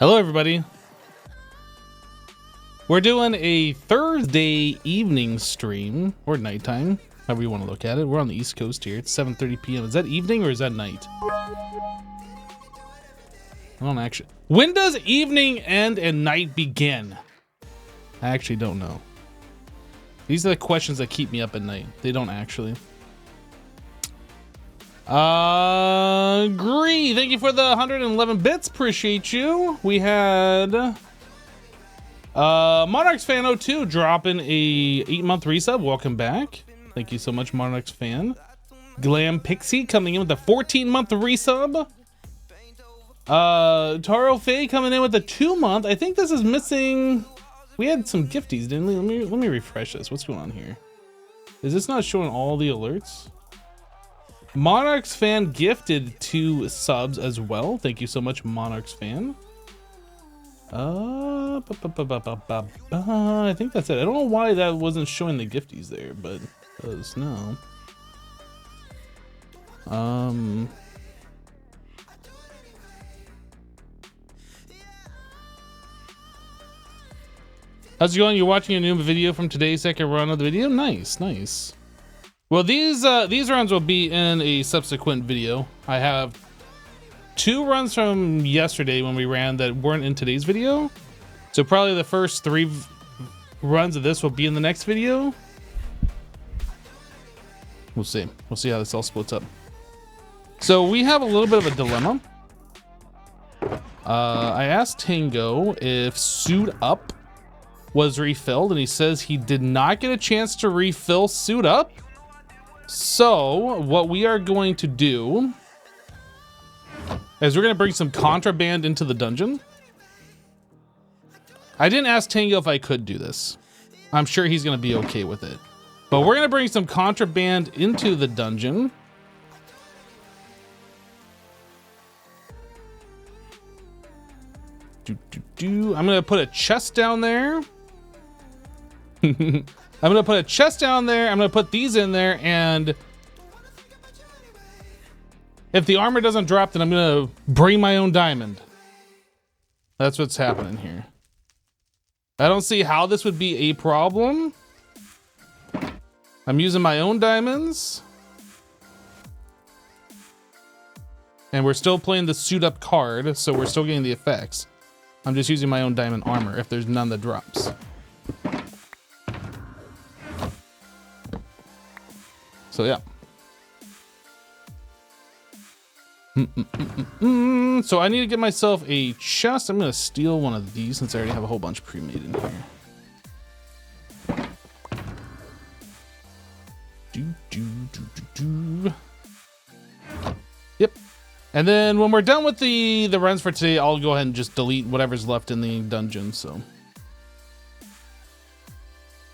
Hello, everybody. We're doing a Thursday evening stream, or nighttime, however you want to look at it. We're on the East Coast here. It's 7:30 p.m. Is that evening or is that night? I don't actually. When does evening end and night begin? I actually don't know. These are the questions that keep me up at night. They don't actually. Gree, thank you for the 111 bits. Appreciate you. We had Monarchs Fan 02 dropping a 8-month resub. Welcome back. Thank you so much, Monarchs Fan. Glam Pixie coming in with a 14-month resub. Taro Faye coming in with a 2-month. I think this is missing. We had some gifties, didn't we? Let me refresh this. What's going on here? Is this not showing all the alerts? Monarchs Fan gifted 2 subs as well. Thank you so much, Monarchs Fan. I think that's it. I don't know why that wasn't showing the gifties there, but it does now. How's it going? You're watching a new video from today's second run of the video? Nice, nice. Well, these runs will be in a subsequent video. I have 2 runs from yesterday when we ran that weren't in today's video. So probably the first 3 runs of this will be in the next video. We'll see. We'll see how this all splits up. So we have a little bit of a dilemma. I asked Tango if Suit Up was refilled, and he says he did not get a chance to refill Suit Up. So what we are going to do is we're going to bring some contraband into the dungeon. I didn't ask Tango if I could do this. I'm sure he's going to be okay with it. But we're going to bring some contraband into the dungeon. I'm going to put a chest down there. I'm gonna put a chest down there. I'm gonna put these in there, and if the armor doesn't drop, then I'm gonna bring my own diamond. That's what's happening here. I don't see how this would be a problem. I'm using my own diamonds, and we're still playing the Suit Up card, so we're still getting the effects. I'm just using my own diamond armor if there's none that drops. So yeah. So I need to get myself a chest. I'm gonna steal one of these since I already have a whole bunch pre-made in here. Yep. And then when we're done with the runs for today, I'll go ahead and just delete whatever's left in the dungeon. So.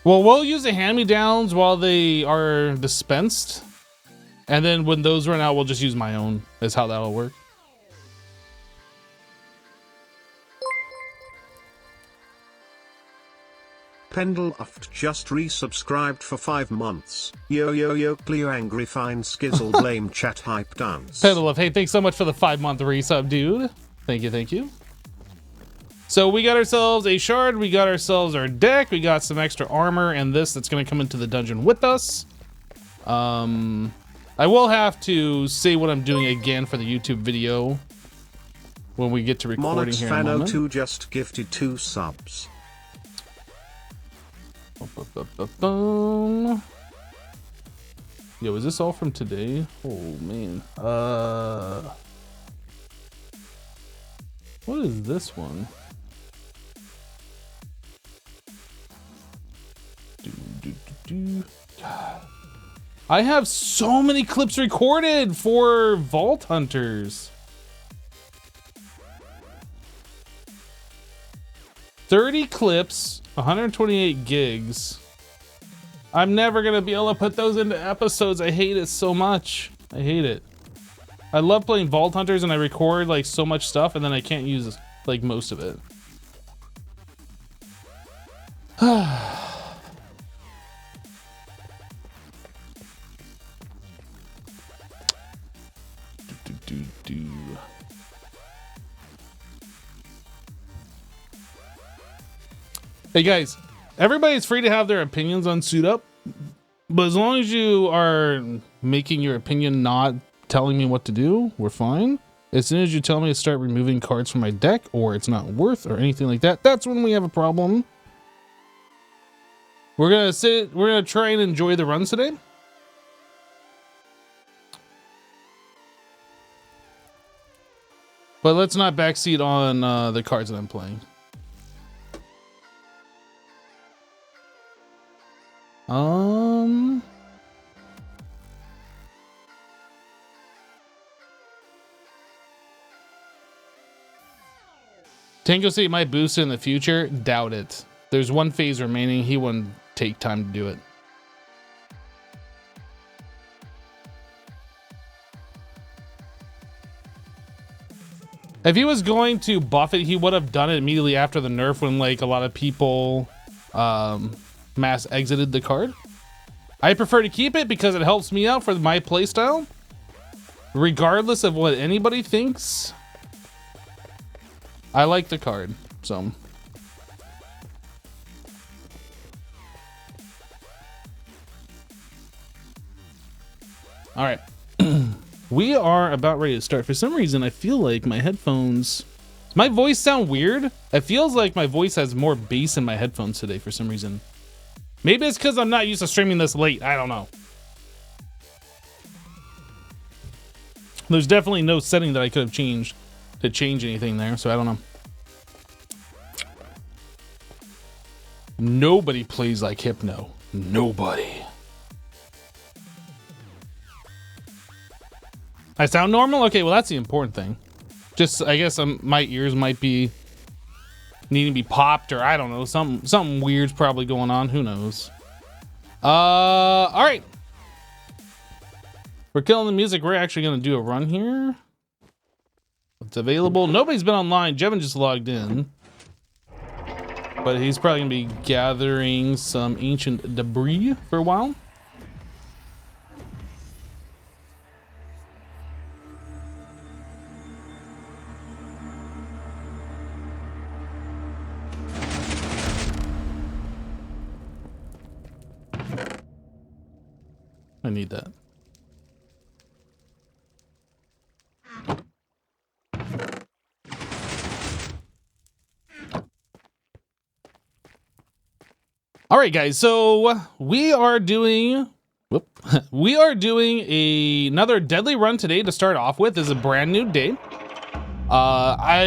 Well, we'll use the hand-me-downs while they are dispensed. And then when those run out, we'll just use my own, is how that'll work. Pendleoft just resubscribed for 5 months. Yo yo yo, Cleo angry fine skizzle blame chat hype dance. Pendleoft, hey, thanks so much for the 5-month resub, dude. Thank you, thank you. So we got ourselves a shard, we got ourselves our deck, we got some extra armor and this that's gonna come into the dungeon with us. I will have to say what I'm doing again for the YouTube video when we get to recording Monarchs here in a Fan moment. 02 just gifted 2 subs. Yo, is this all from today? Oh man. What is this one? God. I have so many clips recorded for Vault Hunters. 30 clips, 128 gigs. I'm never gonna be able to put those into episodes. I hate it so much. I hate it. I love playing Vault Hunters and I record like so much stuff and then I can't use like most of it. Hey guys, everybody's free to have their opinions on Suit Up, but as long as you are making your opinion not telling me what to do, we're fine. As soon as you tell me to start removing cards from my deck, or it's not worth, or anything like that, that's when we have a problem. We're gonna try and enjoy the runs today. But let's not backseat on the cards that I'm playing. Tango City might boost it in the future. Doubt it. There's one phase remaining. He wouldn't take time to do it. If he was going to buff it, he would have done it immediately after the nerf when like a lot of people mass exited the card. I prefer to keep it because it helps me out for my playstyle. Regardless of what anybody thinks, I like the card, so. All right. We are about ready to start. For some reason, I feel like my headphones... Does my voice sound weird? It feels like my voice has more bass in my headphones today for some reason. Maybe it's because I'm not used to streaming this late. I don't know. There's definitely no setting that I could have changed to change anything there, so I don't know. Nobody plays like Hypno. Nobody. I sound normal? Okay, well, that's the important thing. Just, I guess my ears might be needing to be popped, or I don't know. Something weird's probably going on. Who knows? All right. We're killing the music. We're actually going to do a run here. It's available. Nobody's been online. Jevin just logged in. But he's probably going to be gathering some ancient debris for a while. I need that. All right, guys. So we are doing another deadly run today to start off with. This is a brand new day. I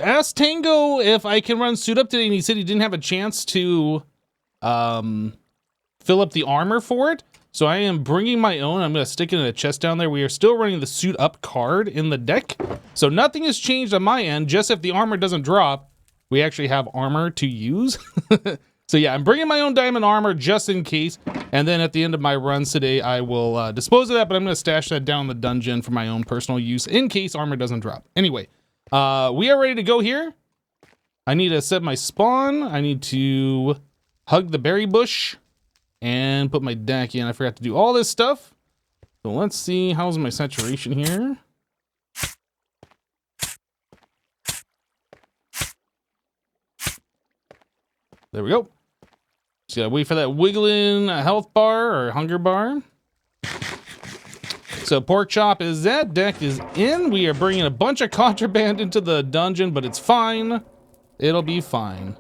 asked Tango if I can run Suit Up today, and he said he didn't have a chance to fill up the armor for it. So I am bringing my own. I'm going to stick it in a chest down there. We are still running the Suit Up card in the deck. So nothing has changed on my end. Just if the armor doesn't drop, we actually have armor to use. So yeah, I'm bringing my own diamond armor just in case. And then at the end of my runs today, I will dispose of that. But I'm going to stash that down in the dungeon for my own personal use in case armor doesn't drop. Anyway, we are ready to go here. I need to set my spawn. I need to hug the berry bush. And put my deck in. I forgot to do all this stuff. So let's see, how's my saturation here? There we go. Just gotta wait for that wiggling health bar or hunger bar. So pork chop is that. Deck is in. We are bringing a bunch of contraband into the dungeon, but it's fine. It'll be fine.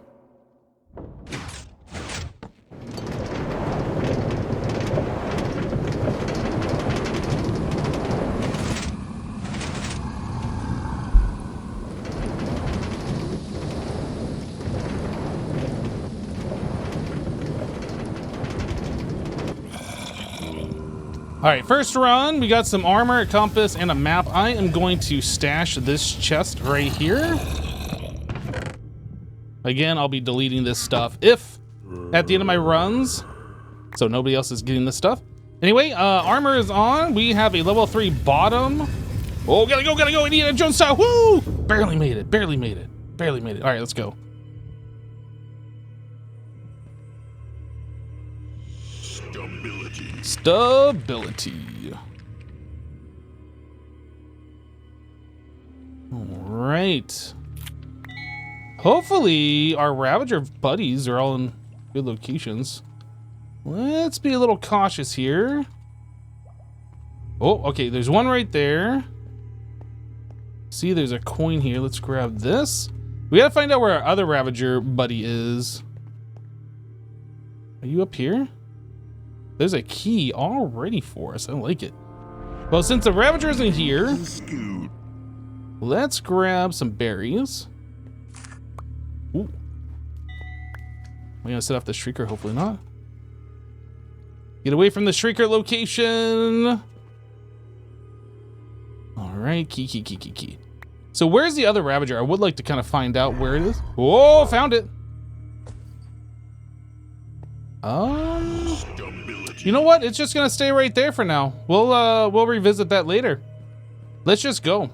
All right, first run, we got some armor, a compass, and a map. I am going to stash this chest right here. Again, I'll be deleting this stuff if at the end of my runs, so nobody else is getting this stuff. Anyway, armor is on. We have a level 3 bottom. Oh, gotta go, Indiana Jones style, woo! Barely made it. All right, let's go. Stability. All right. Hopefully our Ravager buddies are all in good locations. Let's be a little cautious here. Oh, okay, there's one right there. See, there's a coin here. Let's grab this. We gotta find out where our other Ravager buddy is. Are you up here? There's a key all ready for us. I like it. Well, since the Ravager isn't here, let's grab some berries. Ooh. Am I gonna set off the Shrieker? Hopefully not. Get away from the Shrieker location. All right, key. So where's the other Ravager? I would like to kind of find out where it is. Whoa, found it. You know what? It's just gonna stay right there for now. We'll revisit that later. Let's just go.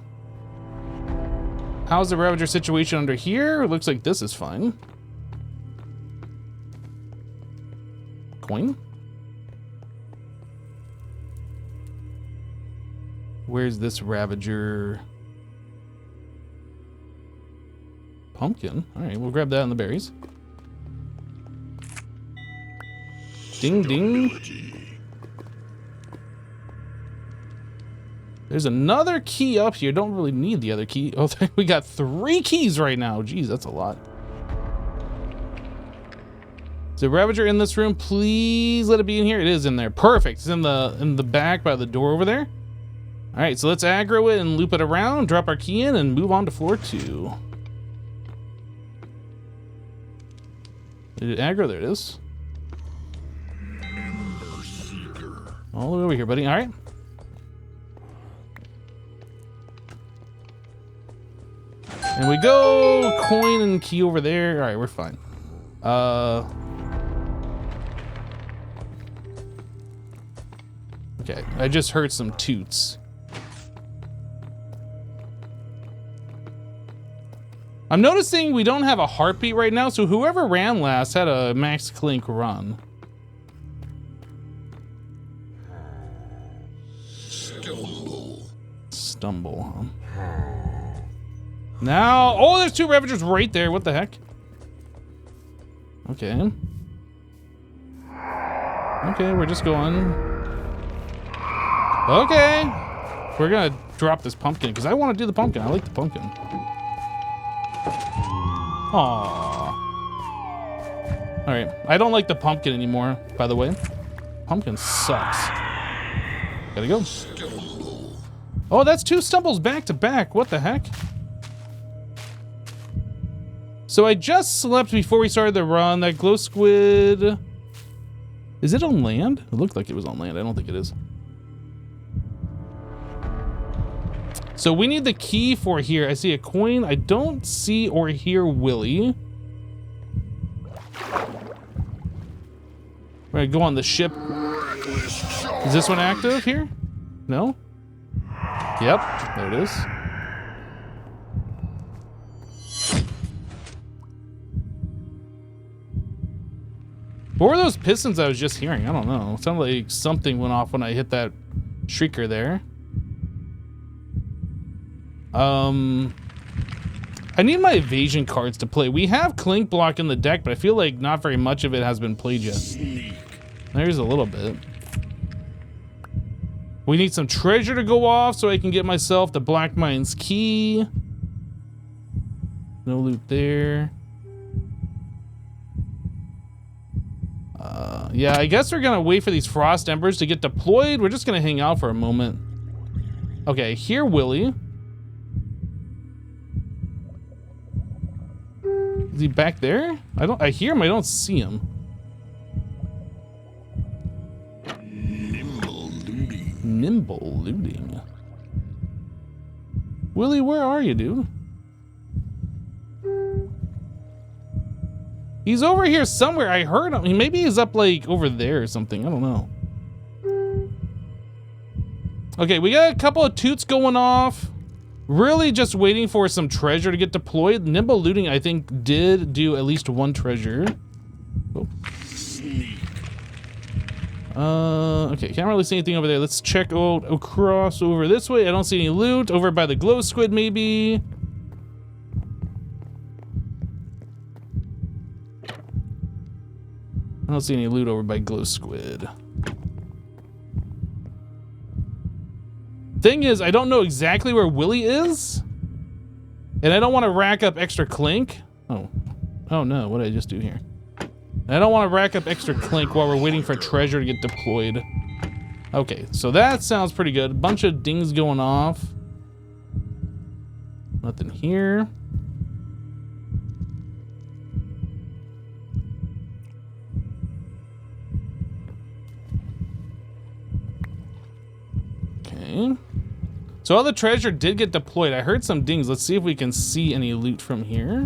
How's the Ravager situation under here? It looks like this is fine. Coin? Where's this Ravager? Pumpkin. All right, we'll grab that and the berries. Ding, ding. There's another key up here. Don't really need the other key. Oh, we got 3 keys right now. Jeez, that's a lot. Is the Ravager in this room? Please let it be in here. It is in there. Perfect. It's in the back by the door over there. All right, so let's aggro it and loop it around, drop our key in, and move on to floor 2. Did it aggro? There it is. All the way over here, buddy. All right. And we go. Coin and key over there. All right, we're fine. Okay, I just heard some toots. I'm noticing we don't have a heartbeat right now, so whoever ran last had a max clink run. Stumble, huh? Now, oh, there's 2 Ravagers right there. What the heck? Okay. Okay, we're just going. Okay. We're gonna drop this pumpkin because I want to do the pumpkin. I like the pumpkin. Aww. All right. I don't like the pumpkin anymore, by the way. Pumpkin sucks. Gotta go. Oh, that's 2 stumbles back to back. What the heck? So I just slept before we started the run. That glow squid. Is it on land? It looked like it was on land. I don't think it is. So we need the key for here. I see a coin. I don't see or hear Willy. We're gonna go on the ship. Is this one active here? No? Yep, there it is. What were those pistons I was just hearing? I don't know. It sounded like something went off when I hit that shrieker there. I need my evasion cards to play. We have Clink Block in the deck, but I feel like not very much of it has been played yet. There's a little bit. We need some treasure to go off so I can get myself the Black Mines key. No loot there. Yeah, I guess we're gonna wait for these Frost Embers to get deployed. We're just gonna hang out for a moment. Okay, here, Willy. Is he back there? I hear him, I don't see him. Nimble looting. Willy, where are you, dude? He's over here somewhere. I heard him. Maybe he's up like over there or something. I don't know. Okay, we got a couple of toots going off. Really just waiting for some treasure to get deployed. Nimble looting, I think, did do at least 1 treasure. Oh. Okay, can't really see anything over there. Let's check out across over this way. I don't see any loot. Over by the glow squid, maybe. I don't see any loot over by Glow Squid. Thing is, I don't know exactly where Willie is. And I don't want to rack up extra clink. Oh no, what did I just do here? I don't want to rack up extra clink while we're waiting for treasure to get deployed. Okay, so that sounds pretty good. A bunch of dings going off. Nothing here. Okay. So all the treasure did get deployed. I heard some dings. Let's see if we can see any loot from here.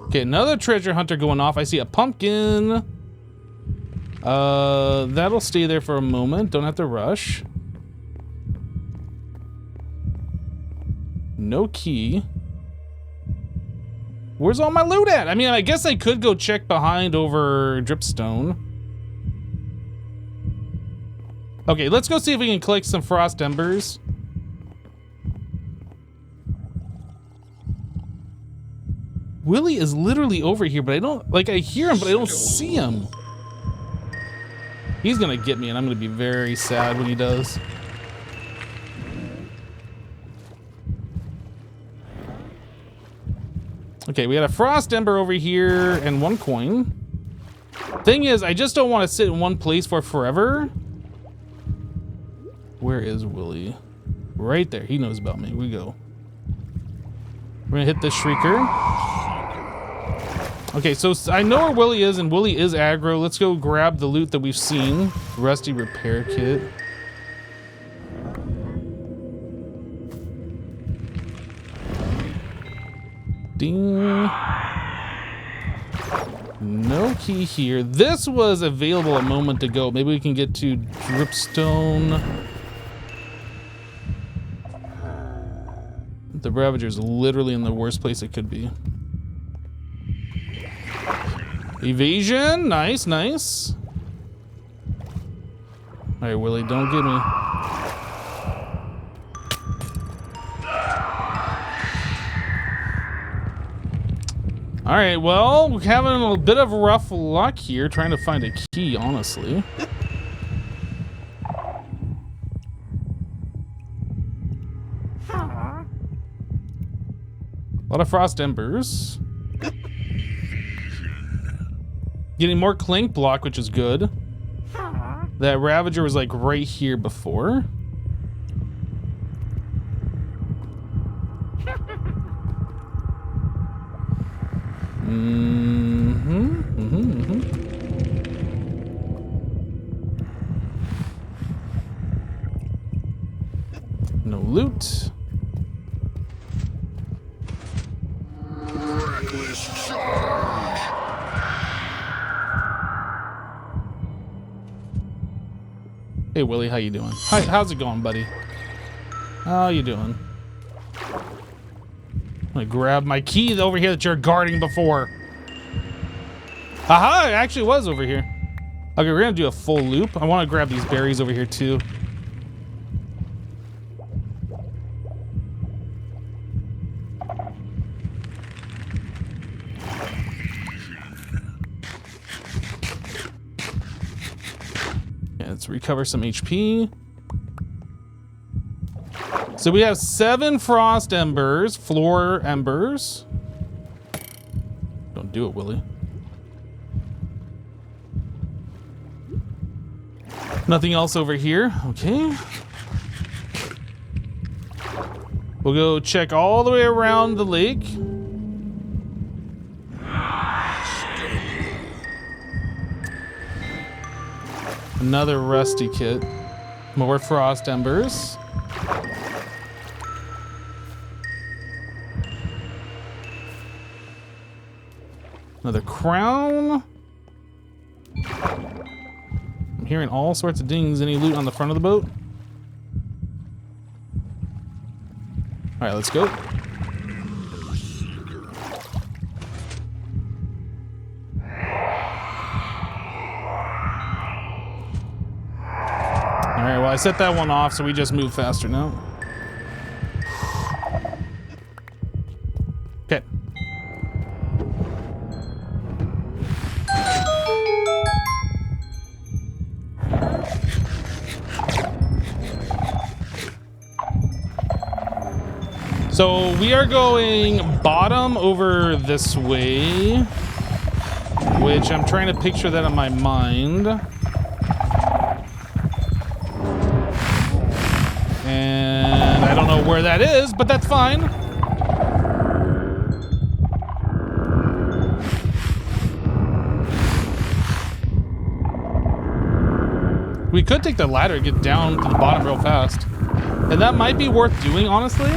Okay, another treasure hunter going off. I see a pumpkin. That'll stay there for a moment. Don't have to rush. No key. Where's all my loot at? I mean, I guess I could go check behind over dripstone. Okay, let's go see if we can collect some frost embers. Willie is literally over here, but I don't, like, I hear him, but I don't see him. He's gonna get me, and I'm gonna be very sad when he does. Okay, we got a frost ember over here and 1 coin. Thing is, I just don't want to sit in one place for forever. Where is Willie? Right there. He knows about me. Here we go. We're gonna hit this shrieker. Okay, so I know where Willie is, and Willie is aggro. Let's go grab the loot that we've seen. Rusty repair kit. Ding. No key here. This was available a moment ago. Maybe we can get to dripstone. The Ravager's literally in the worst place it could be. Evasion, nice, nice. All right, Willie, don't get me. All right, well, we're having a bit of rough luck here trying to find a key, honestly. A lot of frost embers. Getting more clink block, which is good. That Ravager was like right here before. No loot. Hey Willie, how you doing? Hi, how's it going, buddy? How you doing? I'm gonna grab my key over here that you're guarding before. Aha, it actually was over here. Okay, we're gonna do a full loop. I wanna grab these berries over here too. Let's recover some HP. So we have 7 frost embers, floor embers. Don't do it, Willie. Nothing else over here. Okay. We'll go check all the way around the lake. Another rusty kit. More frost embers. Another crown. I'm hearing all sorts of dings. Any loot on the front of the boat? All right, let's go. All right, well, I set that one off, so we just move faster now. Okay. So we are going bottom over this way, which I'm trying to picture that in my mind. And I don't know where that is, but that's fine. We could take the ladder and get down to the bottom real fast. And that might be worth doing, honestly.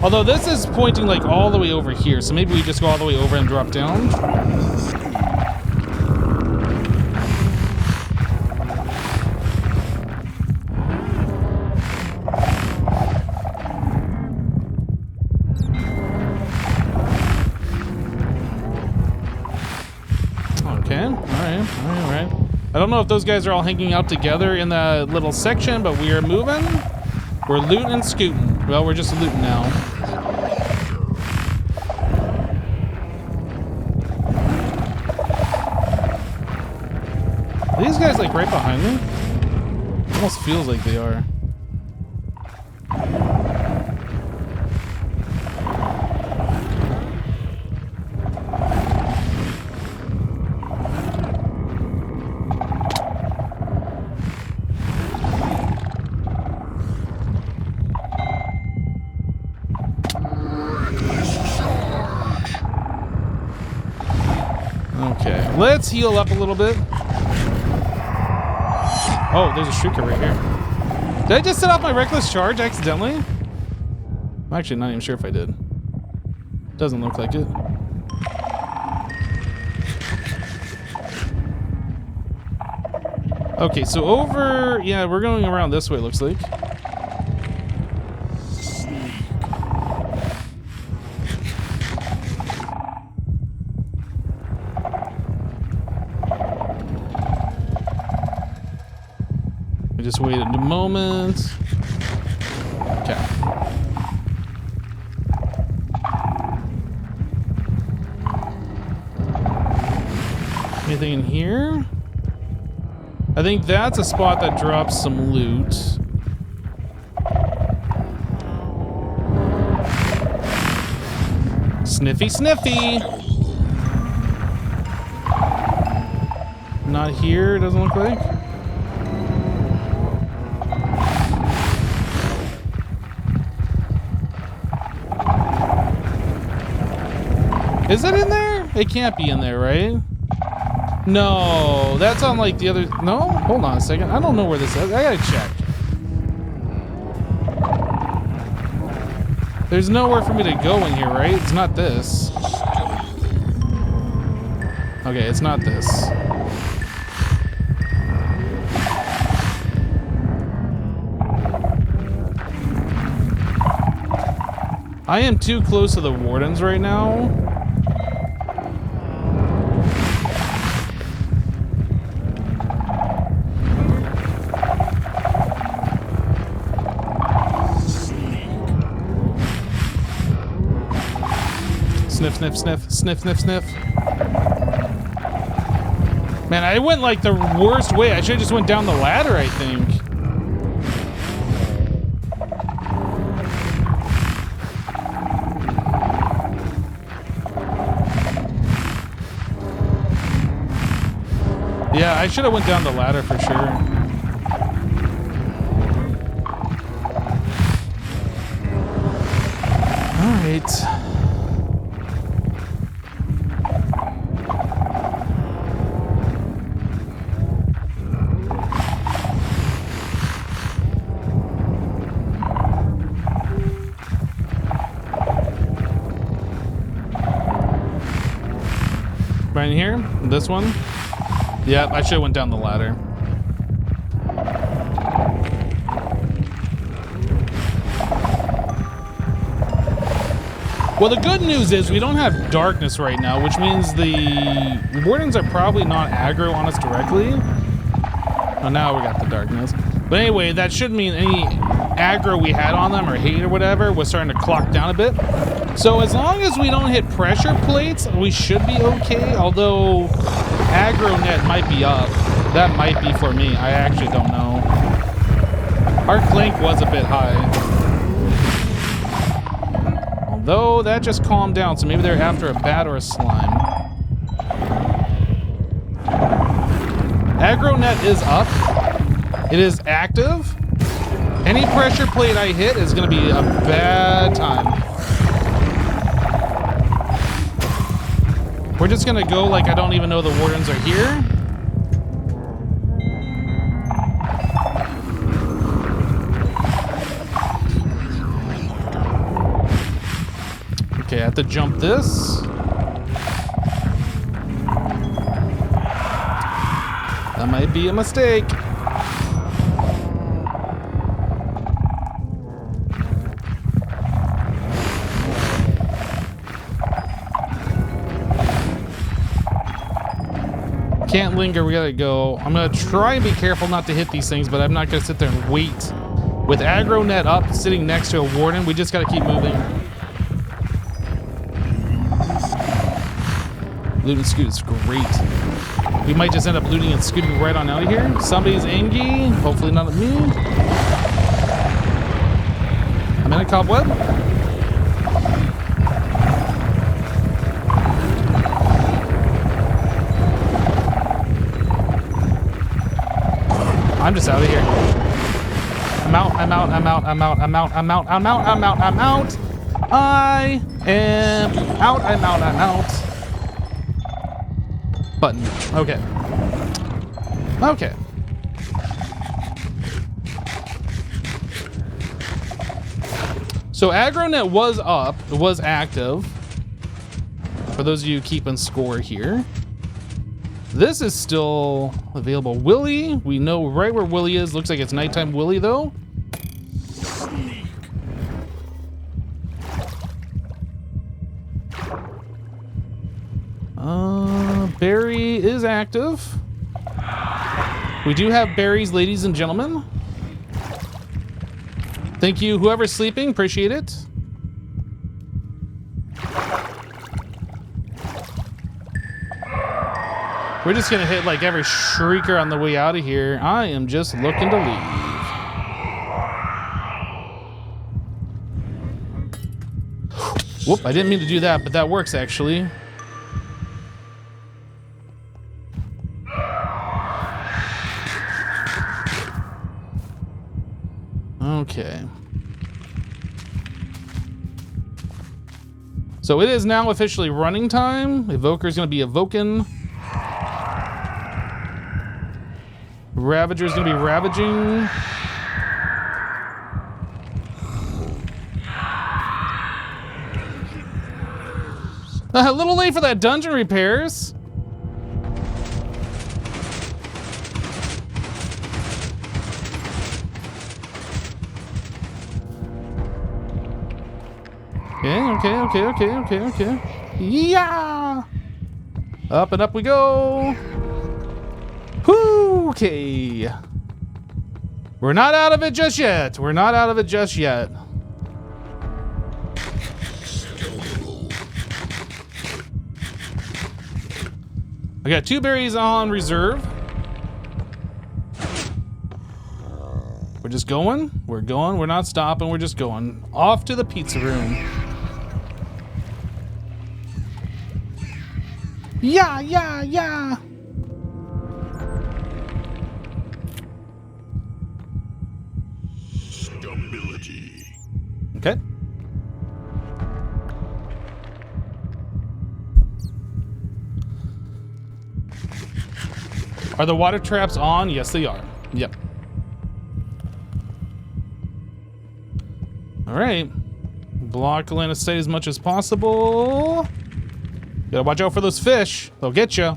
Although this is pointing like all the way over here, so maybe we just go all the way over and drop down. Okay, all right. I don't know if those guys are all hanging out together in that little section, but we are moving. We're looting and scooting. Well, we're just looting now. Are these guys like right behind me? Almost feels like they are. Okay, let's heal up a little bit. Oh, there's a shooter right here. Did I just set off my reckless charge accidentally? I'm actually not even sure if I did. Doesn't look like it. Okay, so over... Yeah, we're going around this way, it looks like. I just waited a moment. Okay. Anything in here? I think that's a spot that drops some loot. Sniffy, sniffy! Not here, it doesn't look like. Is it in there? It can't be in there, right? No, that's on like the other... No? Hold on a second. I don't know where this is. I gotta check. There's nowhere for me to go in here, right? It's not this. Okay, it's not this. I am too close to the wardens right now. Sniff, sniff, sniff, sniff, sniff, sniff. Man, I went like the worst way. I should have just went down the ladder, I think. Yeah, I should have went down the ladder for sure. All right. Right in here? This one? Yep, I should have went down the ladder. Well, the good news is we don't have darkness right now, which means the wardens are probably not aggro on us directly. Oh, now we got the darkness. But anyway, that should mean any aggro we had on them or hate or whatever was starting to clock down a bit. So as long as we don't hit pressure plates, we should be okay. Although aggro net might be up. That might be for me. I actually don't know. Our clank was a bit high. now. Though that just calmed down, so maybe they're after a bat or a slime. Aggro net is up. It is active. Any pressure plate I hit is going to be a bad time. We're just going to go like I don't even know the wardens are here. Okay, I have to jump this. That might be a mistake. Can't linger, we gotta go. I'm gonna try and be careful not to hit these things, but I'm not gonna sit there and wait. With aggro net up, sitting next to a warden, we just gotta keep moving. Loot and scoot is great. We might just end up looting and scooting right on out of here. Somebody's angry, hopefully not at me. I'm in a cobweb. I'm just out of here. I'm out, I'm out, I'm out, I'm out, I'm out, I'm out, I'm out, I'm out, I'm out. I am out, I'm out, I'm out. Button. Okay. Okay. So AggroNet was up. It was active. For those of you keeping score here. This is still available. Willie, we know right where Willie is. Looks like it's nighttime Willie though. Barry is active. We do have berries, ladies and gentlemen. Thank you, whoever's sleeping, appreciate it. We're just gonna hit like every shrieker on the way out of here. I am just looking to leave. Whoop, I didn't mean to do that, but that works actually. Okay. So it is now officially running time. Evoker's gonna be evoking. Ravager's gonna be ravaging. A little late for that dungeon repairs. Okay. Yeah! Up and up we go. Whoo, okay. We're not out of it just yet. We're not out of it just yet. I got 2 berries on reserve. We're just going. We're going. We're not stopping. We're just going. Off to the pizza room. Yeah. Stability. Okay. Are the water traps on? Yes, they are. Yep. All right. Block line of sight as much as possible. Gotta watch out for those fish. They'll get you.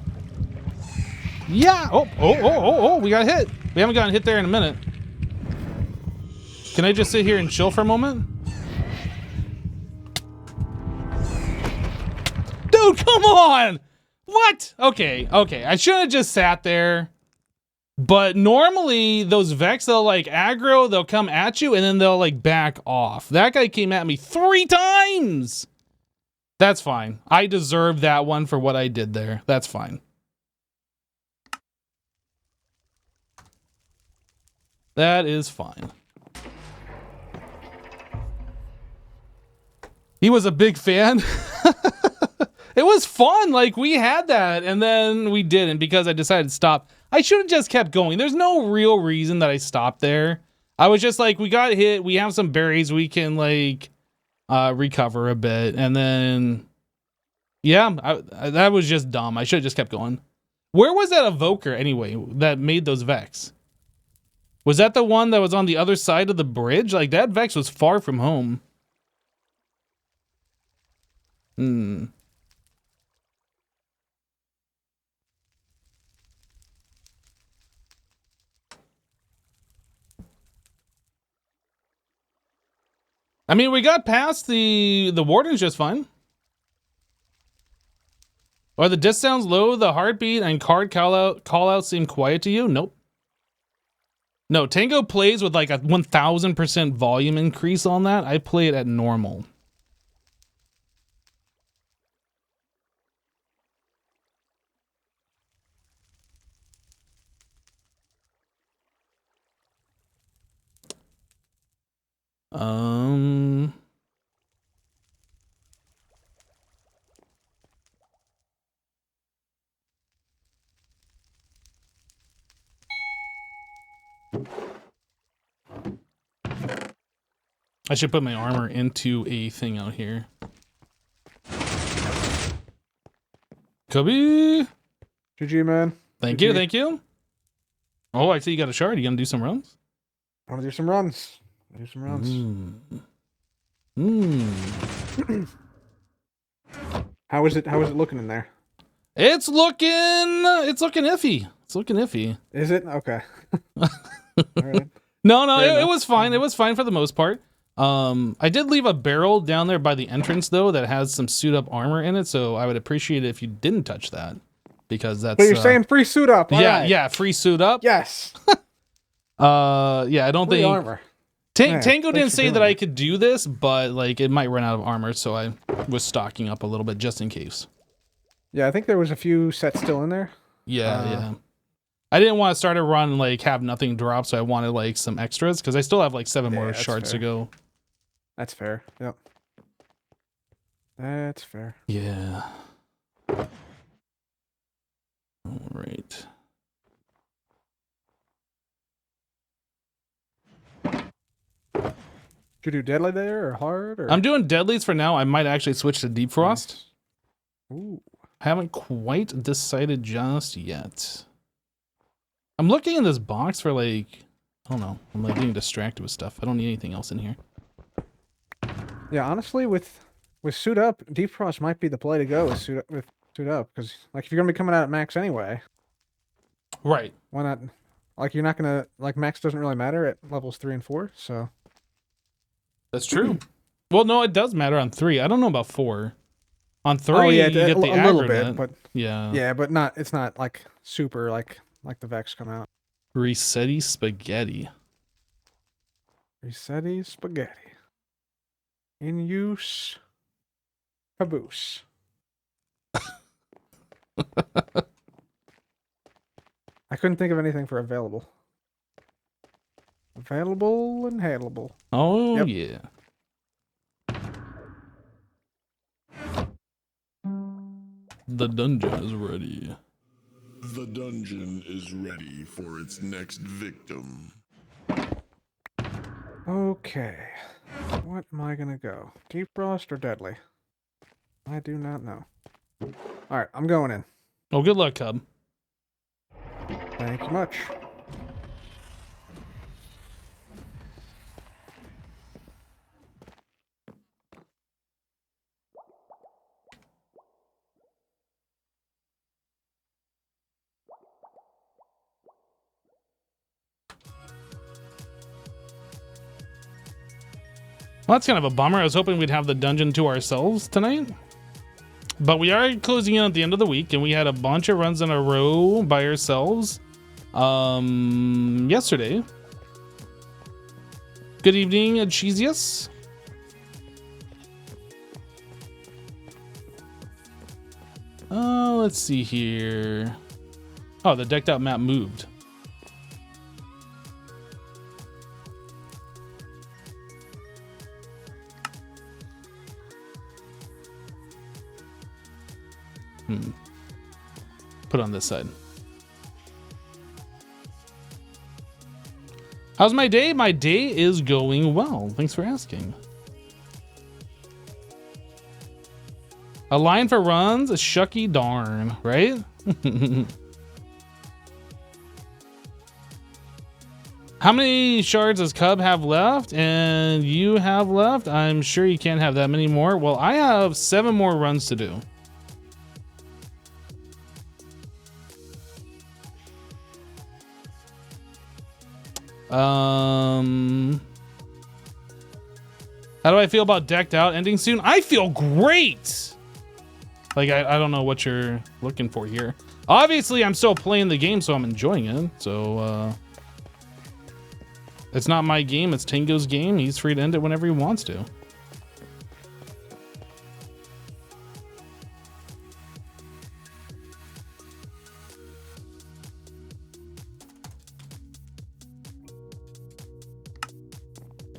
Yeah. Oh, we got hit. We haven't gotten hit there in a minute. Can I just sit here and chill for a moment? Dude, come on. What? Okay. I should have just sat there. But normally those Vex, they'll like aggro, they'll come at you and then they'll like back off. That guy came at me 3 times. That's fine. I deserve that one for what I did there. That's fine. That is fine. He was a big fan. It was fun. Like, we had that, and then we didn't because I decided to stop. I should have just kept going. There's no real reason that I stopped there. I was just like, we got hit. We have some berries. We can, like, recover a bit. And then, yeah, that was just dumb. I should have just kept going. Where was that evoker, anyway, that made those Vex? Was that the one that was on the other side of the bridge? Like, that Vex was far from home. I mean, we got past the wardens just fine. Are the disc sounds low, the heartbeat, and card call out seem quiet to you? Nope. No, Tango plays with like a 1000% volume increase on that. I play it at normal. I should put my armor into a thing out here. Cubby! GG, man. Thank you, thank you. Oh, I see you got a shard. You gonna do some runs? I want to do some runs. How is it looking in there? It's looking iffy. It's looking iffy. Is it? Okay. All right. No, it was fine. It was fine for the most part. I did leave a barrel down there by the entrance though that has some suit up armor in it, so I would appreciate it if you didn't touch that, because that's. But you're saying free suit up. Yeah, free suit up. Yes. Yeah, I don't free think armor. Tango didn't say that I could do this, but like it might run out of armor, so I was stocking up a little bit just in case. Yeah, I think there was a few sets still in there. Yeah. I didn't want to start a run like have nothing drop, so I wanted like some extras because I still have like 7 more shards to go. That's fair. Yep. That's fair. Yeah. All right. Did you do deadly there or hard? Or? I'm doing deadlies for now. I might actually switch to deep frost. Nice. Ooh. Haven't quite decided just yet. I'm looking in this box for like, I don't know. I'm like getting distracted with stuff. I don't need anything else in here. Yeah, honestly, with suit up, deep frost might be the play to go with suit up because like if you're gonna be coming out at max anyway, right? Why not? Like you're not gonna like max doesn't really matter at levels 3 and 4, so that's true. Well, no, it does matter on 3. I don't know about 4. On 3, oh, yeah, you get the a little bit, but yeah, but not. It's not like super like the Vex come out. Resetti spaghetti. Resetti spaghetti. In use. Caboose. I couldn't think of anything for available. Available and handleable. Oh, yeah. The dungeon is ready. The dungeon is ready for its next victim. Okay. What am I gonna go? Deep frost or deadly? I do not know. Alright, I'm going in. Oh, good luck, Cub. Thank you much. Well, that's kind of a bummer. I was hoping we'd have the dungeon to ourselves tonight. But we are closing in at the end of the week, and we had a bunch of runs in a row by ourselves yesterday. Good evening, Cheesius. Let's see here. Oh, the decked out map moved. Put on this side. How's my day? My day is going well. Thanks for asking. A line for runs, a shucky darn, right? How many shards does Cub have left? And you have left? I'm sure you can't have that many more. Well, I have 7 more runs to do. How do I feel about Decked Out ending soon? I feel great. Like, I don't know what you're looking for here. Obviously, I'm still playing the game, so I'm enjoying it. So, it's not my game, it's Tango's game. He's free to end it whenever he wants to.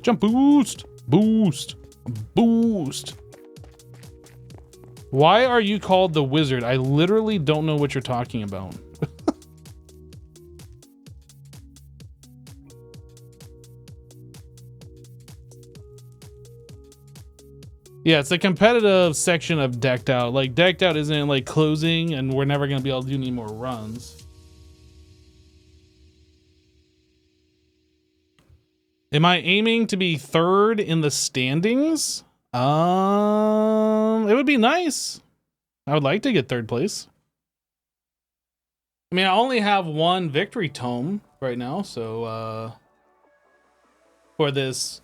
Jump boost, boost, boost. Why are you called the wizard? I literally don't know what you're talking about. Yeah, it's a competitive section of Decked Out. Like, Decked Out isn't like closing and we're never going to be able to do any more runs. Am I aiming to be 3rd in the standings? It would be nice. I would like to get 3rd place. I mean, I only have 1 victory tome right now, so for this,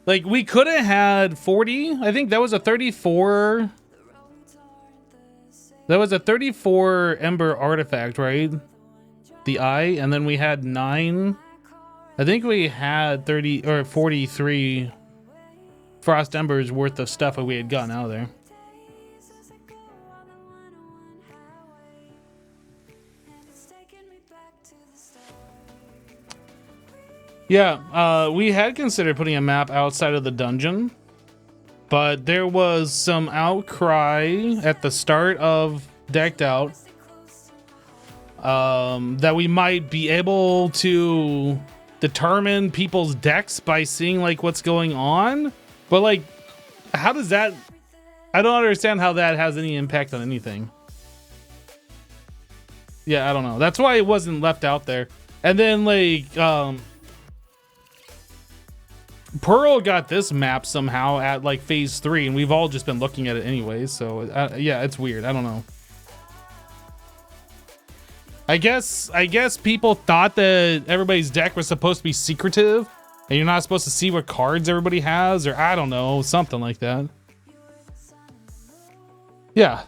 like, we could have had 40. I think that was a 34. That was a 34 Ember artifact, right? The eye, and then we had 9. I think we had 30 or 43 Frost Embers worth of stuff that we had gotten out of there. Yeah, we had considered putting a map outside of the dungeon, but there was some outcry at the start of Decked Out that we might be able to determine people's decks by seeing like what's going on, but like, how does that, I don't understand how that has any impact on anything. Yeah, I don't know. That's why it wasn't left out there. And then like Pearl got this map somehow at like phase 3 and we've all just been looking at it anyways, so yeah, it's weird. I don't know. I guess people thought that everybody's deck was supposed to be secretive and you're not supposed to see what cards everybody has, or I don't know, something like that. Yeah.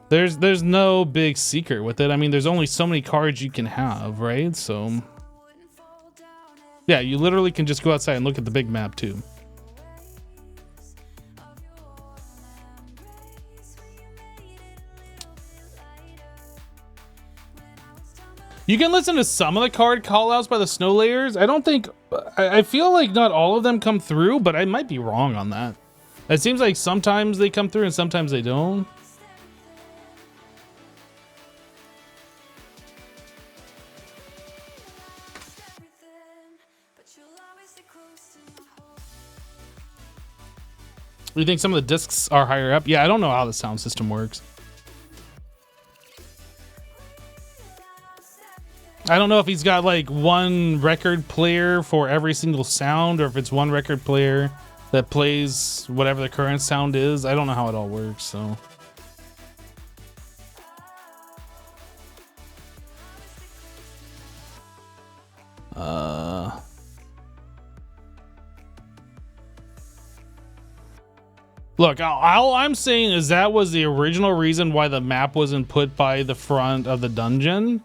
There's no big secret with it. I mean, there's only so many cards you can have, right? So yeah, you literally can just go outside and look at the big map too. You can listen to some of the card callouts by the Snow Layers. I don't think, I feel like not all of them come through, but I might be wrong on that. It seems like sometimes they come through and sometimes they don't. You think some of the discs are higher up? Yeah, I don't know how the sound system works. I don't know if he's got like 1 record player for every single sound, or if it's 1 record player that plays whatever the current sound is. I don't know how it all works, so. Look, all I'm saying is that was the original reason why the map wasn't put by the front of the dungeon.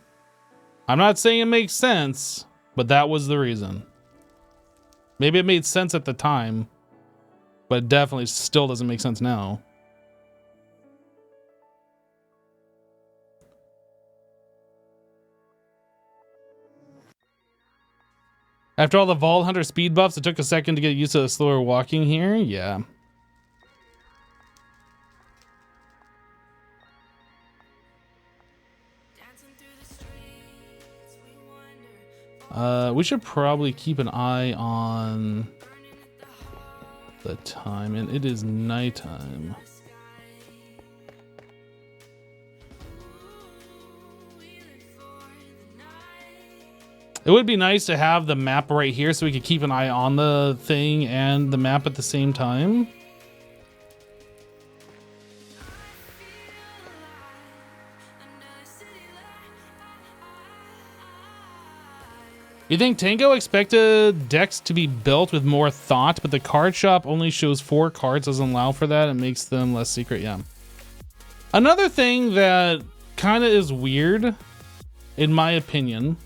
I'm not saying it makes sense, but that was the reason. Maybe it made sense at the time, but it definitely still doesn't make sense now. After all the Vault Hunter speed buffs, it took a second to get used to the slower walking here. Yeah. We should probably keep an eye on the time, and it is nighttime. It would be nice to have the map right here so we could keep an eye on the thing and the map at the same time. You think Tango expected decks to be built with more thought, but the card shop only shows 4 cards, doesn't allow for that, and makes them less secret? Yeah. Another thing that kind of is weird, in my opinion,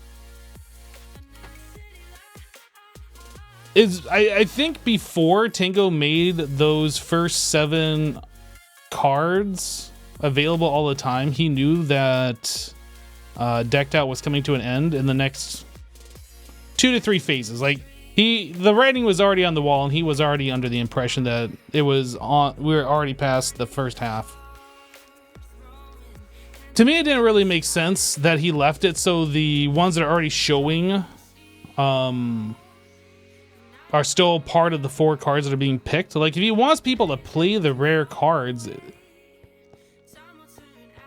is I think before Tango made those first 7 cards available all the time, he knew that Decked Out was coming to an end in the next 2 to 3 phases. Like, the writing was already on the wall, and he was already under the impression that it was on. We were already past the first half. To me, it didn't really make sense that he left it so the ones that are already showing are still part of the 4 cards that are being picked. Like, if he wants people to play the rare cards,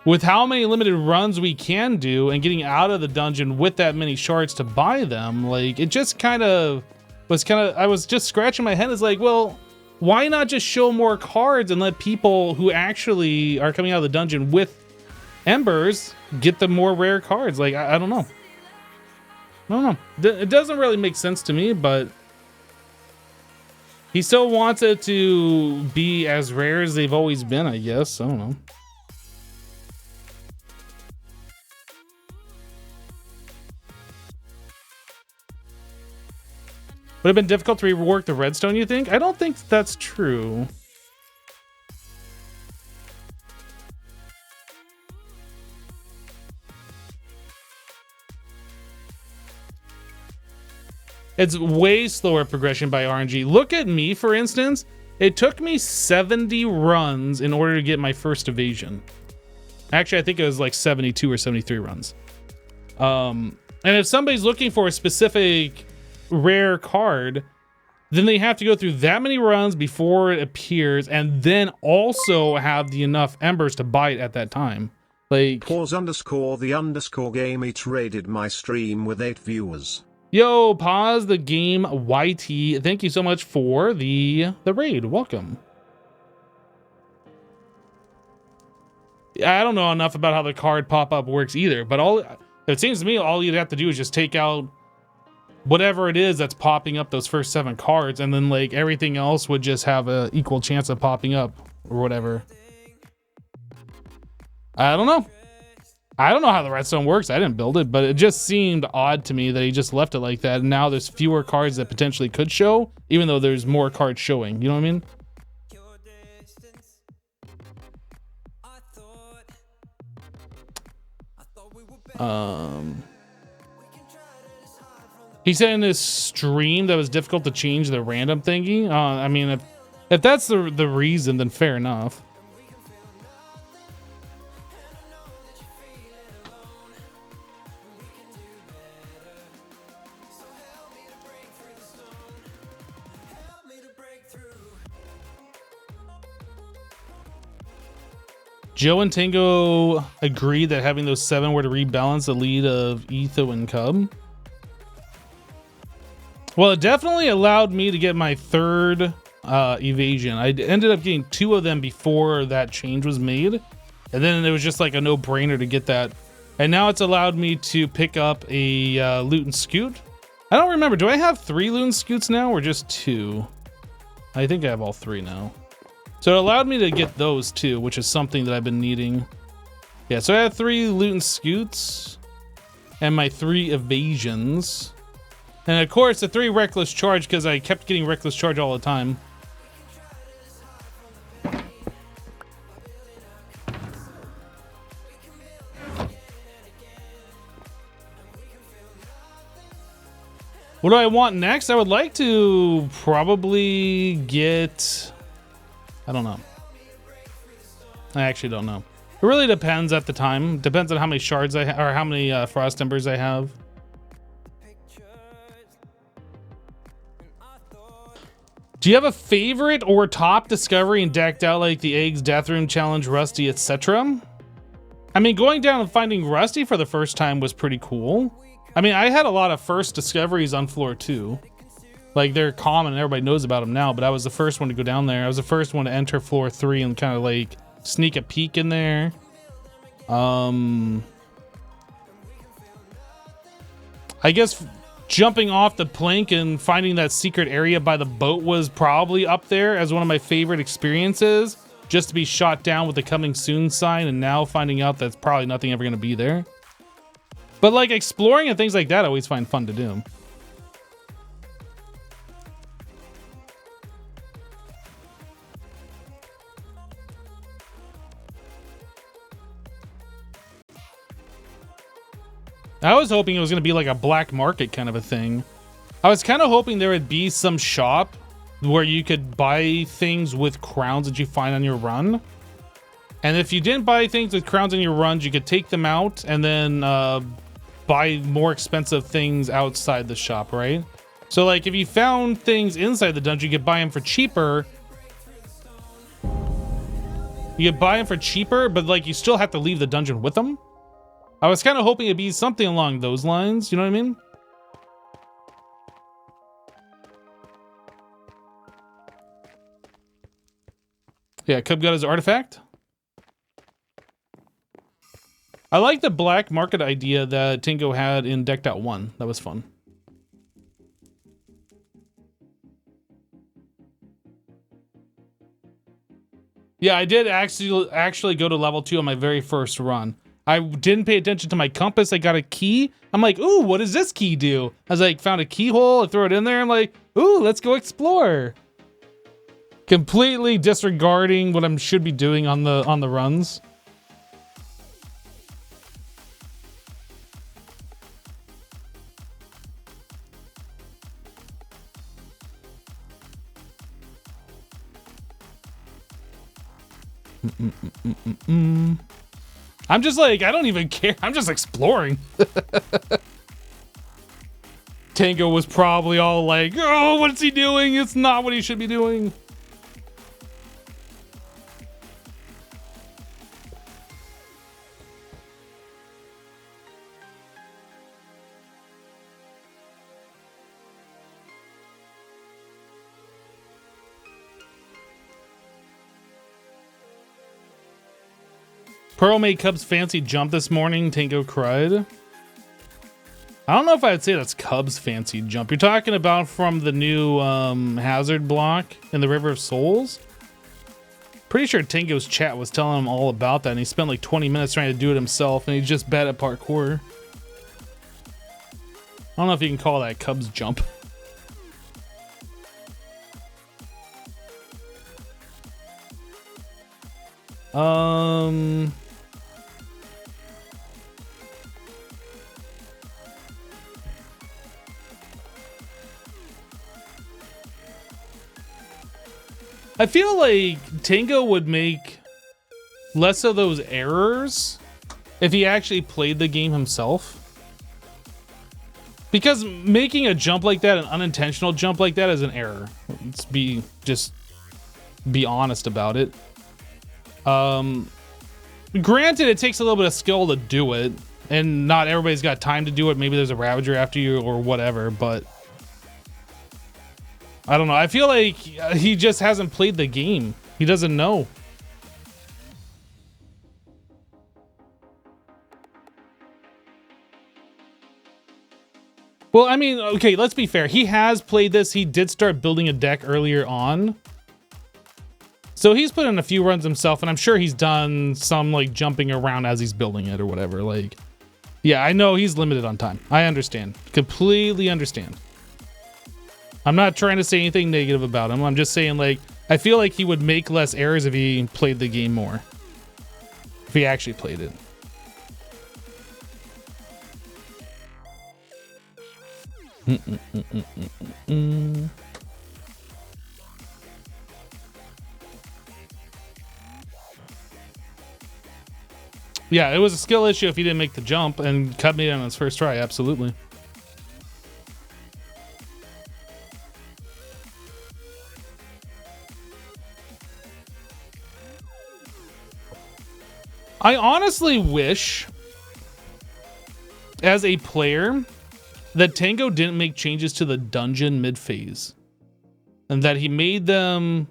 with how many limited runs we can do and getting out of the dungeon with that many shards to buy them, like, it just I was just scratching my head. It's like, well, why not just show more cards and let people who actually are coming out of the dungeon with embers get the more rare cards? Like, I don't know. I don't know. It doesn't really make sense to me, but he still wants it to be as rare as they've always been, I guess. I don't know. Would have been difficult to rework the redstone, you think? I don't think that's true. It's way slower progression by RNG. Look at me, for instance. It took me 70 runs in order to get my first evasion. Actually, I think it was like 72 or 73 runs. And if somebody's looking for a specific rare card, then they have to go through that many runs before it appears, and then also have the enough embers to buy it at that time. Like, pause_the_game each raided my stream with 8 viewers. Yo, pause the game YT. Thank you so much for the raid. Welcome. I don't know enough about how the card pop-up works either, but it seems to me all you'd have to do is just take out whatever it is that's popping up those first 7 cards, and then like everything else would just have a equal chance of popping up or whatever. I don't know. I don't know how the redstone works. I didn't build it, but it just seemed odd to me that he just left it like that. And now there's fewer cards that potentially could show, even though there's more cards showing. You know what I mean? He said in his stream that it was difficult to change the random thingy. I mean, if that's the reason, then fair enough. Joe and Tango agreed that having those 7 were to rebalance the lead of Etho and Cub. Well, it definitely allowed me to get my 3rd evasion. I ended up getting 2 of them before that change was made, and then it was just like a no-brainer to get that. And now it's allowed me to pick up a loot and scoot. I don't remember. Do I have 3 loot and scoots now or just 2? I think I have all 3 now. So it allowed me to get those too, which is something that I've been needing. Yeah, so I have 3 loot and scoots and my 3 evasions. And of course, the 3 reckless charge, because I kept getting reckless charge all the time. What do I want next? I would like to probably get... I don't know. I actually don't know. It really depends at the time. Depends on how many shards I have, or how many frost embers I have. Do you have a favorite or top discovery in Decked Out, like the Eggs, Death Room Challenge, Rusty, etc.? I mean, going down and finding Rusty for the first time was pretty cool. I mean, I had a lot of first discoveries on floor 2. Like, they're common and everybody knows about them now, but I was the first one to go down there. I was the first one to enter floor 3 and kind of like sneak a peek in there. I guess jumping off the plank and finding that secret area by the boat was probably up there as one of my favorite experiences. Just to be shot down with the coming soon sign and now finding out that's probably nothing ever going to be there. But like exploring and things like that I always find fun to do. I was hoping it was going to be like a black market kind of a thing. I was kind of hoping there would be some shop where you could buy things with crowns that you find on your run. And if you didn't buy things with crowns on your runs, you could take them out and then buy more expensive things outside the shop, right? So like if you found things inside the dungeon, you could buy them for cheaper. You could buy them for cheaper, but like you still have to leave the dungeon with them. I was kind of hoping it'd be something along those lines, you know what I mean? Yeah, Cub got his artifact. I like the black market idea that Tingo had in Decked Out 1. That was fun. Yeah, I did actually go to level 2 on my very first run. I didn't pay attention to my compass. I got a key. I'm like, ooh, what does this key do? I was like, found a keyhole. I throw it in there. I'm like, ooh, let's go explore. Completely disregarding what I should be doing on the runs. I'm just like, I don't even care. I'm just exploring. Tango was probably all like, oh, what's he doing? It's not what he should be doing. Pearl made Cub's fancy jump this morning, Tango cried. I don't know if I'd say that's Cub's fancy jump. You're talking about from the new hazard block in the River of Souls? Pretty sure Tango's chat was telling him all about that, and he spent like 20 minutes trying to do it himself, and he's just bad at parkour. I don't know if you can call that Cub's jump. I feel like Tango would make less of those errors if he actually played the game himself. Because making a jump like that, an unintentional jump like that, is an error. Let's be honest about it. Granted, it takes a little bit of skill to do it, and not everybody's got time to do it. Maybe there's a Ravager after you or whatever, but I don't know. I feel like he just hasn't played the game. He doesn't know. Well, I mean, okay, let's be fair. He has played this. He did start building a deck earlier on. So he's put in a few runs himself, and I'm sure he's done some like jumping around as he's building it or whatever. Like, yeah, I know he's limited on time. I understand. Completely understand. I'm not trying to say anything negative about him. I'm just saying, like, I feel like he would make less errors if he played the game more. If he actually played it. Yeah, it was a skill issue if he didn't make the jump, and Cub made it on his first try, absolutely. I honestly wish, as a player, that Tango didn't make changes to the dungeon mid-phase. And that he made them...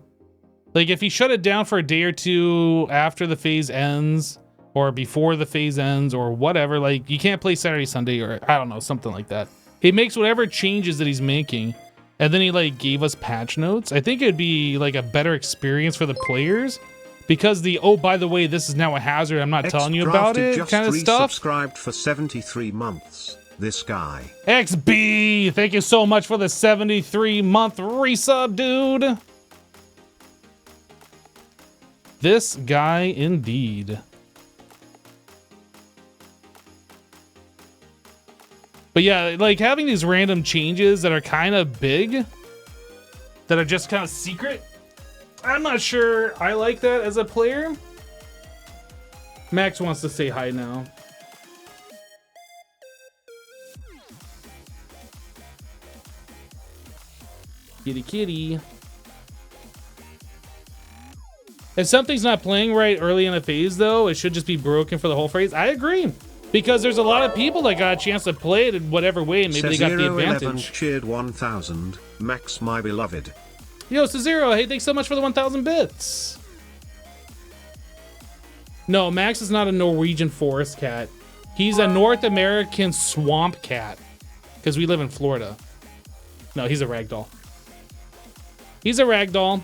Like, if he shut it down for a day or two after the phase ends, or before the phase ends, or whatever, like, you can't play Saturday, Sunday, or I don't know, something like that. He makes whatever changes that he's making, and then he, like, gave us patch notes. I think it'd be, like, a better experience for the players, because the, oh, by the way, this is now a hazard, I'm not telling you about it, kind of stuff. Subscribed for 73 months. This guy. XB, thank you so much for the 73-month resub, dude. This guy indeed. But yeah, like having these random changes that are kind of big, that are just kind of secret, I'm not sure I like that as a player. Max wants to say hi now. Kitty kitty. If something's not playing right early in a phase, though, it should just be broken for the whole phase. I agree. Because there's a lot of people that got a chance to play it in whatever way, and maybe they got the advantage. Cheered 1000. Max, my beloved. Yo, Cezero, hey, thanks so much for the 1,000 bits. No, Max is not a Norwegian forest cat. He's a North American swamp cat. Because we live in Florida. No, he's a ragdoll. He's a ragdoll.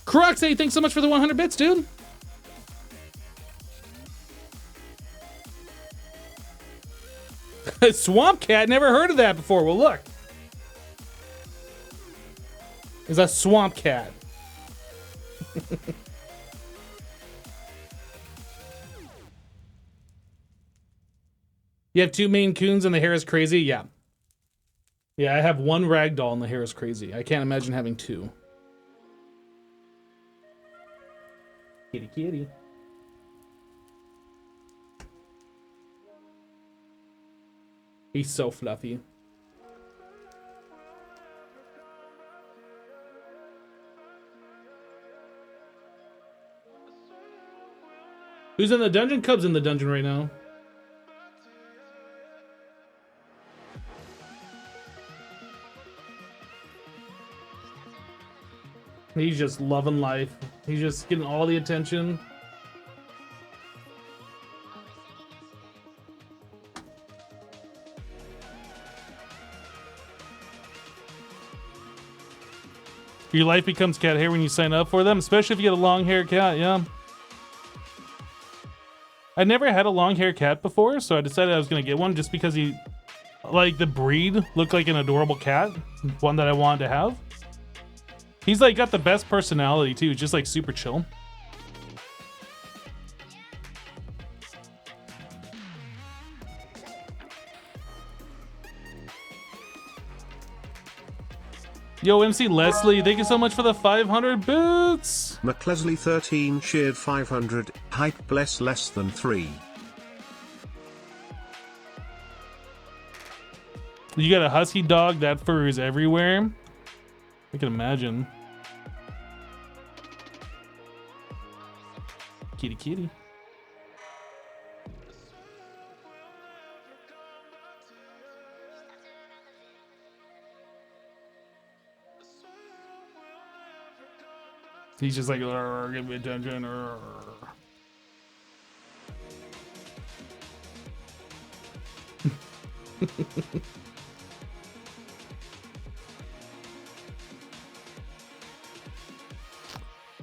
Crux, hey, thanks so much for the 100 bits, dude. Swamp cat, never heard of that before. Well, look. Is a swamp cat. You have 2 Maine Coons and the hair is crazy? Yeah. Yeah, I have 1 ragdoll and the hair is crazy. I can't imagine having 2. Kitty kitty. He's so fluffy. Who's in the dungeon? Cub's in the dungeon right now. He's just loving life. He's just getting all the attention. Your life becomes cat hair when you sign up for them, especially if you get a long hair cat, yeah. I never had a long hair cat before, so I decided I was gonna get one just because he, like, the breed looked like an adorable cat, one that I wanted to have. He's like got the best personality too, just like super chill. Yo, MC Leslie, thank you so much for the 500 boots. McLesley 13 cheered 500. Hype bless less than 3. You got a husky dog, that fur is everywhere. I can imagine. Kitty kitty. He's just like, give me attention.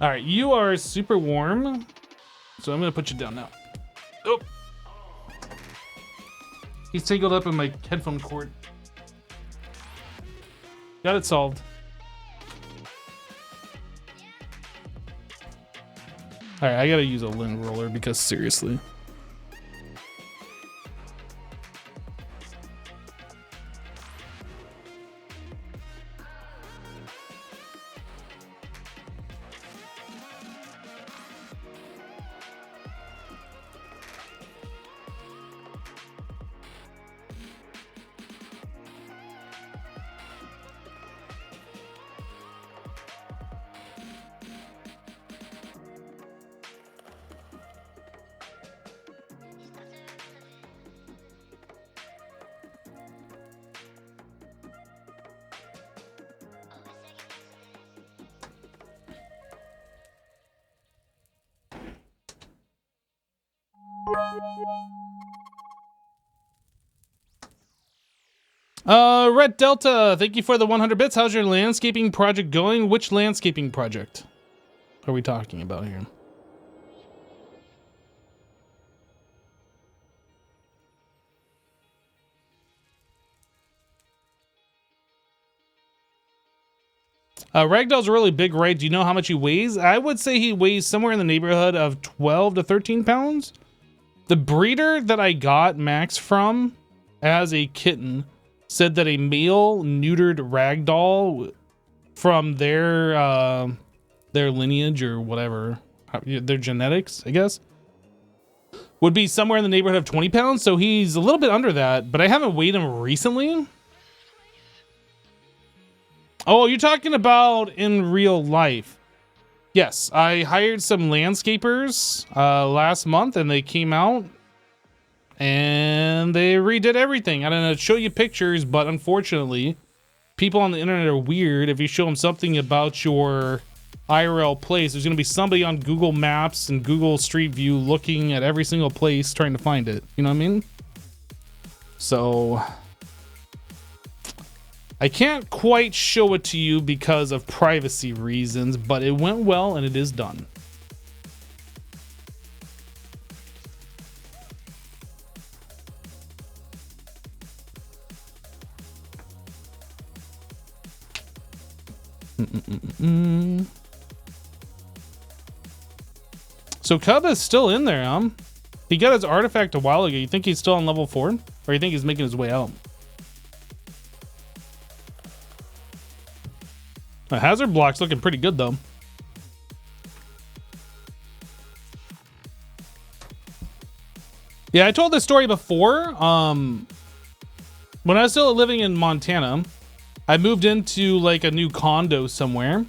All right, you are super warm, so I'm gonna put you down now. Oh, he's tangled up in my headphone cord. Got it solved. All right, I gotta use a lint roller because seriously. Red Delta, thank you for the 100 bits. How's your landscaping project going? Which landscaping project are we talking about here? Ragdoll's a really big, right? Do you know how much he weighs? I would say he weighs somewhere in the neighborhood of 12 to 13 pounds. The breeder that I got Max from as a kitten said that a male neutered ragdoll from their lineage or whatever, their genetics, I guess, would be somewhere in the neighborhood of 20 pounds. So he's a little bit under that, but I haven't weighed him recently. Oh, you're talking about in real life. Yes, I hired some landscapers last month and they came out and they redid everything. I don't know, show you pictures, but unfortunately, people on the internet are weird. If you show them something about your IRL place, there's going to be somebody on Google Maps and Google Street View looking at every single place trying to find it. You know what I mean? So I can't quite show it to you because of privacy reasons, but it went well and it is done. So Cub is still in there, huh? He got his artifact a while ago. You think he's still on level 4? Or you think he's making his way out? The hazard block's looking pretty good, though. Yeah, I told this story before. When I was still living in Montana, I moved into like a new condo somewhere.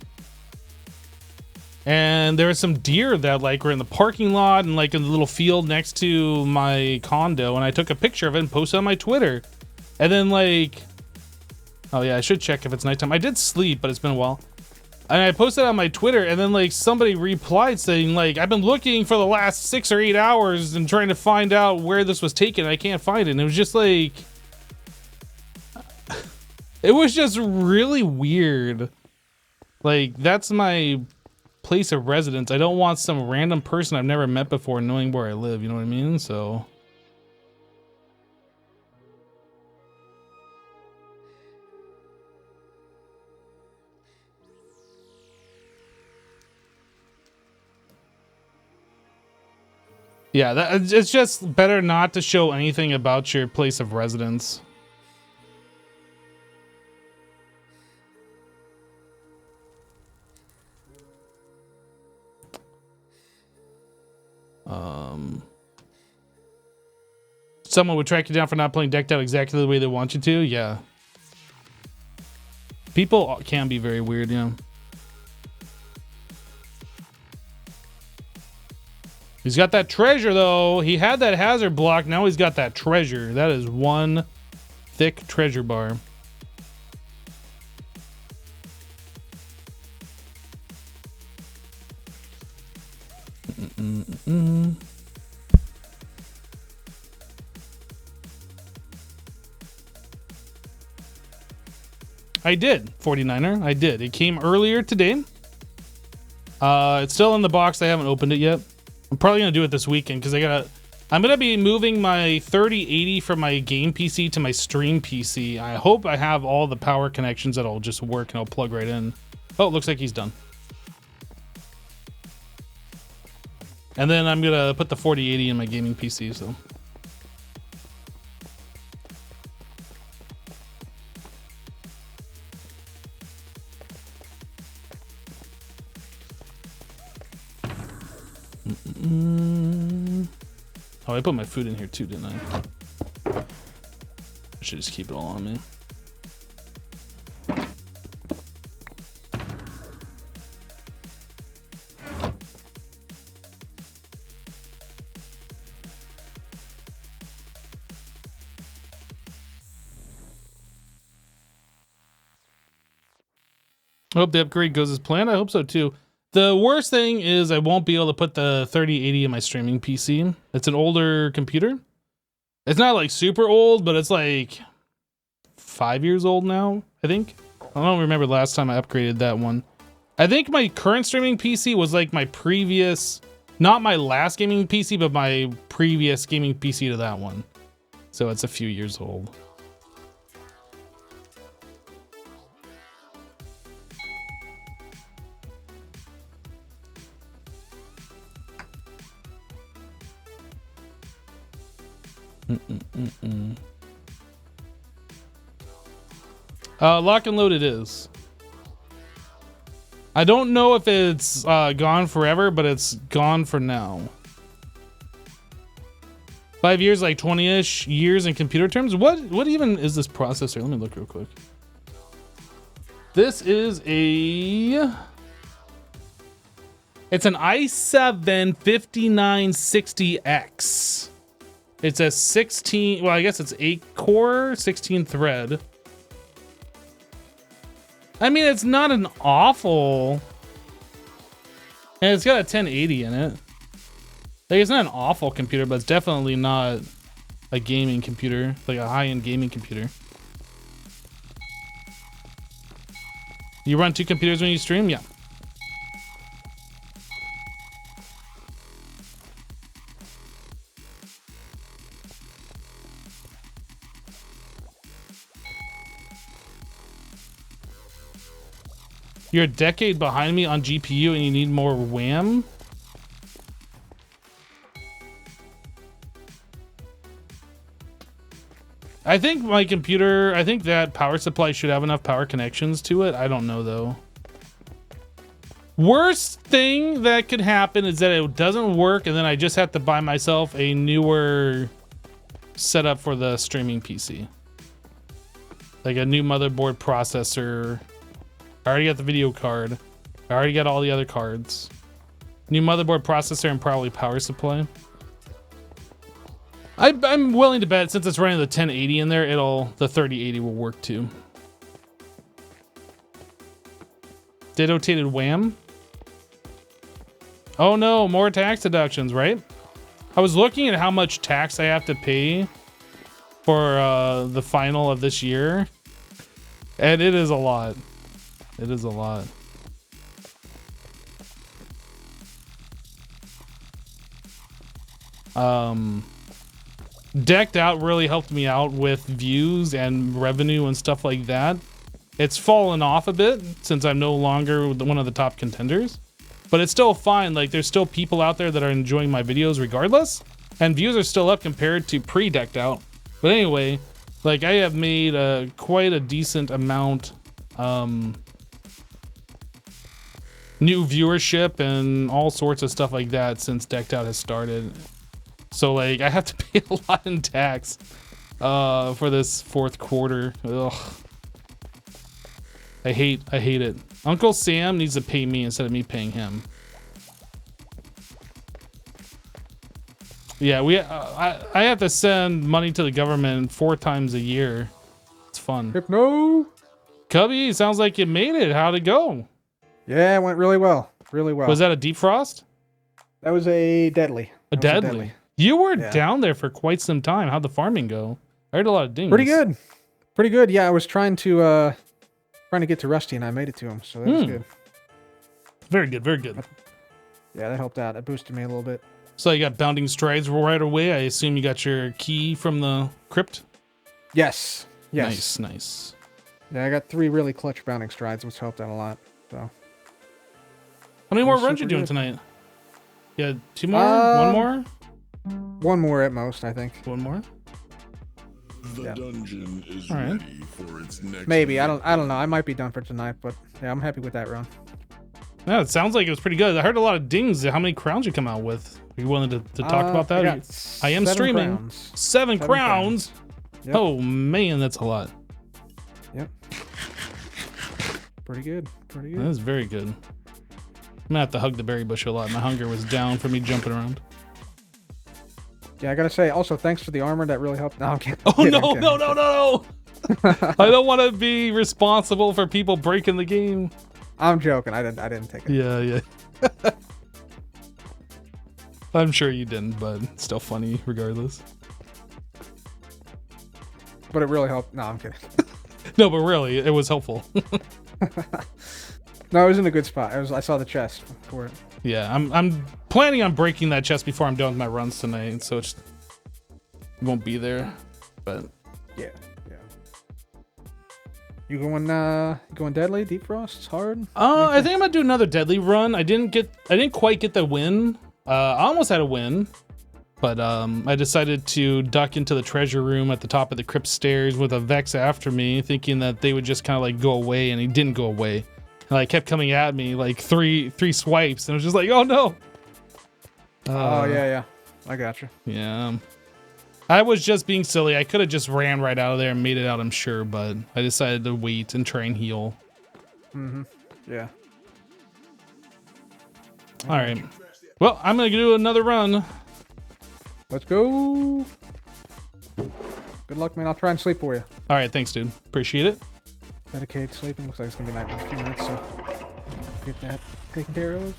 And there were some deer that like were in the parking lot and like in the little field next to my condo. And I took a picture of it and posted on my Twitter. And then like, oh yeah, I should check if it's nighttime. I did sleep, but it's been a while. And I posted on my Twitter and then like somebody replied saying like, I've been looking for the last 6 or 8 hours and trying to find out where this was taken. I can't find it. And it was just like, it was just really weird. Like, that's my place of residence. I don't want some random person I've never met before knowing where I live. You know what I mean? So yeah, it's just better not to show anything about your place of residence. Someone would track you down for not playing decked out exactly the way they want you to. Yeah. People can be very weird, yeah. He's got that treasure, though. He had that hazard block. Now he's got that treasure. That is one thick treasure bar. I did, 49er. I did. It came earlier today. It's still in the box. I haven't opened it yet. I'm probably gonna do it this weekend because I'm gonna be moving my 3080 from my game PC to my stream PC. I hope I have all the power connections that'll just work and I'll plug right in. Oh, it looks like he's done. And then I'm gonna put the 4080 in my gaming PC. So. Oh, I put my food in here too, didn't I? I should just keep it all on me. I hope the upgrade goes as planned. I hope so too. The worst thing is I won't be able to put the 3080 in my streaming PC. It's an older computer. It's not like super old, but it's like 5 years old now, I think. I don't remember the last time I upgraded that one. I think my current streaming PC was like my previous, not my last gaming PC, but my previous gaming PC to that one. So it's a few years old. Lock and load it is. I don't know if it's gone forever, but it's gone for now. 5 years, like 20-ish years in computer terms. What even is this processor? Let me look real quick. This is it's an i7 5960X. It's a 16, well, I guess it's 8 core, 16 thread. I mean, it's not an awful, and it's got a 1080 in it. Like, it's not an awful computer, but it's definitely not a gaming computer, like a high-end gaming computer. You run 2 computers when you stream? Yeah. You're a decade behind me on GPU and you need more RAM? I think my computer, I think that power supply should have enough power connections to it. I don't know though. Worst thing that could happen is that it doesn't work and then I just have to buy myself a newer setup for the streaming PC. Like a new motherboard, processor. I already got the video card. I already got all the other cards. New motherboard, processor, and probably power supply. I'm willing to bet since it's running the 1080 in there, the 3080 will work too. Denotated wham. Oh no, more tax deductions, right? I was looking at how much tax I have to pay for the final of this year, and it is a lot. It is a lot. Decked Out really helped me out with views and revenue and stuff like that. It's fallen off a bit since I'm no longer one of the top contenders, but it's still fine. Like, there's still people out there that are enjoying my videos regardless, and views are still up compared to pre-Decked Out. But anyway, like, I have made quite a decent amount new viewership and all sorts of stuff like that since Decked Out has started. So like I have to pay a lot in tax for this fourth quarter. Ugh. I hate it. Uncle Sam needs to pay me instead of me paying him. Yeah, I have to send money to the government 4 times a year. It's fun. Hypno. Cubby, sounds like you made it. How'd it go? Yeah, it went really well. Really well. Was that a deep frost? That was a deadly. A deadly. You were down there for quite some time. How'd the farming go? I heard a lot of dings. Pretty good. Pretty good. Yeah, I was trying to get to Rusty and I made it to him, so that was good. Very good, very good. Yeah, that helped out. It boosted me a little bit. So you got bounding strides right away. I assume you got your key from the crypt? Yes. Yes. Nice, nice. Yeah, I got 3 really clutch bounding strides, which helped out a lot. So. How many more runs you doing tonight? Yeah, 2 more? 1 more? 1 more at most, I think. 1 more? The dungeon is ready for its next. Maybe. I don't know. I might be done for tonight, but yeah, I'm happy with that run. Yeah, it sounds like it was pretty good. I heard a lot of dings. How many crowns you come out with? Are you willing to talk about that? I am streaming. Crowns. 7 crowns. Yep. Oh man, that's a lot. Yep. Pretty good. Pretty good. That is very good. I'm gonna have to hug the berry bush a lot. My hunger was down for me jumping around. Yeah, I gotta say, also thanks for the armor. That really helped. No, I'm kidding. Oh no! I don't want to be responsible for people breaking the game. I'm joking. I didn't take it. Yeah, yeah. I'm sure you didn't, but it's still funny regardless. But it really helped. No, I'm kidding. No, but really, it was helpful. No, it was in a good spot. I saw the chest for it. Yeah, I'm planning on breaking that chest before I'm done with my runs tonight, so it won't be there. But Yeah. You going deadly? Deep frost? Hard? I think I'm gonna do another deadly run. I didn't quite get the win. I almost had a win, but I decided to duck into the treasure room at the top of the crypt stairs with a Vex after me, thinking that they would just kind of like go away, and he didn't go away. And like kept coming at me like three swipes, and I was just like, oh no. Oh yeah. I got you. Yeah. I was just being silly. I could have just ran right out of there and made it out, I'm sure, but I decided to wait and try and heal. Mm-hmm. Yeah. All right. Well, I'm going to do another run. Let's go. Good luck, man. I'll try and sleep for you. All right. Thanks, dude. Appreciate it. Dedicated sleeping. Looks like it's going to be night in a few minutes, so get that taken care of.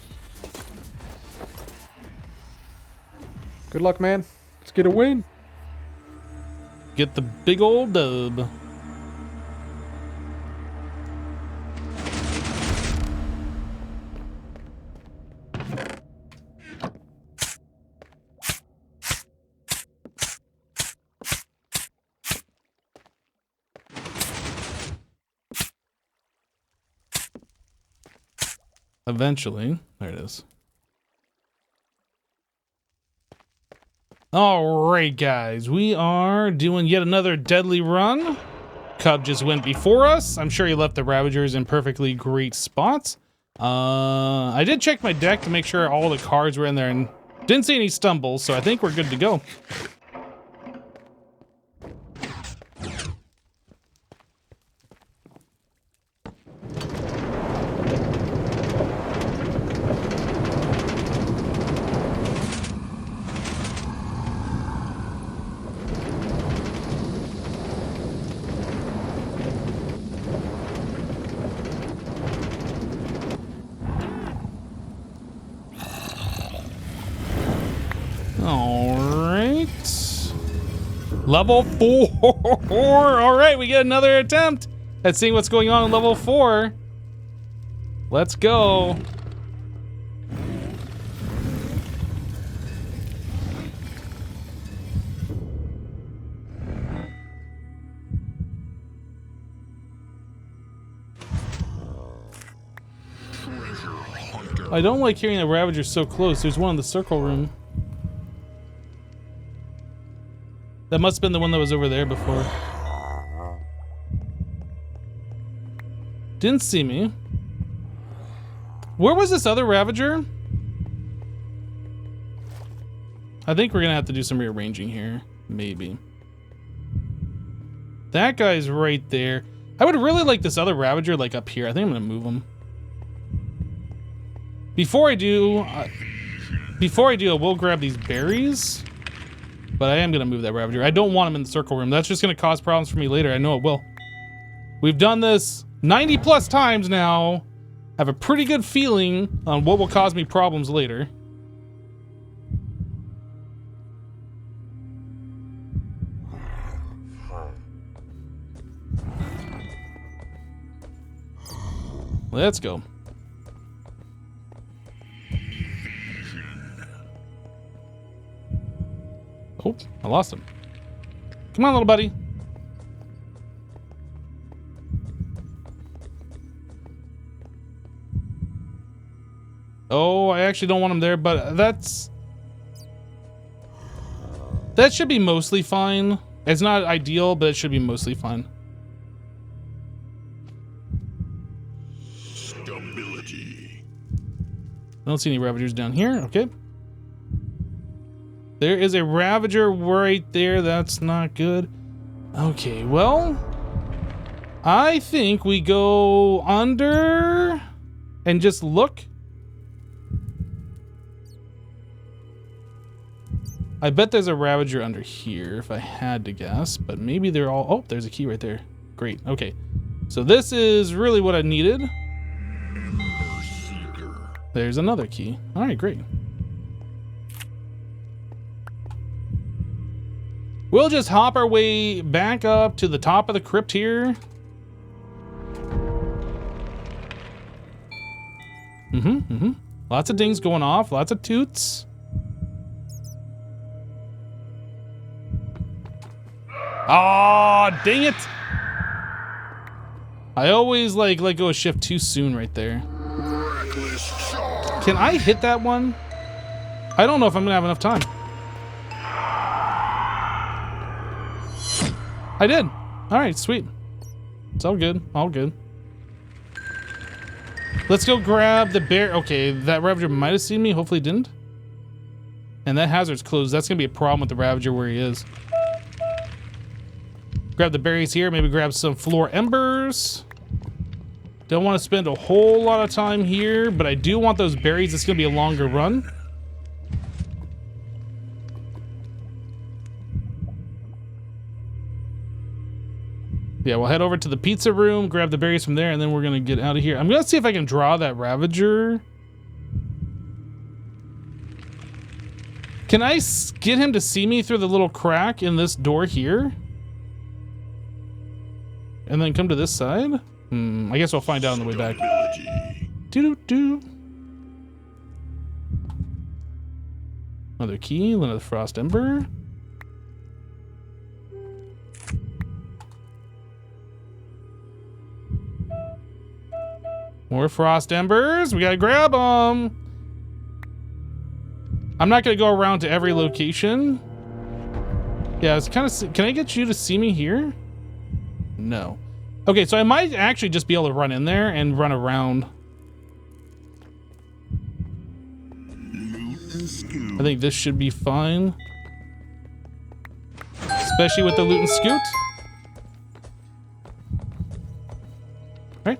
Good luck, man. Let's get a win. Get the big old dub. Eventually. There it is. All right, guys. We are doing yet another deadly run. Cub just went before us. I'm sure he left the Ravagers in perfectly great spots. I did check my deck to make sure all the cards were in there and didn't see any stumbles, so I think we're good to go. Level 4. All right, we get another attempt at seeing what's going on in level 4. Let's go. I don't like hearing the Ravagers so close. There's one in the circle room. That must have been the one that was over there before. Didn't see me. Where was this other Ravager? I think we're gonna have to do some rearranging here. Maybe. That guy's right there. I would really like this other Ravager like up here. I think I'm gonna move him. Before I do, I will grab these berries. But I am going to move that Ravager. I don't want him in the circle room. That's just going to cause problems for me later. I know it will. We've done this 90 plus times now. I have a pretty good feeling on what will cause me problems later. Let's go. Oh, I lost him. Come on, little buddy. Oh, I actually don't want him there, but that should be mostly fine. It's not ideal, but it should be mostly fine. Stability. I don't see any Ravagers down here. Okay. There is a Ravager right there. That's not good. Okay, well, I think we go under and just look. I bet there's a Ravager under here if I had to guess, but maybe they're all... Oh, there's a key right there. Great. Okay. So this is really what I needed. There's another key. All right, great. We'll just hop our way back up to the top of the crypt here. Lots of dings going off, lots of toots. Ah, dang it! I always like let go of shift too soon right there. Can I hit that one? I don't know if I'm gonna have enough time. I did. All right, sweet. It's all good. All good. Let's go grab the bear. Okay, that Ravager might have seen me. Hopefully it didn't. And that hazard's closed. That's gonna be a problem with the Ravager where he is. Grab the berries here. Maybe grab some floor embers. Don't want to spend a whole lot of time here, but I do want those berries. It's gonna be a longer run. Yeah, we'll head over to the pizza room, grab the berries from there, and then we're gonna get out of here. I'm gonna see if I can draw that Ravager. Can I get him to see me through the little crack in this door here? And then come to this side? I guess we'll find out on the way back. Doo-doo-doo. Another key, another frost ember. More frost embers. We gotta grab them. I'm not gonna go around to every location. Yeah, it's kind of. Can I get you to see me here? No. Okay, so I might actually just be able to run in there and run around. I think this should be fine. Especially with the loot and scoot. All right.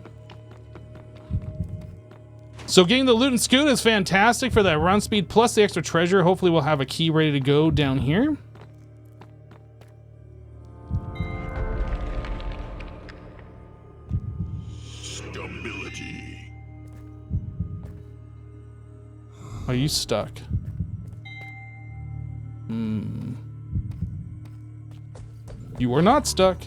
So getting the loot and scoot is fantastic for that run speed plus the extra treasure. Hopefully we'll have a key ready to go down here. Stability. Are you stuck? You are not stuck.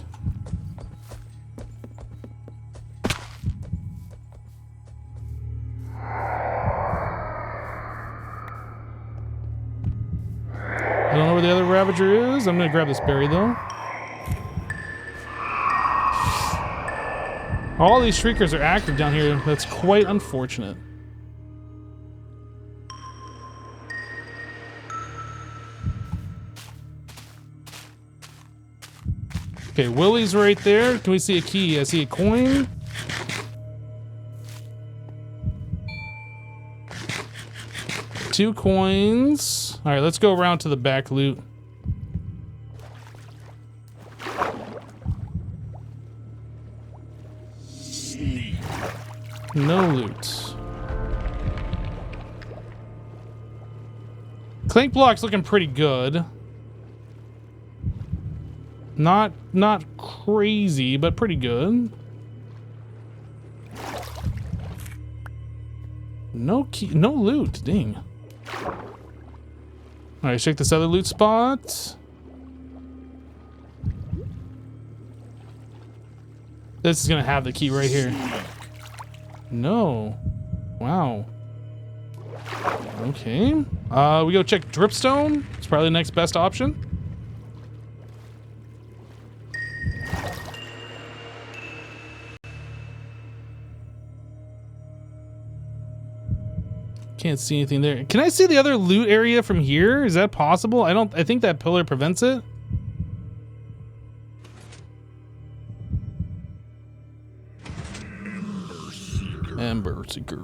I don't know where the other Ravager is. I'm gonna grab this berry though. All these Shriekers are active down here. That's quite unfortunate. Okay, Willie's right there. Can we see a key? I see a coin. Two coins. All right, let's go around to the back loot. No loot. Clank block's looking pretty good. Not crazy, but pretty good. No key, no loot. Dang. All right, check this other loot spot. This is gonna have the key right here. No. Wow. Okay. We go check Dripstone. It's probably the next best option. Can't see anything there. Can I see the other loot area from here? Is that possible? I think that pillar prevents it. Ember Seeker.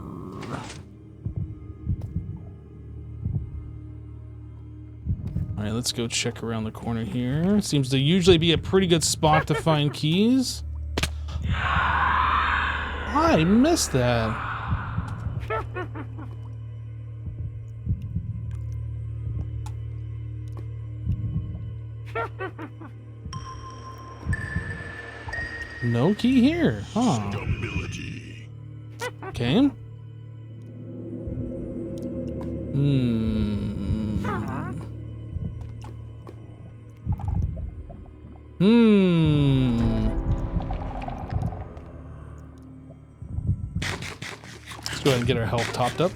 All right, let's go check around the corner here. Seems to usually be a pretty good spot to find keys. I missed that. No key here, huh? Okay. Let's go ahead and get our health topped up.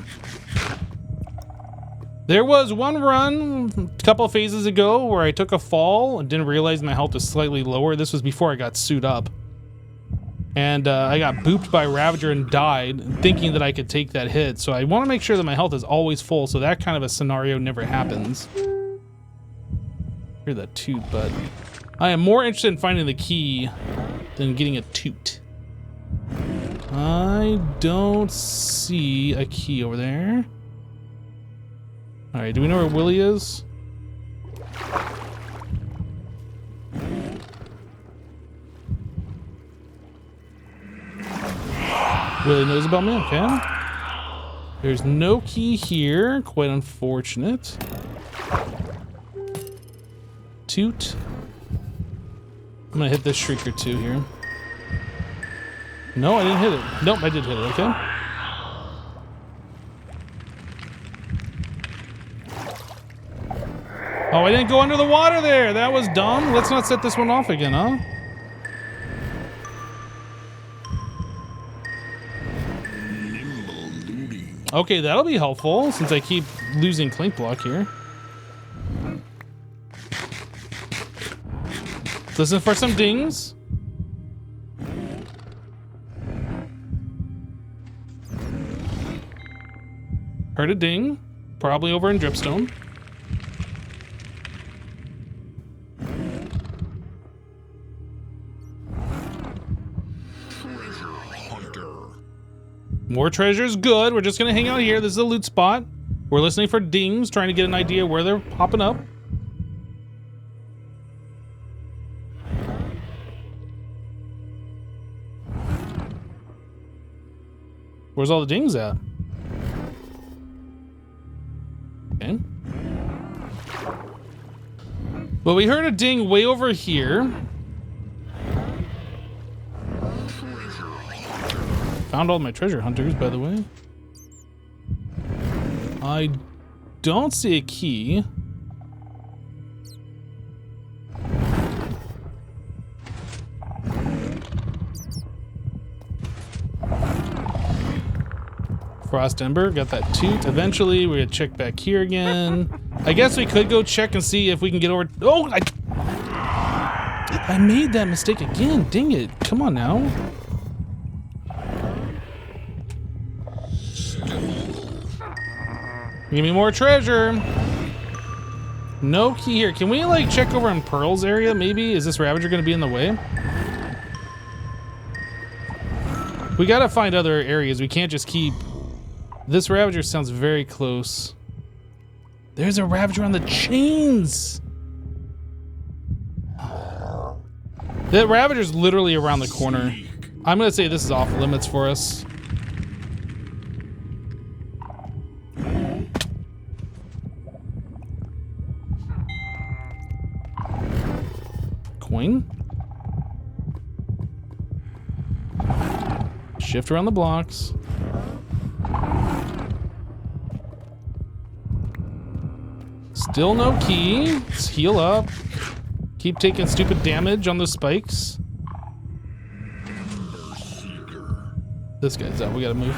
There was one run a couple of phases ago where I took a fall and didn't realize my health was slightly lower. This was before I got suited up. And I got booped by a Ravager and died, thinking that I could take that hit. So I want to make sure that my health is always full, so that kind of a scenario never happens. Hear that toot, but I am more interested in finding the key than getting a toot. I don't see a key over there. All right, do we know where Willie is? Willie knows about me, okay. There's no key here, quite unfortunate. Toot. I'm gonna hit this Shrieker too here. No, I didn't hit it. Nope, I did hit it, okay. Oh, I didn't go under the water there. That was dumb. Let's not set this one off again, huh? Okay, that'll be helpful since I keep losing Clink Block here. Listen for some dings. Heard a ding. Probably over in Dripstone. More treasures, good. We're just gonna hang out here. This is a loot spot. We're listening for dings, trying to get an idea where they're popping up. Where's all the dings at? Okay. Well, we heard a ding way over here. Found all my treasure hunters, by the way. I don't see a key. Frost Ember, got that toot. Eventually, we're gonna check back here again. I guess we could go check and see if we can get over. Oh, I made that mistake again. Dang it! Come on now. Give me more treasure. No key here. Can we like check over in Pearl's area maybe? Is this Ravager gonna be in the way? We gotta find other areas. We can't just keep... This Ravager sounds very close. There's a Ravager on the chains. That Ravager's literally around the corner. I'm gonna say this is off limits for us. Coin. Shift around the blocks. Still no key. Let's heal up. Keep taking stupid damage on those spikes. This guy's out. We gotta move.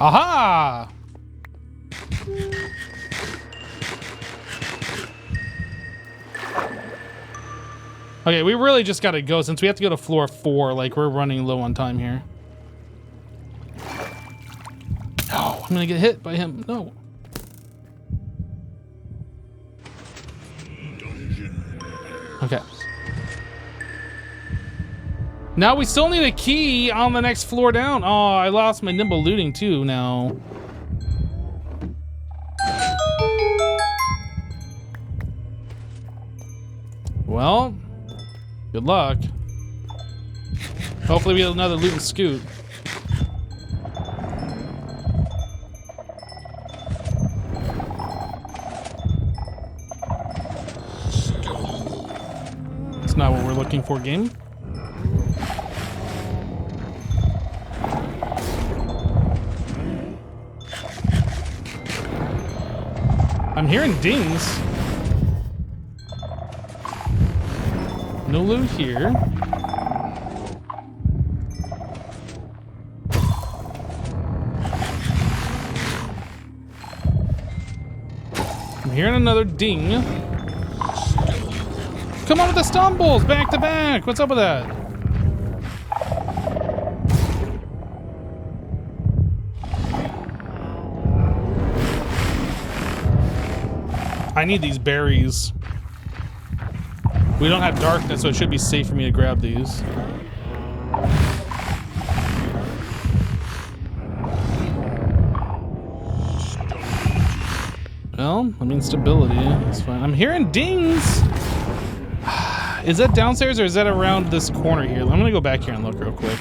Aha! Okay, we really just gotta go since we have to go to floor 4. Like, we're running low on time here. Oh, I'm gonna get hit by him. No. Okay. Now we still need a key on the next floor down. Oh, I lost my nimble looting too now. Well, good luck. Hopefully we get another loot and scoot. It's not what we're looking for, game. I'm hearing dings. No loot here. I'm hearing another ding. Come on with the stumbles, back to back. What's up with that? I need these berries. We don't have darkness, so it should be safe for me to grab these. Well, I mean stability. That's fine. I'm hearing dings. Is that downstairs or is that around this corner here? I'm gonna go back here and look real quick.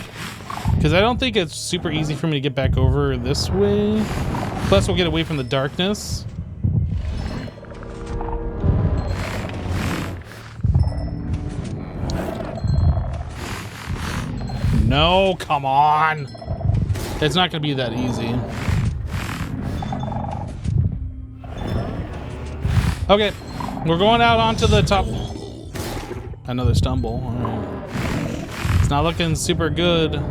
Because I don't think it's super easy for me to get back over this way. Plus we'll get away from the darkness. No, come on. It's not gonna be that easy. Okay, we're going out onto the top. Another stumble. All right. It's not looking super good.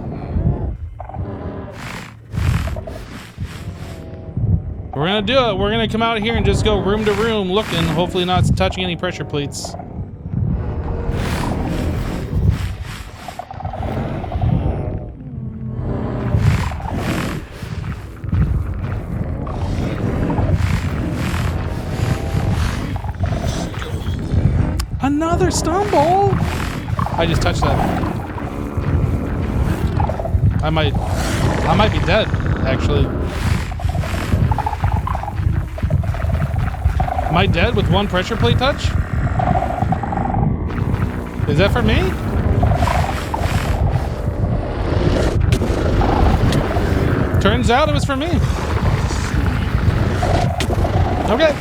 We're gonna do it. We're gonna come out here and just go room to room looking, hopefully not touching any pressure plates. Another stumble. I just touched that. I might be dead, actually. Am I dead with one pressure plate touch? Is that for me? Turns out it was for me. Okay.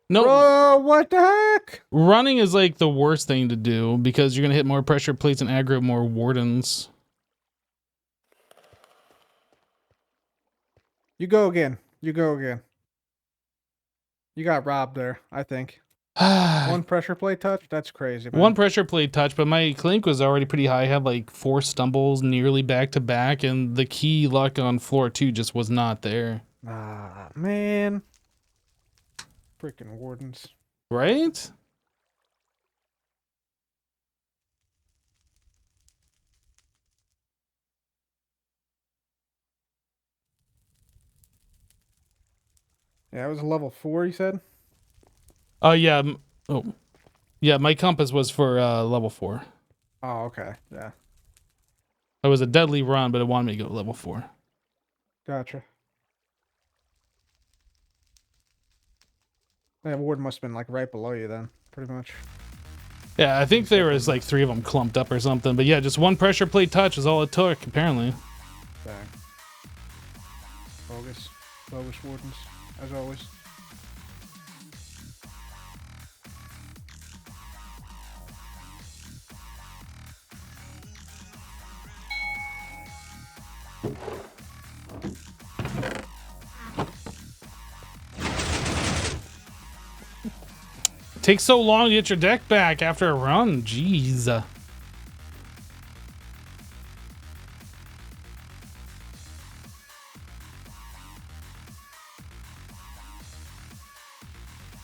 No. Oh, what the heck? Running is like the worst thing to do because you're going to hit more pressure plates and aggro more wardens. You go again. You go again. You got robbed there, I think. One pressure plate touch? That's crazy, man. One pressure plate touch, but my clink was already pretty high. I had like 4 stumbles nearly back to back, and the key luck on floor 2 just was not there. Ah, man. Freaking wardens. Right? Yeah, it was a level 4, you said? Yeah. Oh. Yeah, my compass was for level 4. Oh, okay. Yeah. It was a deadly run, but it wanted me to go level 4. Gotcha. That warden must have been like right below you then, pretty much. Yeah, I think there was like 3 of them clumped up or something. But yeah, just one pressure plate touch is all it took, apparently. Dang. Bogus. Bogus wardens, as always. Takes so long to get your deck back after a run. Jeez.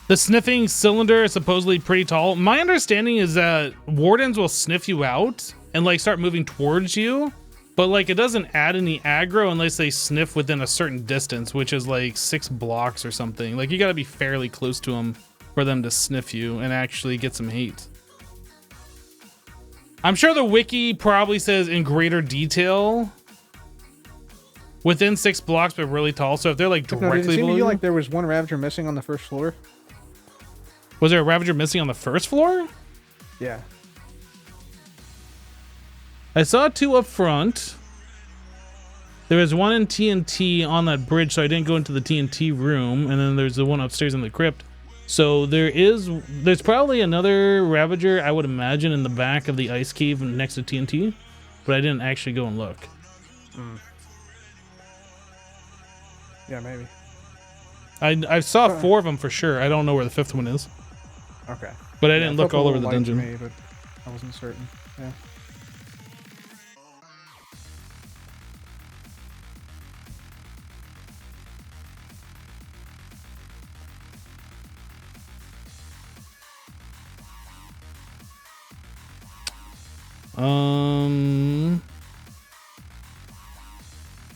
The sniffing cylinder is supposedly pretty tall. My understanding is that wardens will sniff you out and like start moving towards you, but like it doesn't add any aggro unless they sniff within a certain distance, which is like 6 blocks or something. Like you gotta be fairly close to them for them to sniff you and actually get some hate. I'm sure the wiki probably says in greater detail within 6 blocks, but really tall. So if they're like directly did it seem below to you you, like there was one Ravager missing on the first floor? was there a Ravager missing on the first floor? Yeah. I saw 2 up front. There was one in TNT on that bridge, so I didn't go into the TNT room. And then there's the one upstairs in the crypt. So there's probably another Ravager, I would imagine, in the back of the ice cave next to TNT. but I didn't actually go and look. Yeah, maybe. I saw 4 of them for sure. I don't know where the 5th one is. Okay. But I Yeah, didn't it look felt a all over little the light to dungeon. me, but I wasn't certain. Yeah.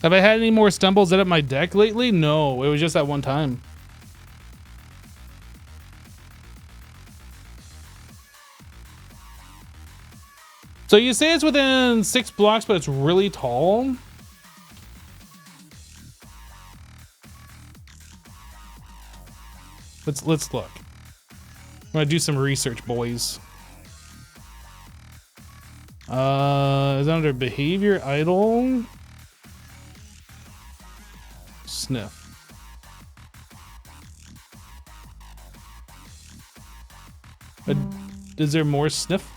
Have I had any more stumbles out of my deck lately? No, it was just that one time. So you say it's within 6 blocks, but it's really tall? Let's look. I'm gonna do some research, boys. Is it under behavior, idle? Sniff. Is there more sniff?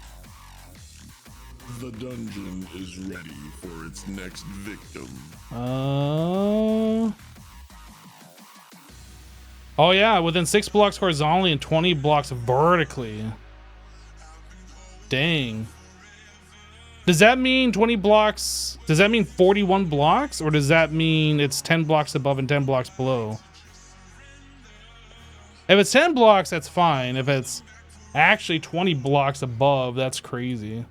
The dungeon is ready for its next victim. Oh yeah, within 6 blocks horizontally and 20 blocks vertically. Dang. Does that mean 20 blocks? Does that mean 41 blocks? Or does that mean it's 10 blocks above and 10 blocks below? If it's 10 blocks, that's fine. If it's actually 20 blocks above, that's crazy.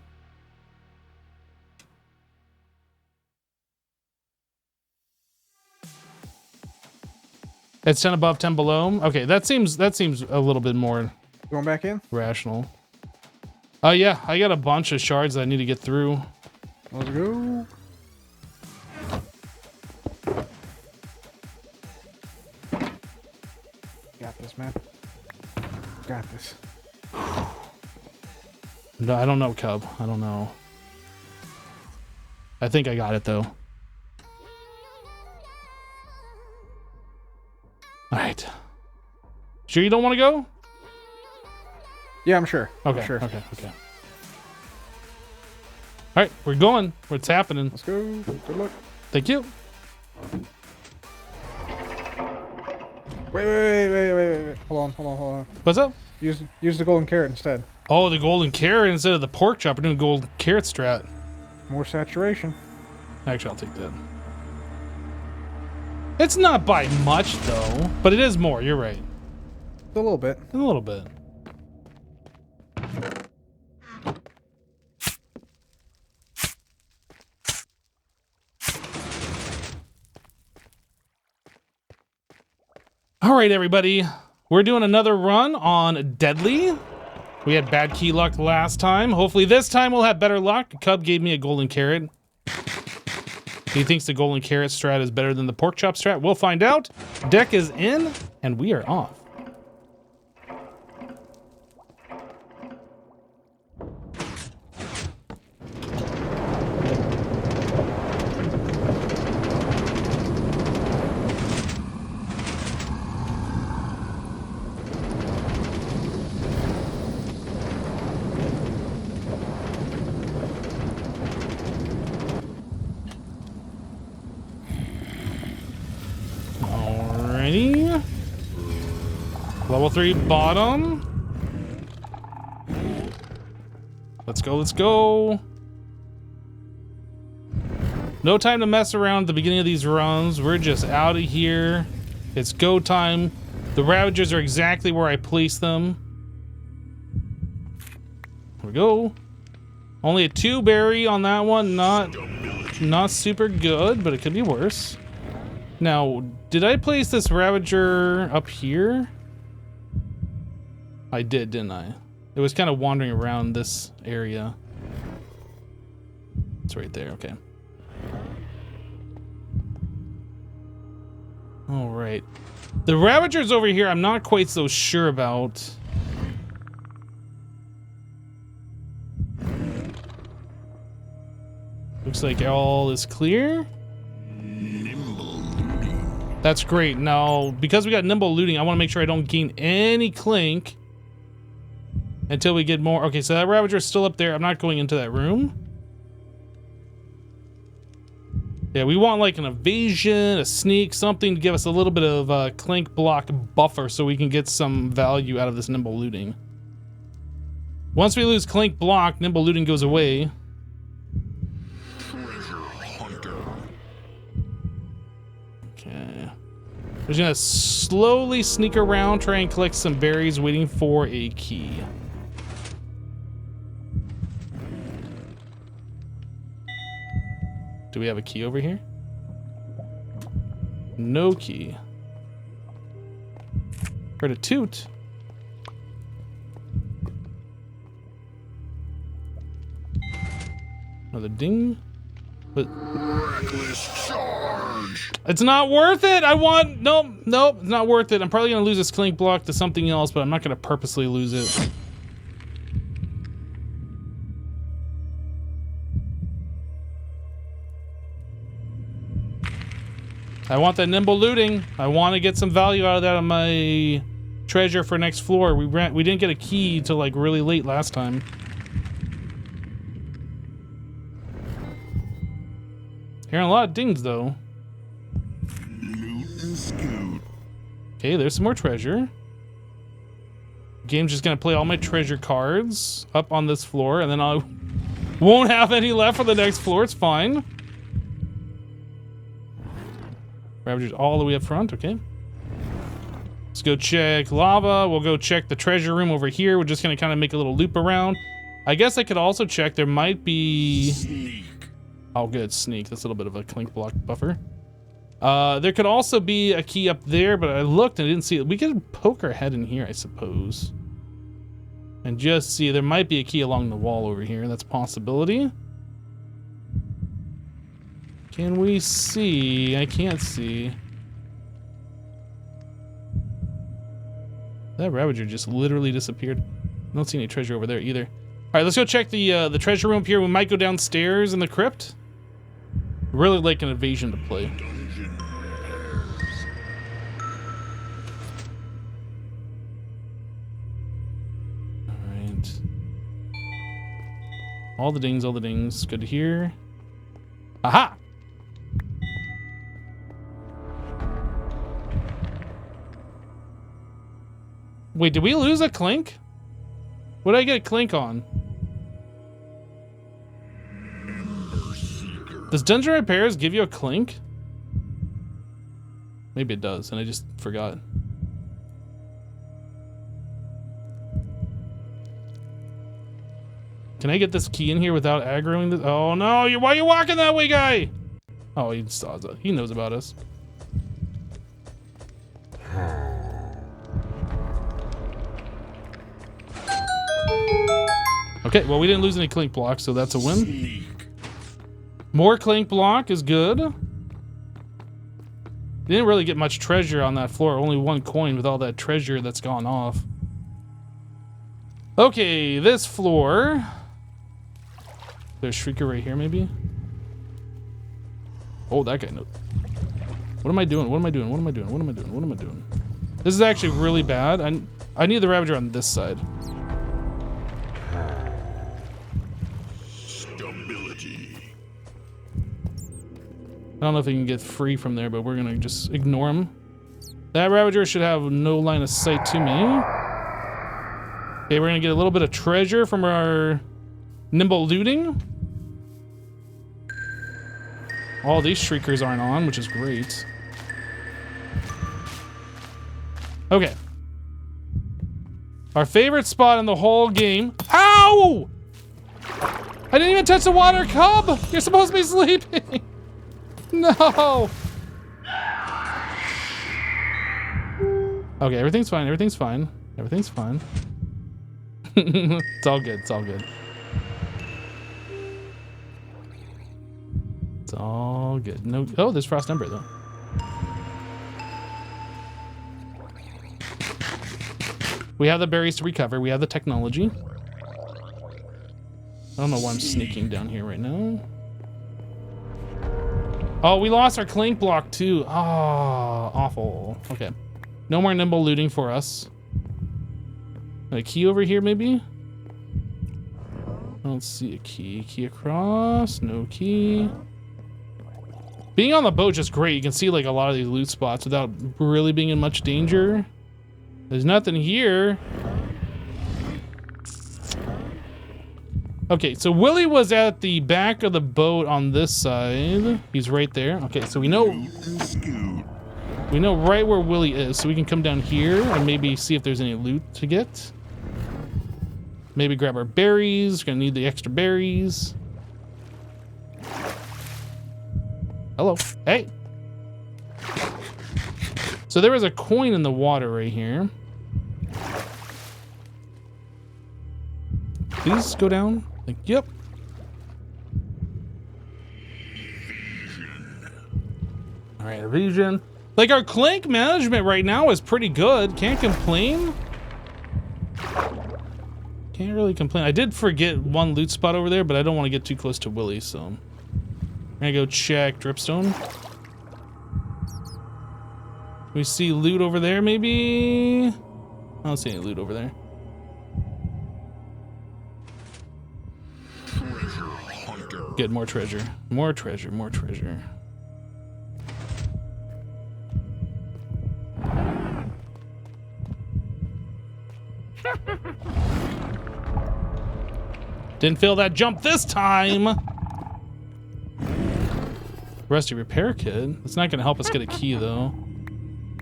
It's 10 above, 10 below. Okay, that seems a little bit more Going back in? rational. Oh yeah, I got a bunch of shards that I need to get through. Let's go. Got this, man. Got this. No, I don't know, Cub. I don't know. I think I got it though. All right. Sure you don't want to go? Yeah, I'm sure. Okay. I'm sure. Okay. All right, we're going. What's happening? Let's go. Good luck. Thank you. Wait. Hold on. What's up? Use the golden carrot instead. Oh, the golden carrot instead of the pork chop. We're doing golden carrot strat. More saturation. Actually, I'll take that. It's not by much though, but it is more. You're right. A little bit. A little bit. All right, everybody. We're doing another run on Deadly. We had bad key luck last time. Hopefully this time we'll have better luck. Cub gave me a golden carrot. He thinks the golden carrot strat is better than the pork chop strat. We'll find out. Deck is in, and we are off. Alrighty. Level 3 bottom. Let's go. No time to mess around at the beginning of these runs. We're just out of here. It's go time. The Ravagers are exactly where I placed them. Here we go. Only a 2 berry on that one. Not super good, but it could be worse. Now, did I place this Ravager up here? I did, didn't I? It was kind of wandering around this area. It's right there, okay. All right. The Ravagers over here, I'm not quite so sure about. Looks like all is clear. That's great. Now, because we got nimble looting, I want to make sure I don't gain any clink until we get more. Okay, so that Ravager is still up there. I'm not going into that room. Yeah, we want like an evasion, a sneak, something to give us a little bit of clink block buffer so we can get some value out of this nimble looting. Once we lose clink block, nimble looting goes away. Treasure hunter. Okay. We're just gonna slowly sneak around, try and collect some berries, waiting for a key. Do we have a key over here? No key. Heard a toot. Another ding. But Reckless charge. it's not worth it. I want nope, it's not worth it. I'm probably gonna lose this clink block to something else, but I'm not gonna purposely lose it. I want that nimble looting. I want to get some value out of that on my treasure for next floor. We didn't get a key till like really late last time. Hearing a lot of dings though. Loot and scoot. Okay, there's some more treasure. Game's just gonna play all my treasure cards up on this floor, and then I won't have any left for the next floor. It's fine. Ravagers all the way up front, okay. Let's go check lava. We'll go check the treasure room over here. We're just gonna kind of make a little loop around. I guess I could also check. There might be... Sneak. Oh, good. Sneak. That's a little bit of a clink block buffer. There could also be a key up there, but I looked and I didn't see it. We could poke our head in here, I suppose. And just see. There might be a key along the wall over here. That's a possibility. Can we see? I can't see. That Ravager just literally disappeared. I don't see any treasure over there either. All right, let's go check the treasure room here. We might go downstairs in the crypt. Really like an evasion to play. Dungeon repairs. All right. All the dings, all the dings. Good to hear. Aha! Wait, did we lose a clink? What did I get a clink on? Ember Seeker. Does Dungeon Repairs give you a clink? Maybe it does, and I just forgot. Can I get this key in here without aggroing this? Oh no, why are you walking that way, guy? Oh, he saw that. He knows about us. Okay, well, we didn't lose any clink blocks, so that's a win. Sneak. More clink block is good. Didn't really get much treasure on that floor. Only one coin with all that treasure that's gone off. Okay, this floor. There's Shrieker right here, maybe? Oh, that guy knows. What am I doing? What am I doing? What am I doing? What am I doing? What am I doing? This is actually really bad. I need the Ravager on this side. Stability. I don't know if he can get free from there, but we're gonna just ignore him. That Ravager should have no line of sight to me. Okay, we're gonna get a little bit of treasure from our nimble looting. All these Shriekers aren't on, which is great. Okay. Our favorite spot in the whole game. Ow! I didn't even touch the water cub! You're supposed to be sleeping! No! Okay, everything's fine, everything's fine. Everything's fine. It's all good, it's all good. It's all good. No, oh, there's Frost Ember though. We have the berries to recover. We have the technology. I don't know why I'm sneaking down here right now. Oh, we lost our clink block too. Oh, awful. Okay. No more nimble looting for us. A key over here, maybe? I don't see a key. Key across. No key. Being on the boat just great. You can see like a lot of these loot spots without really being in much danger. There's nothing here. Okay, so Willie was at the back of the boat on this side. He's right there. Okay, so we know right where Willie is, so we can come down here and maybe see if there's any loot to get. Maybe grab our berries. We're gonna need the extra berries. Hello. Hey. So there was a coin in the water right here. Please go down. Like, yep. All right, evasion. Like our clank management right now is pretty good. Can't complain. Can't really complain. I did forget one loot spot over there, but I don't want to get too close to Willie, so I'm gonna go check dripstone. We see loot over there, maybe? I don't see any loot over there. Good, more treasure. More treasure, more treasure. Didn't feel that jump this time. Rusty repair kit. It's not gonna help us get a key though.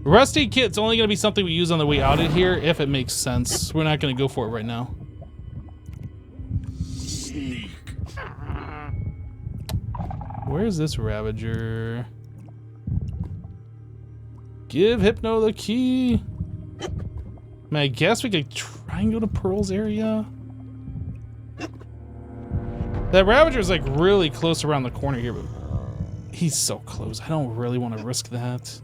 Rusty kit's only gonna be something we use on the way out of here if it makes sense. We're not gonna go for it right now. Sneak. Where's this Ravager? Give Hypno the key. I mean, I guess we could try and go to Pearl's area. That Ravager's like really close around the corner here, but he's so close. I don't really want to risk that.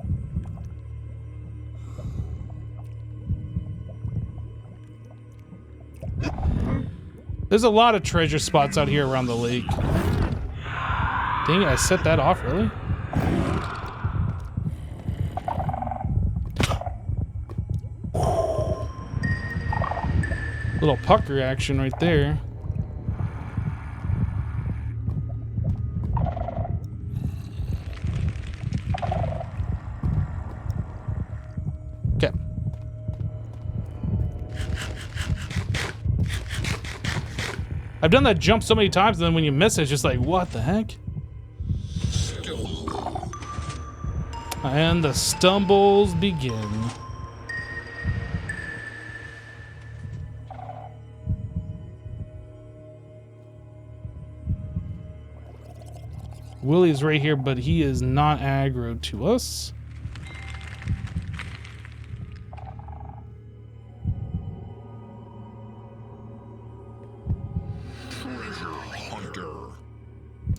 There's a lot of treasure spots out here around the lake. Dang it, I set that off, really? Little pucker action right there. Okay. I've done that jump so many times, and then when you miss it, it's just like, what the heck? And the stumbles begin. Willie's right here, but he is not aggro to us. Treasure hunter.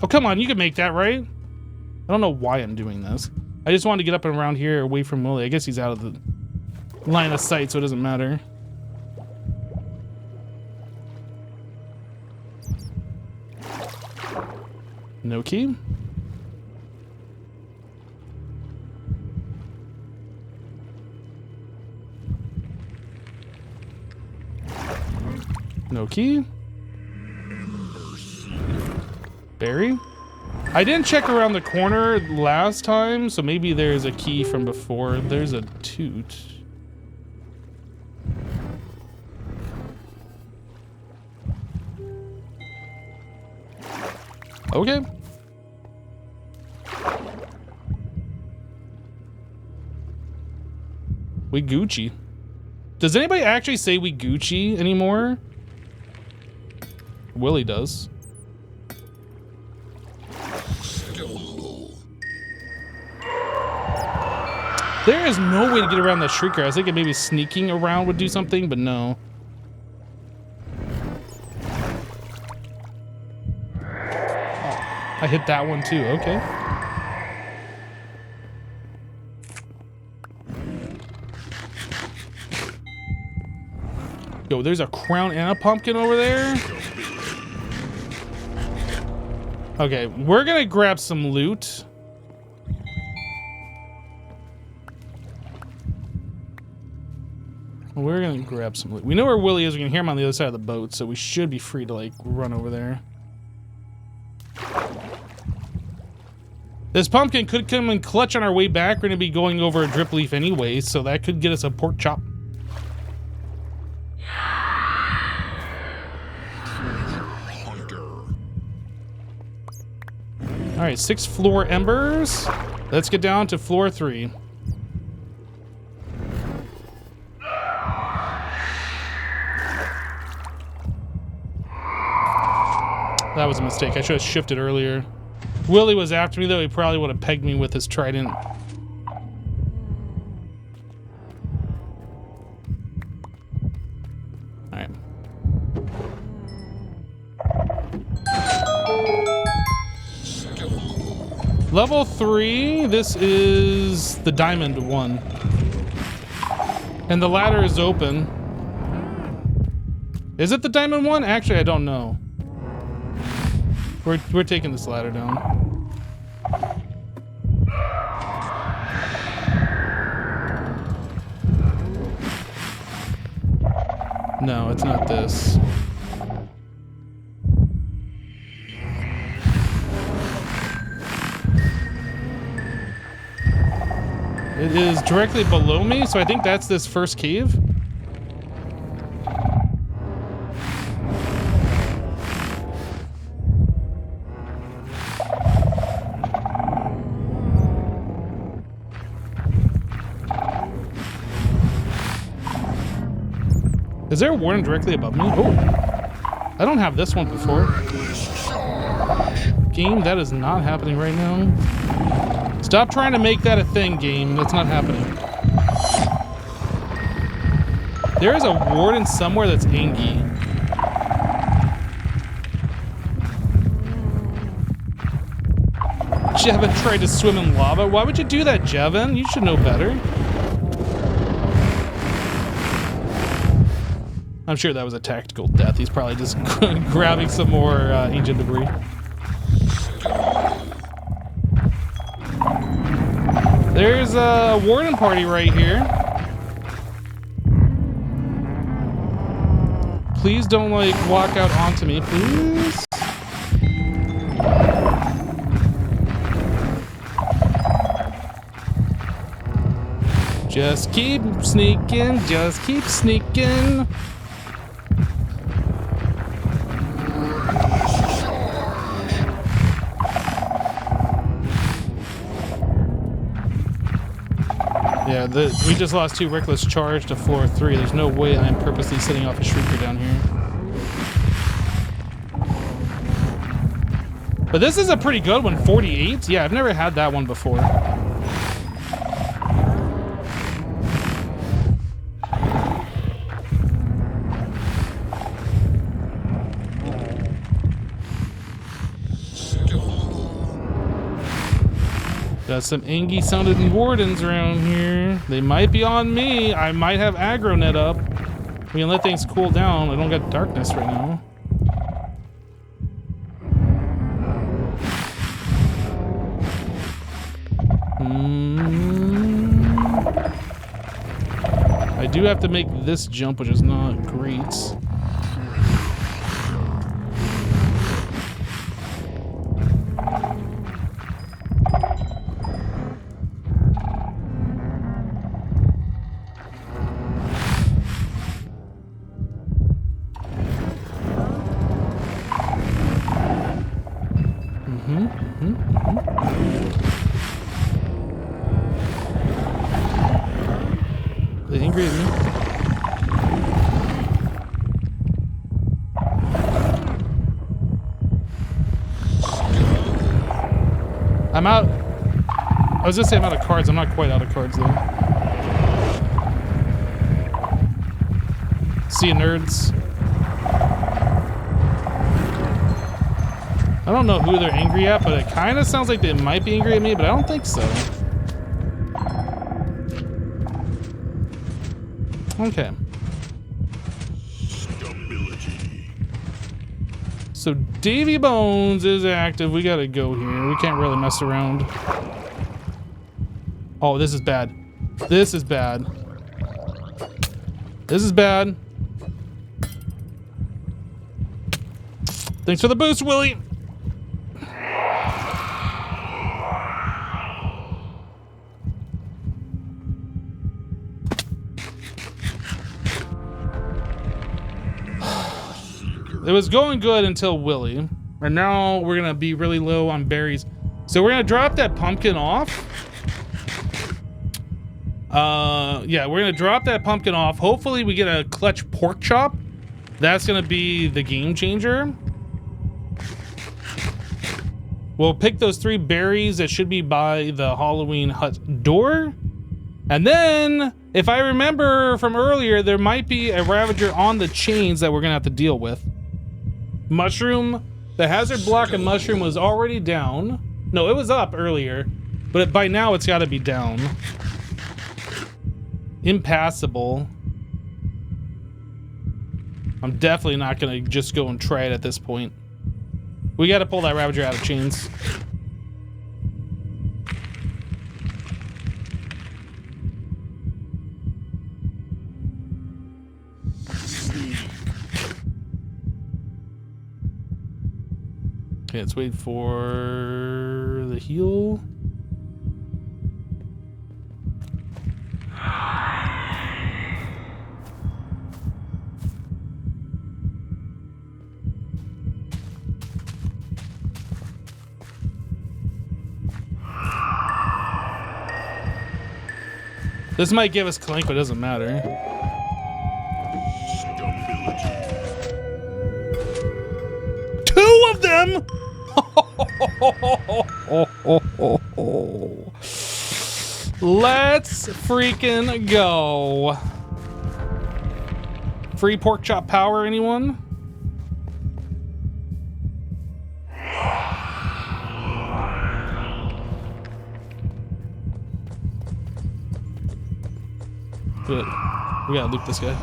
Oh, come on, you can make that, right? I don't know why I'm doing this. I just wanted to get up and around here away from Willie. I guess he's out of the line of sight, so it doesn't matter. No key. No key. Berry. I didn't check around the corner last time, so maybe there's a key from before. There's a toot. Okay. We Gucci. Does anybody actually say we Gucci anymore? Willie does. There is no way to get around that shrieker. I was thinking maybe sneaking around would do something, but no. Oh, I hit that one too, okay. Yo, there's a crown and a pumpkin over there. Okay, we're gonna grab some loot. We're gonna grab some loot. We know where Willie is. We can hear him on the other side of the boat, so we should be free to like run over there. This pumpkin could come in clutch on our way back. We're going to be going over a drip leaf anyway, so that could get us a pork chop. All right, 6 floor embers. Let's get down to floor 3. That was a mistake. I should have shifted earlier. Willie was after me, though. He probably would have pegged me with his trident. Alright. Level 3. This is the diamond one. And the ladder is open. Is it the diamond one? Actually, I don't know. We're taking this ladder down. No, it's not this. It is directly below me, so I think that's this first cave. Is there a warden directly above me? Oh, I don't have this one before. Game, that is not happening right now. Stop trying to make that a thing, game. That's not happening. There is a warden somewhere that's Angie. Jevin tried to swim in lava. Why would you do that, Jevin? You should know better. I'm sure that was a tactical death. He's probably just grabbing some more ancient debris. There's a warden party right here. Please don't, like, walk out onto me, please. Just keep sneaking, just keep sneaking. Yeah, we just lost 2 reckless charge to floor 3. There's no way I'm purposely setting off a shrieker down here. But this is a pretty good one, 48. Yeah, I've never had that one before. Got some Angie sounding wardens around here. They might be on me. I might have aggro net up. We can let things cool down. I don't got darkness right now. I do have to make this jump, which is not great. They angry at me. I'm out. I was gonna say I'm out of cards. I'm not quite out of cards though. See you, nerds. I don't know who they're angry at, but it kind of sounds like they might be angry at me, but I don't think so. Okay. So Davy Bones is active. We gotta go here. We can't really mess around. Oh, this is bad. This is bad. This is bad. Thanks for the boost, Willie. It was going good until Willie. And now we're gonna be really low on berries. So we're gonna drop that pumpkin off. Yeah, we're gonna drop that pumpkin off. Hopefully we get a clutch pork chop. That's gonna be the game changer. We'll pick those 3 berries that should be by the Halloween hut door. And then, if I remember from earlier, there might be a Ravager on the chains that we're gonna have to deal with. Mushroom. The hazard block of mushroom was already down. No, it was up earlier, but by now it's gotta be down. Impassable. I'm definitely not gonna just go and try it at this point. We gotta pull that Ravager out of chains. Okay, let's wait for the heal. This might give us clank, but it doesn't matter. Two of them! Let's freaking go. Free pork chop power, anyone? Good. We gotta loop this guy.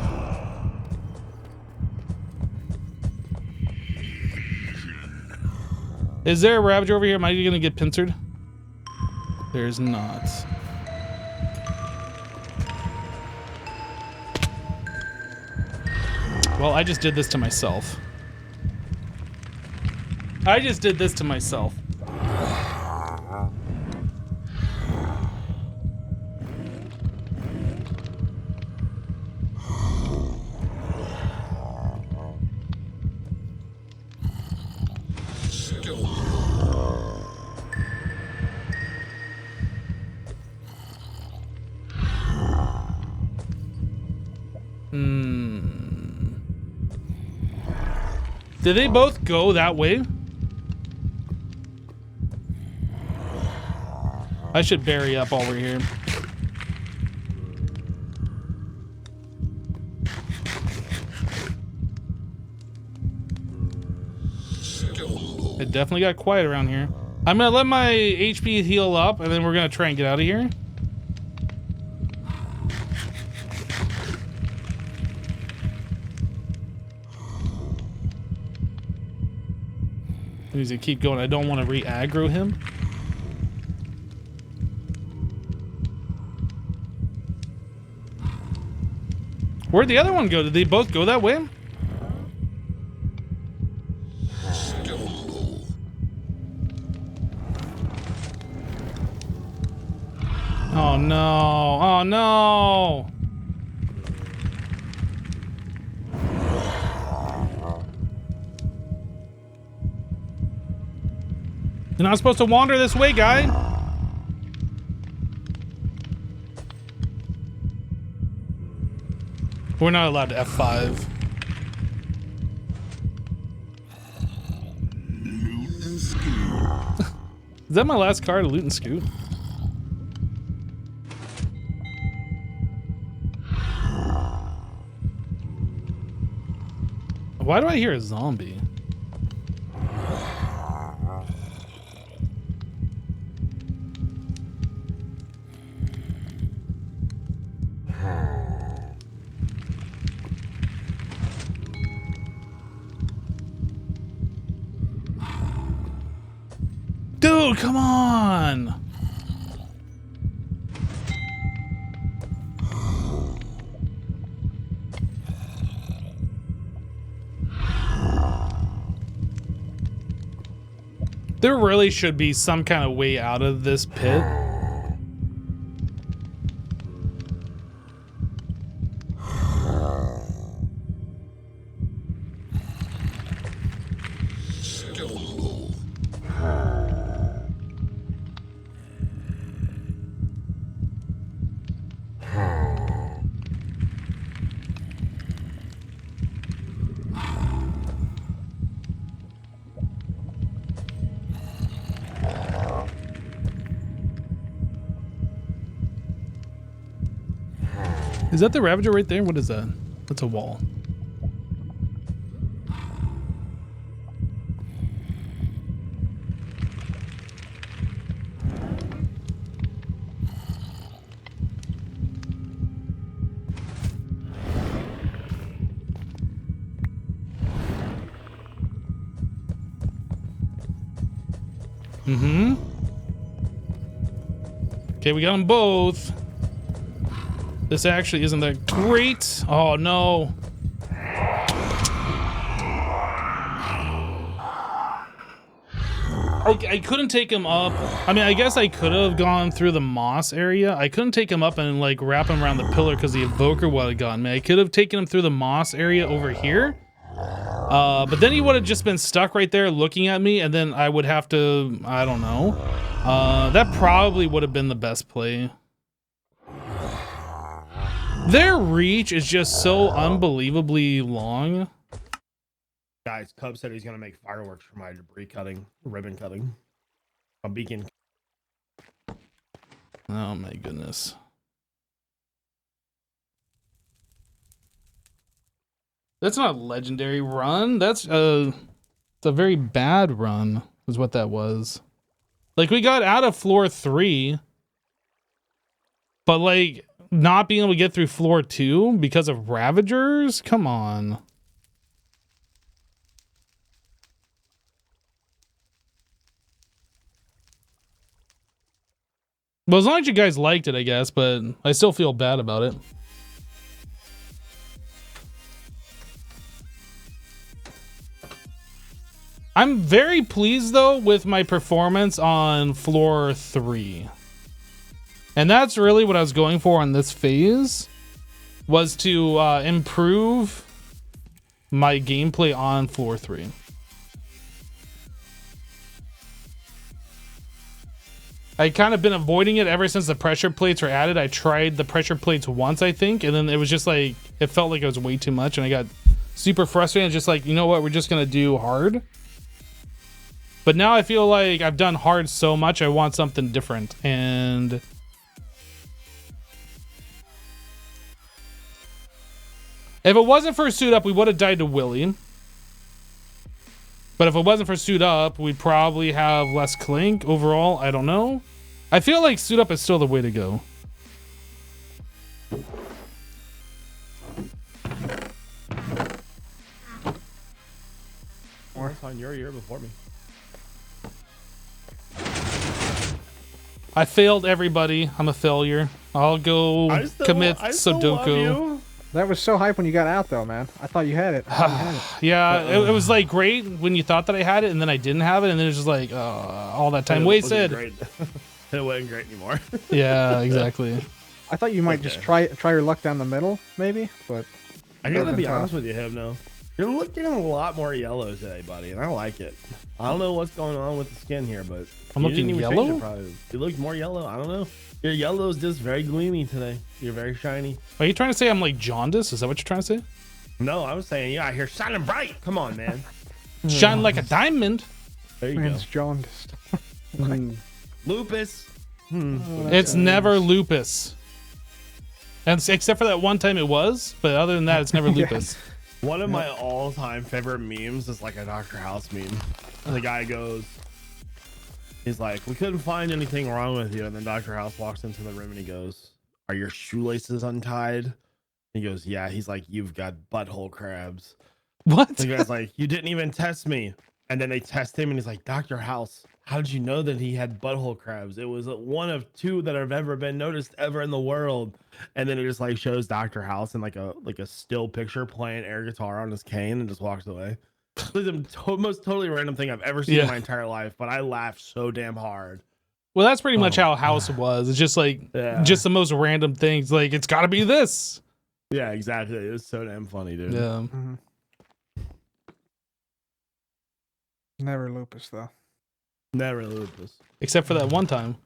Is there a Ravager over here? Am I gonna get pincered? There's not. Well, I just did this to myself. I just did this to myself. Did they both go that way? I should bury up while we're here. It definitely got quiet around here. I'm gonna let my HP heal up and then we're gonna try and get out of here. He's gonna keep going. I don't want to re-aggro him. Where'd the other one go? Did they both go that way? Oh no. Oh no. You're not supposed to wander this way, guy. We're not allowed to F5. Is that my last card, loot and scoot? Why do I hear a zombie? Dude, come on! There really should be some kind of way out of this pit. Is that the Ravager right there? What is that? That's a wall. Mm-hmm. Okay, we got them both. This actually isn't that great. Oh, no. I couldn't take him up. I mean, I guess I could have gone through the moss area. I couldn't take him up and, like, wrap him around the pillar because the evoker would have gotten me. I could have taken him through the moss area over here. But then he would have just been stuck right there looking at me, and then I would have to, I don't know. That probably would have been the best play. Their reach is just so unbelievably long. Guys, Cub said he's gonna make fireworks for my debris cutting, ribbon cutting, a beacon. Oh my goodness. That's not a legendary run. That's it's a very bad run, is what that was. Like, we got out of floor 3, but like not being able to get through floor 2 because of Ravagers? Come on. Well, as long as you guys liked it, I guess, but I still feel bad about it. I'm very pleased, though, with my performance on floor 3. And that's really what I was going for on this phase, was to improve my gameplay on floor 3. I kind of been avoiding it ever since the pressure plates were added. I tried the pressure plates once, I think, and then it was just like, it felt like it was way too much, and I got super frustrated. Just like, you know what, we're just gonna do hard. But now I feel like I've done hard so much, I want something different. And if it wasn't for Suit Up, we would have died to Willy. But if it wasn't for Suit Up, we'd probably have less Clink overall. I don't know. I feel like Suit Up is still the way to go. Or on your year before me. I failed everybody. I'm a failure. I'll go commit Sudoku. That was so hype when you got out, though, man. I thought you had it. Yeah, it was like great when you thought that I had it, and then I didn't have it, and then it's just like all that time wasted. It wasn't great anymore. Yeah, exactly. I thought you might just try your luck down the middle, maybe, but I gotta be honest with you, Hypno. You're looking a lot more yellow today, buddy, and I like it. I don't know what's going on with the skin here, but I'm looking yellow. You look more yellow. I don't know. Your yellow is just very gleamy today. You're very shiny. Are you trying to say I'm like jaundiced? Is that what you're trying to say? No, I was saying you're out here shining bright. Come on, man. Shine like a diamond. There you man's jaundiced. go. Lupus. It's never lupus. And except for that one time it was, but other than that, it's never lupus. One of my all-time favorite memes is like a Dr. House meme. And the guy goes, he's like, we couldn't find anything wrong with you. And then Dr. House walks into the room and he goes, are your shoelaces untied? And he goes, yeah. He's like, you've got butthole crabs. What? The guy's like, you didn't even test me. And then they test him and he's like, Dr. House, how did you know that he had butthole crabs? It was one of 2 that have ever been noticed ever in the world. And then it just like shows Dr. House in like a still picture playing air guitar on his cane and just walks away. It's the most totally random thing I've ever seen in my entire life, but I laughed so damn hard. Well, that's pretty much how House was. It's just like, just the most random things. Like, it's got to be this. Yeah, exactly. It was so damn funny, dude. Yeah. Mm-hmm. Never lupus, though. Never lupus. Except for that one time.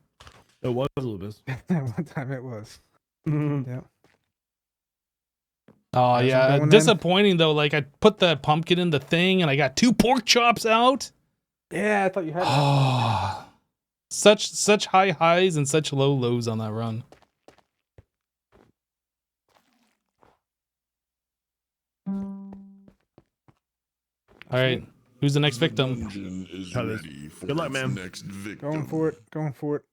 It was lupus. That one time it was. Yeah. Oh, yeah. Disappointing, though. Like, I put the pumpkin in the thing, and I got 2 pork chops out. Yeah, I thought you had it. Oh, such high highs and such low lows on that run. All right. Who's the next The victim? dungeon is Try this. ready for Good luck, its man. next victim. Going for it. Going for it.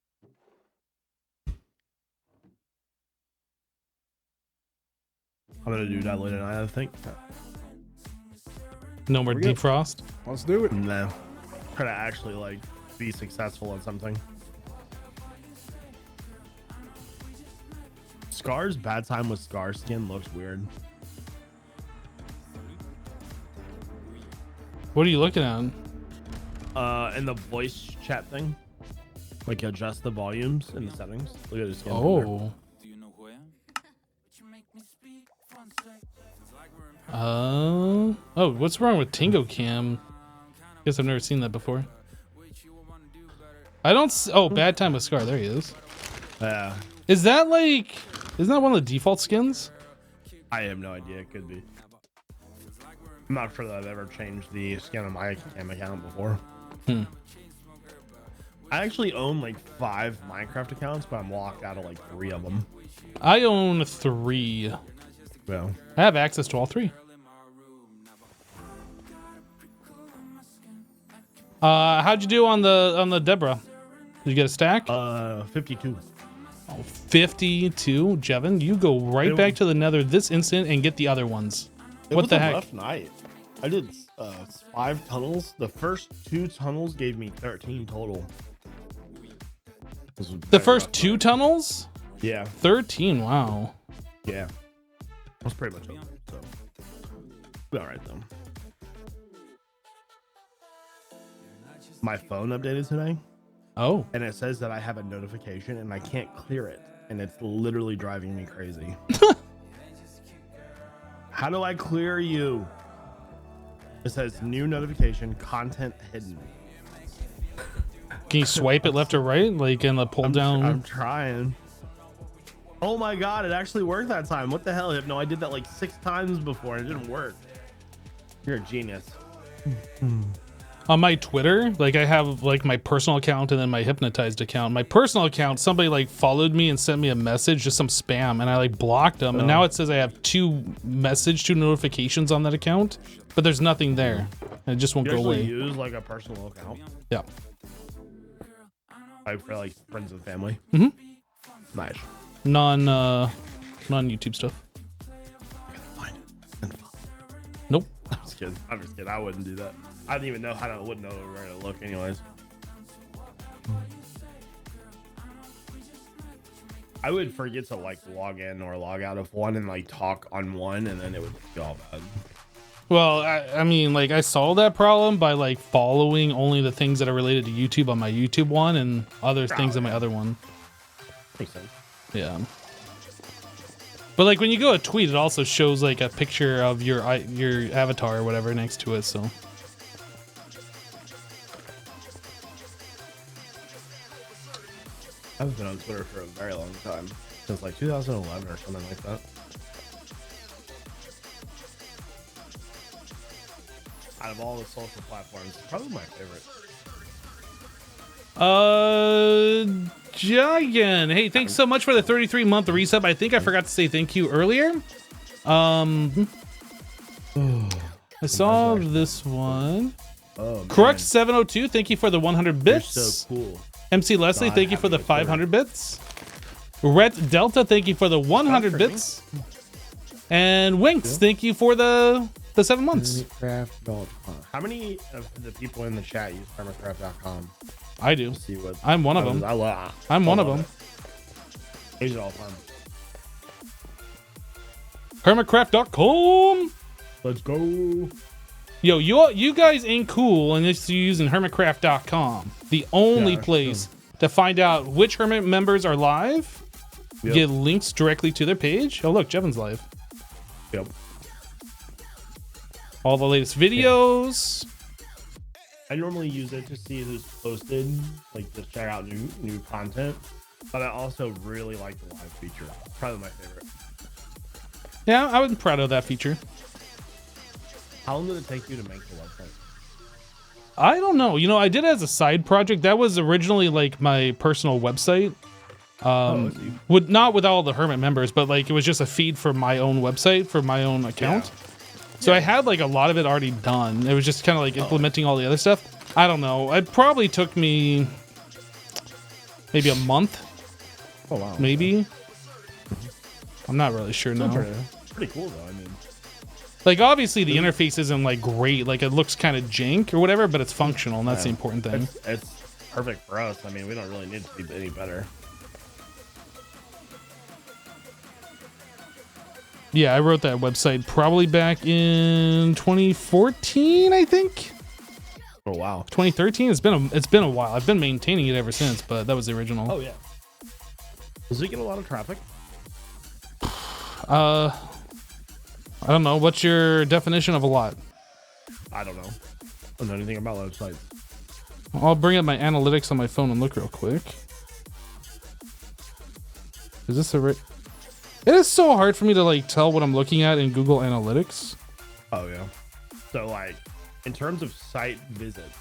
I'm gonna do that later tonight, I think. No more we go. defrost. Let's do it. No. Try to actually like be successful at something. Scar's bad time with Scar skin looks weird. What are you looking at? In the voice chat thing, like adjust the volumes in the settings. Look at his skin. Oh. Oh, what's wrong with Tingo Cam? Guess I've never seen that before. I don't. Oh, bad time with Scar. There he is. Yeah, Is that like? Isn't that one of the default skins? I have no idea. It could be. I'm not sure that I've ever changed the skin on my cam account before. Hmm. I actually own like 5 Minecraft accounts, but I'm locked out of like 3 of them. I own 3. Well, I have access to all 3. How'd you do on the Deborah? Did you get a stack? 52. Oh, 52. Jevin, you go right back to the Nether this instant and get the other ones. It What was the a heck? rough night. I did 5 tunnels. The first 2 tunnels gave me 13 total. This was a The very first rough 2 night. tunnels? Yeah, 13. Wow. yeah. That's pretty much over. So, be all right though. My phone updated today, Oh. and it says that I have a notification, and I can't clear it, and it's literally driving me crazy. How do I clear you? It says new notification, content hidden. Can you swipe it left or right? Like in the pull down? I'm trying. Oh my god, it actually worked that time. What the hell? No, I did that like 6 times before and it didn't work. You're a genius. On my Twitter, like I have like my personal account and then my hypnotized account. My personal account, somebody like followed me and sent me a message, just some spam, and I like blocked them. And now it says I have 2 notifications on that account, but there's nothing there. And it just won't You go actually away. use like a personal account, Yeah. like for like friends and family. Mhm. Nice. Non YouTube stuff. Find it and follow. Nope. I'm just kidding. I'm just kidding. I wouldn't do that. I didn't even know how to. Wouldn't know where to look, anyways. I would forget to like log in or log out of one and like talk on one, and then it would go all bad. Well, I mean, like I solved that problem by like following only the things that are related to YouTube on my YouTube one and other things on my other one. Makes sense. Yeah. But like when you go to tweet, it also shows like a picture of your avatar or whatever next to it. So I've been on Twitter for a very long time, since like 2011 or something like that. Out of all the social platforms, probably my favorite. Jagan, hey, thanks so much for the 33-month resub. I think I forgot to say thank you earlier. I saw this one. Oh, Correct 702, thank you for the 100 You're bits. so cool. MC Leslie, God, thank you for the having a Twitter. 500 bits. Rhett Delta, thank you for the 100 for me. bits. And Winks, thank you for the 7 months. How many of the people in the chat use HermitCraft.com? I do. See what I'm one of them. I love. I'm one of them. Use it all the time. HermitCraft.com. Let's go. Yo, you guys ain't cool unless you're using HermitCraft.com. The only Yeah, that's place to find out which Hermit members are live. Yep. Get links directly to their page. Oh, look, Jevin's live. Yep. All the latest videos. I normally use it to see who's posted, like to check out new content. But I also really like the live feature. Probably my favorite. Yeah, I was proud of that feature. How long did it take you to make the website? I don't know. You know, I did it as a side project. That was originally like my personal website. Not with all the Hermit members, but like it was just a feed for my own website, for my own account. So I had like a lot of it already done. It was just kind of like implementing all the other stuff. I don't know. It probably took me maybe a month. Oh wow. Maybe. I'm not really sure now. Pretty cool though. I mean, like obviously the interface isn't like great. Like it looks kind of jank or whatever, but it's functional, and that's the important thing. It's perfect for us. I mean, we don't really need it to be any better. Yeah, I wrote that website probably back in 2014, I think. Oh wow. 2013. It's been a while. I've been maintaining it ever since, but that was the original. Oh yeah. Does it get a lot of traffic? I don't know. What's your definition of a lot? I don't know. I don't know anything about websites. I'll bring up my analytics on my phone and look real quick. Is this a right? It is so hard for me to like tell what I'm looking at in Google Analytics. Oh yeah. So like, in terms of site visits,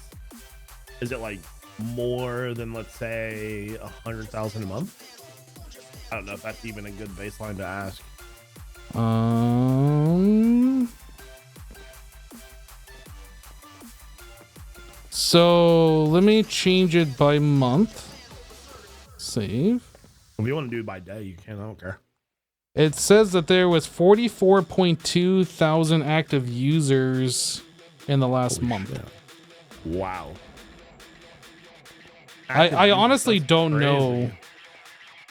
is it like more than, let's say, 100,000 a month? I don't know if that's even a good baseline to ask. So let me change it by month. Save. If you want to do it by day, you can. I don't care. It says that there was 44.2 thousand active users in the last month. Shit. Wow. I honestly That's don't crazy. know.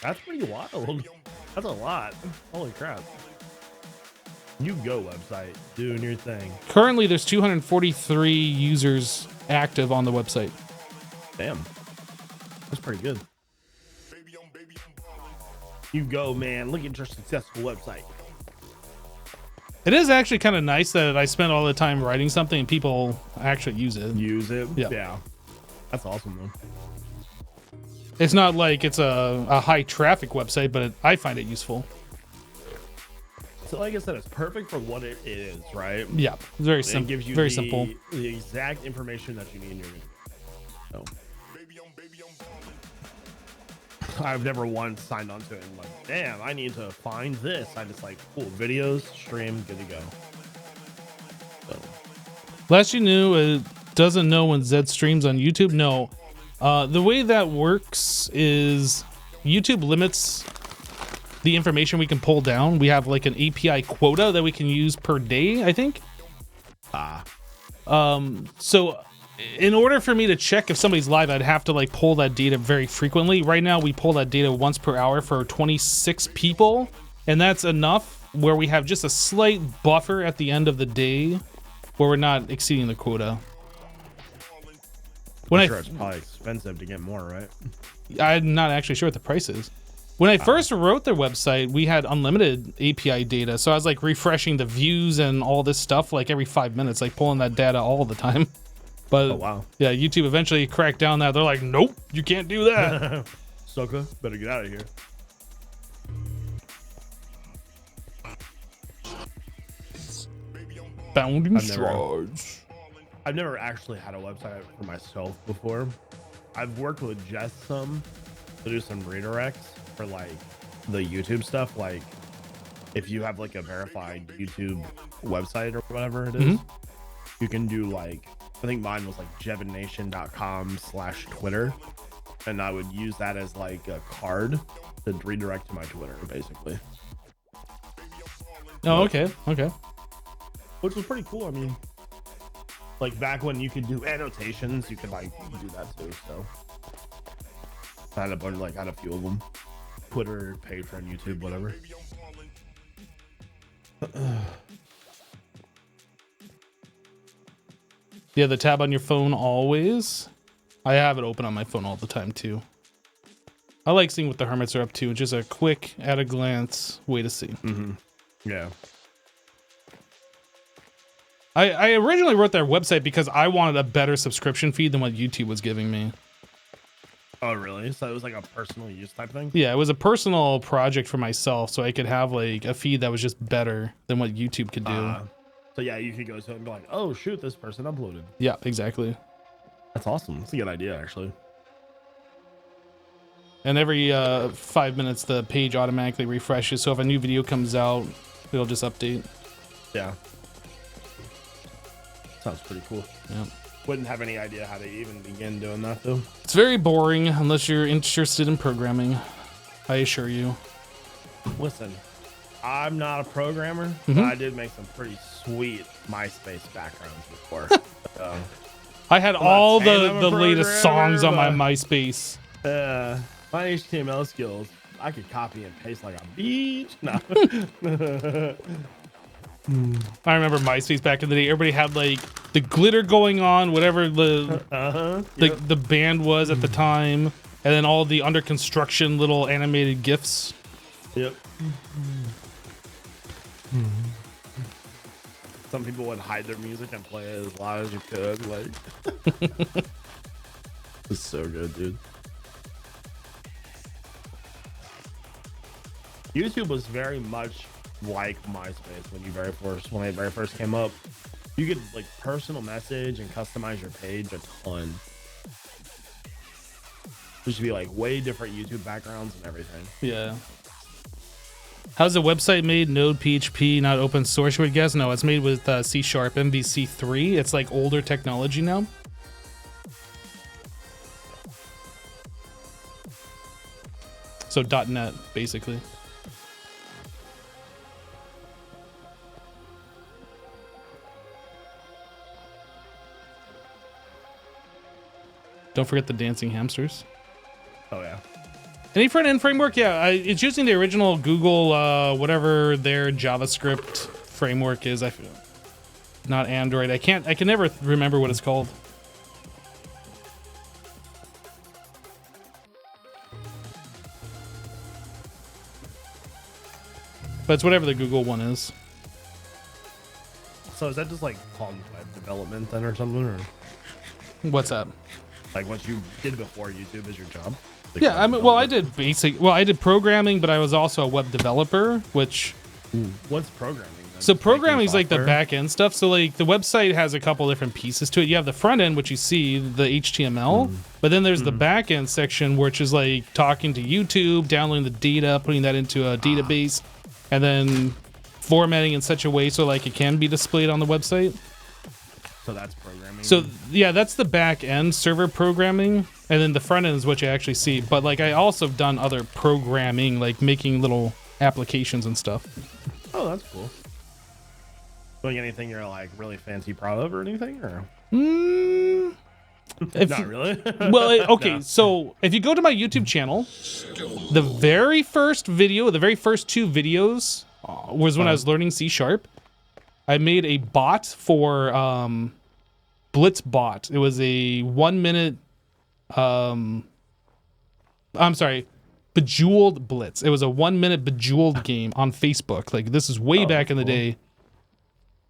That's pretty wild. That's a lot. Holy crap. You go website, doing your thing. Currently, there's 243 users active on the website. Damn. That's pretty good. You go, man. Look at your successful website. It is actually kind of nice that I spent all the time writing something and people actually use it. Use it. Yeah. That's awesome, though. It's not like it's a high traffic website, but I find it useful. So like I said, it's perfect for what it is, right? Yeah, very It simple. gives you Very simple. the exact information that you need in your video. So. I've never once signed onto it and like, damn, I need to find this. I just like, cool, videos, stream, good to go. So. Last you knew, it doesn't know when Zed streams on YouTube. No, the way that works is YouTube limits the information we can pull down. We have like an API quota that we can use per day, I think. So in order for me to check if somebody's live, I'd have to like pull that data very frequently. Right now, we pull that data once per hour for 26 people, and that's enough where we have just a slight buffer at the end of the day where we're not exceeding the quota. I'm sure it's probably expensive to get more, right? I'm not actually sure what the price is. When I first wrote their website, we had unlimited API data, so I was like refreshing the views and all this stuff like every 5 minutes, like pulling that data all the time. But Oh, wow. yeah, YouTube eventually cracked down that. They're like, nope, you can't do that. Sucker, better get out of here. Bounding I've never- strides. I've never actually had a website for myself before. I've worked with Jess some to do some redirects for like the YouTube stuff. Like if you have like a verified YouTube website or whatever it is, you can do like, I think mine was like jevonation.com/Twitter. And I would use that as like a card to redirect to my Twitter, basically. Oh, okay, okay. Which was pretty cool. I mean, like back when you could do annotations, you could like do that too. So I had a bunch, like, had a few of them. Twitter, Patreon, YouTube, whatever. Yeah, the tab on your phone always. I have it open on my phone all the time too. I like seeing what the hermits are up to. Just a quick, at a glance way to see. Yeah. I originally wrote their website because I wanted a better subscription feed than what YouTube was giving me. Oh, really? So it was like a personal use type thing? Yeah, it was a personal project for myself, so I could have like a feed that was just better than what YouTube could do. So yeah, you could go to it and be like, oh shoot, this person uploaded. Yeah, exactly. That's awesome. That's a good idea, actually. And every 5 minutes, the page automatically refreshes. So if a new video comes out, it'll just update. Yeah. Sounds pretty cool. Yeah. Wouldn't have any idea how to even begin doing that though. It's very boring unless you're interested in programming. I assure you. Listen, I'm not a programmer. Mhm. But I did make some pretty sweet MySpace backgrounds before. So, I had not all saying I'm a the latest songs on my programmer, MySpace. my HTML skills, I could copy and paste like a beach. No. I remember MySpace back in the day. Everybody had like the glitter going on, whatever the band was at the time, and then all the under construction little animated GIFs. Yep. Some people would hide their music and play it as loud as you could. Like, it's so good, dude. YouTube was very much like MySpace when it very first came up. You could like personal message and customize your page a ton. There should be like way different YouTube backgrounds and everything. Yeah. How's the website made? Node, PHP, not open source, you would guess? No, it's made with C#, MVC3. It's like older technology now. So .NET, basically. Don't forget the dancing hamsters. Oh yeah. Any front-end framework? Yeah, it's using the original Google, whatever their JavaScript framework is. Not Android. I can never remember what it's called. But it's whatever the Google one is. So is that just like called web development then or something? Or What's that? like what you did before YouTube is your job? Like Yeah, web I mean, well, I development? did I did programming, but I was also a web developer, which What's programming then? so Making programming is like the software? back end stuff. So like the website has a couple different pieces to it. You have the front end, which you see the HTML, but then there's the back end section, which is like talking to YouTube, downloading the data, putting that into a database, and then formatting in such a way so like it can be displayed on the website. So that's programming. So yeah, that's the back end server programming, and then the front end is what you actually see. But like I also have done other programming, like making little applications and stuff. oh, that's cool. Doing anything you're like really fancy proud of or anything, or If not you- really? okay, No. so if you go to my YouTube channel, the very first video, the very first two videos was when I was learning C#. I made a bot for Blitzbot. It was a 1 minute, I'm sorry, Bejeweled Blitz. It was a 1 minute Bejeweled game on Facebook. Like this is way back in the day.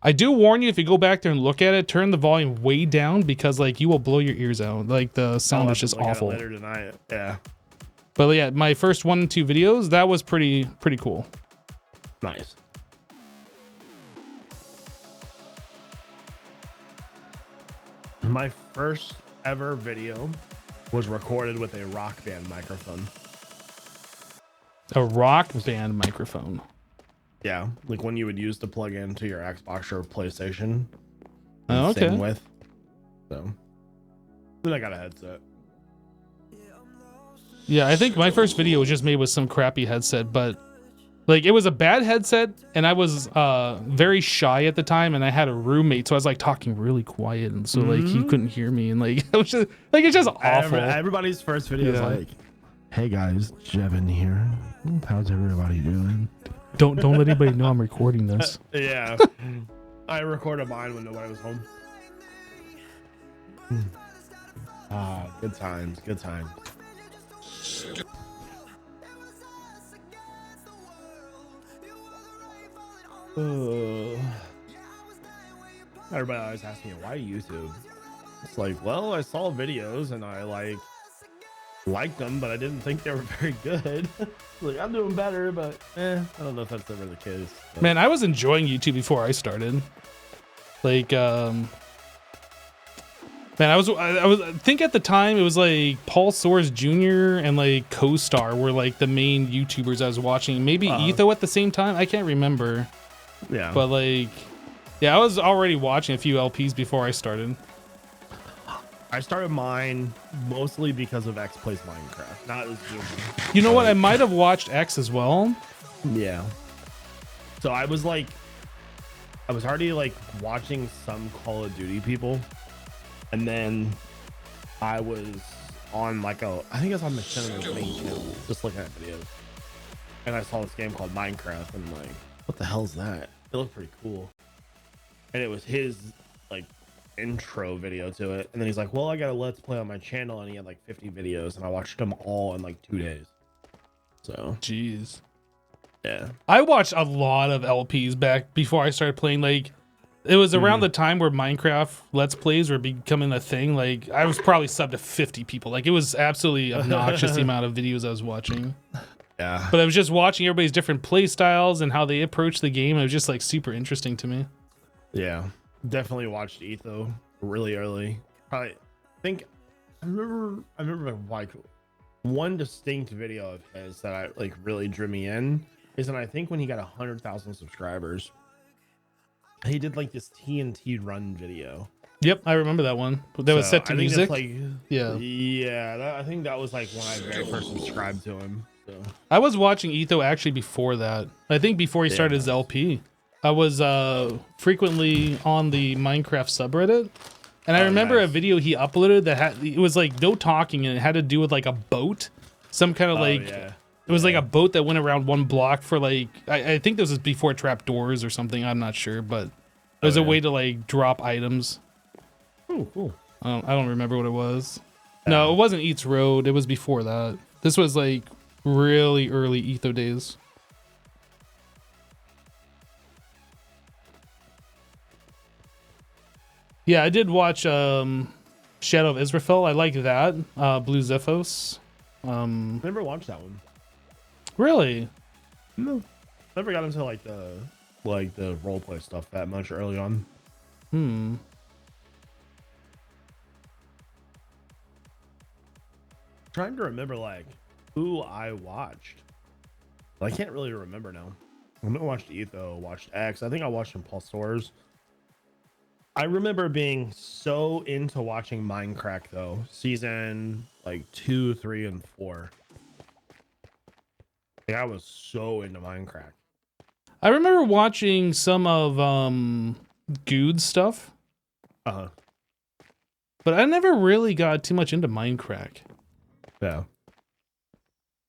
I do warn you, if you go back there and look at it, turn the volume way down because like you will blow your ears out. Like the sound is just awful. Later tonight. Yeah. But yeah, my first 1 and 2 videos, that was pretty cool. Nice. My first ever video was recorded with a Rock Band microphone. A Rock Band microphone. Yeah, like when you would use to plug into your Xbox or PlayStation. Oh, and sing okay. with. So then I got a headset. Yeah, I think my first video was just made with some crappy headset, but like it was a bad headset, and I was very shy at the time, and I had a roommate, so I was like talking really quiet, and so like he couldn't hear me, and like it was just like it's just awful. Everybody's first video is Yeah. like, "Hey guys, Jevin here. How's everybody doing?" Don't let anybody know I'm recording this. Yeah, I recorded mine when nobody was home. Good times, good times. Everybody always asks me, why YouTube? It's like, well, I saw videos and I liked them, but I didn't think they were very good. Like, I'm doing better, but I don't know if that's ever the case. But Man, I was enjoying YouTube before I started. Like, man, I think at the time it was like Paul Soares Jr. and like Co-Star were like the main YouTubers I was watching. Maybe Etho at the same time. I can't remember. yeah, But like, Yeah, I was already watching a few LPs before I started. I started mine mostly because of X Plays Minecraft. Not as You know what? I might have watched X as well. Yeah. So I was already like watching some Call of Duty people, and then I was on I think I was on Machine's main channel, just looking at videos, and I saw this game called Minecraft, and I'm like, what the hell is that? It looked pretty cool, and it was his like intro video to it, and then he's like, well, I got a let's play on my channel, and he had like 50 videos, and I watched them all in like 2 days. So jeez. Yeah, I watched a lot of LPs back before I started playing. Like, it was around the time where Minecraft Let's Plays were becoming a thing. Like, I was probably subbed to 50 people. Like, it was absolutely obnoxious the amount of videos I was watching. Yeah. But I was just watching everybody's different play styles and how they approach the game. It was just like super interesting to me. Yeah, definitely watched Etho really early. Probably think I remember like one distinct video of his that I like really drew me in is, and I think when he got 100,000 subscribers, he did like this TNT run video. Yep, I remember that one. That was set to music. Yeah. I think that was like when I very first subscribed to him. So I was watching Etho actually before that. I think before he started his LP. I was frequently on the Minecraft subreddit, and I remember a video he uploaded that had, it was like no talking, and it had to do with like a boat, some kind of it was like a boat that went around one block for like I think this was before trapdoors or something. I'm not sure, but it was a way to like drop items. Oh, cool. I don't remember what it was. No, it wasn't Eats Road. It was before that. This was like really early Etho days. Yeah, I did watch Shadow of Israfel. I like that. Blue Zephos. Never watched that one. Really? No. Never got into like the roleplay stuff that much early on. Trying to remember like who I watched. But I can't really remember now. I never watched Etho, watched X. I think I watched Impulsors. I remember being so into watching Minecraft though, season like 2, 3, and 4. Like, I was so into Minecraft. I remember watching some of Good's stuff. Uh-huh. But I never really got too much into Minecraft. Yeah.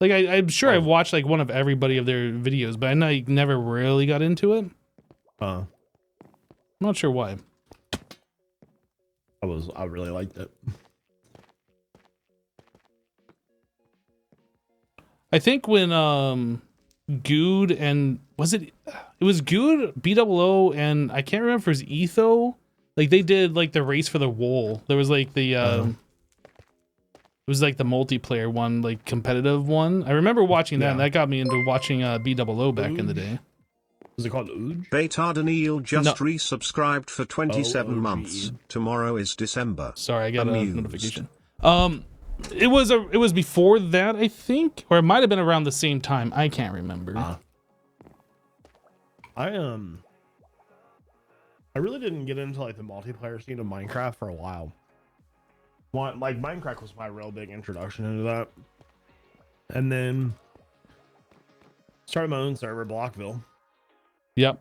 Like I'm sure I watched like one of everybody of their videos, but I never really got into it. I'm not sure why. I really liked it. I think when Good and it was Good, BOO, and I can't remember if it was Etho. Like they did like the race for the wool. There was like the it was like the multiplayer one, like competitive one. I remember watching that, and that got me into watching BOO back in the day. Was it called Ooge? Baytard Anil just resubscribed for 27 months. Tomorrow is December. Sorry, I got a notification. It was before that, I think, or it might have been around the same time. I can't remember. I really didn't get into like the multiplayer scene of Minecraft for a while. Like Minecraft was my real big introduction into that, and then started my own server, Blockville. Yep.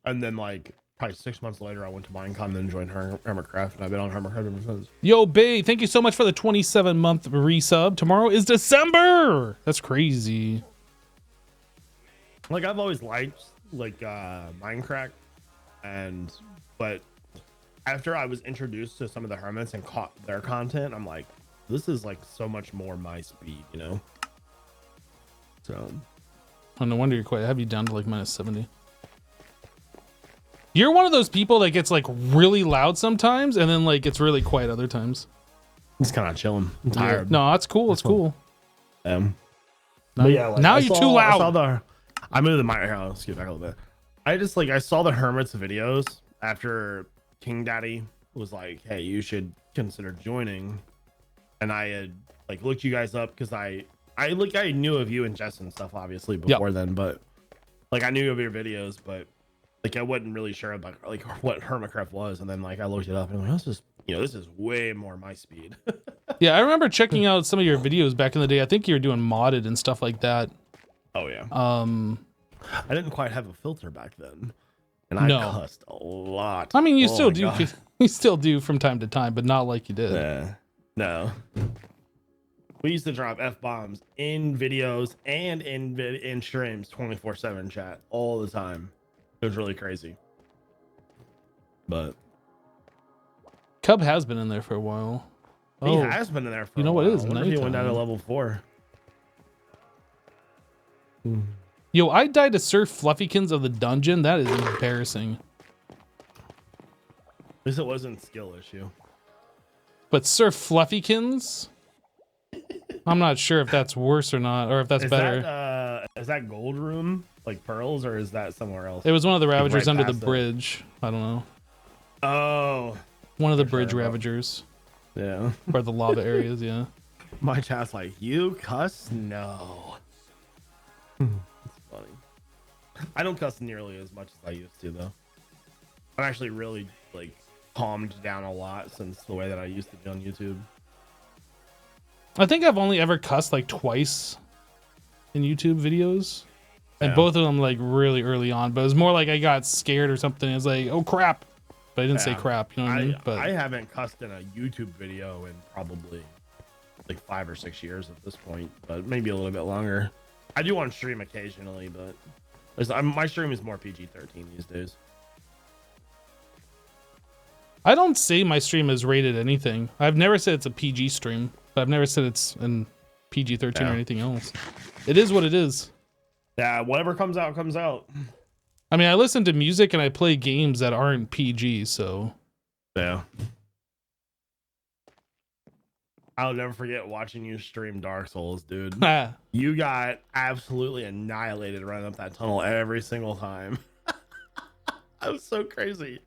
And then like probably 6 months later, I went to Minecon, then joined HermitCraft, and I've been on HermitCraft ever since. Yo, Bay, thank you so much for the 27-month resub. Tomorrow is December. That's crazy. Like I've always liked like Minecraft, but after I was introduced to some of the hermits and caught their content, I'm like, this is like so much more my speed, you know? So Oh, no wonder you're quite. I have you down to like -70. You're one of those people that gets like really loud sometimes, and then like gets really quiet other times. Just kind of chilling. I'm tired. No, that's cool. It's cool. But yeah, like, now you're too loud. I moved the mic. Let's get back a little bit. I saw the hermits videos after King Daddy was like, hey, you should consider joining, and I had like looked you guys up because I knew of you and Jess and stuff obviously before then, but like I knew of your videos, but Like I wasn't really sure about like what HermitCraft was, and then like I looked it up and I'm like, this is this is way more my speed. Yeah, I remember checking out some of your videos back in the day. I think you were doing modded and stuff like that. Oh yeah. I didn't quite have a filter back then, and No. I cussed a lot. I mean, you Oh still my do. God. You still do from time to time, but not like you did. Yeah. No. We used to drop F-bombs in videos and in streams 24/7 chat all the time. It was really crazy. But Cub has been in there for a while. he has been in there for you know a what? while. It is I wonder if he went down to nighttime. level 4. Yo, I died to Sir Fluffykins of the dungeon. That is embarrassing. At least it wasn't skill issue. But Sir Fluffykins? I'm not sure if that's worse or not, or if that's better. Is that gold room like pearls, or is that somewhere else? It was one of the Ravagers right under the past it. bridge. I don't know. Oh, One of the For bridge sure. Ravagers. yeah. Or the lava areas, yeah. My chat's like, you cuss? No. It's funny. I don't cuss nearly as much as I used to, though. I'm actually really like calmed down a lot since the way that I used to be on YouTube. I think I've only ever cussed like twice in YouTube videos. And Yeah. both of them like really early on. But it was more like I got scared or something. It was like, oh crap. But I didn't say Yeah. crap, you know what I mean? But I haven't cussed in a YouTube video in probably like 5 or 6 years at this point, but maybe a little bit longer. I do on stream occasionally, but my stream is more PG-13 these days. I don't say my stream is rated anything. I've never said it's a PG stream, but I've never said it's in PG-13 or Yeah. anything else. It is what it is. Yeah, whatever comes out, comes out. I mean, I listen to music and I play games that aren't PG, so. Yeah. I'll never forget watching you stream Dark Souls, dude. Ah, You got absolutely annihilated running up that tunnel every single time. That was so crazy.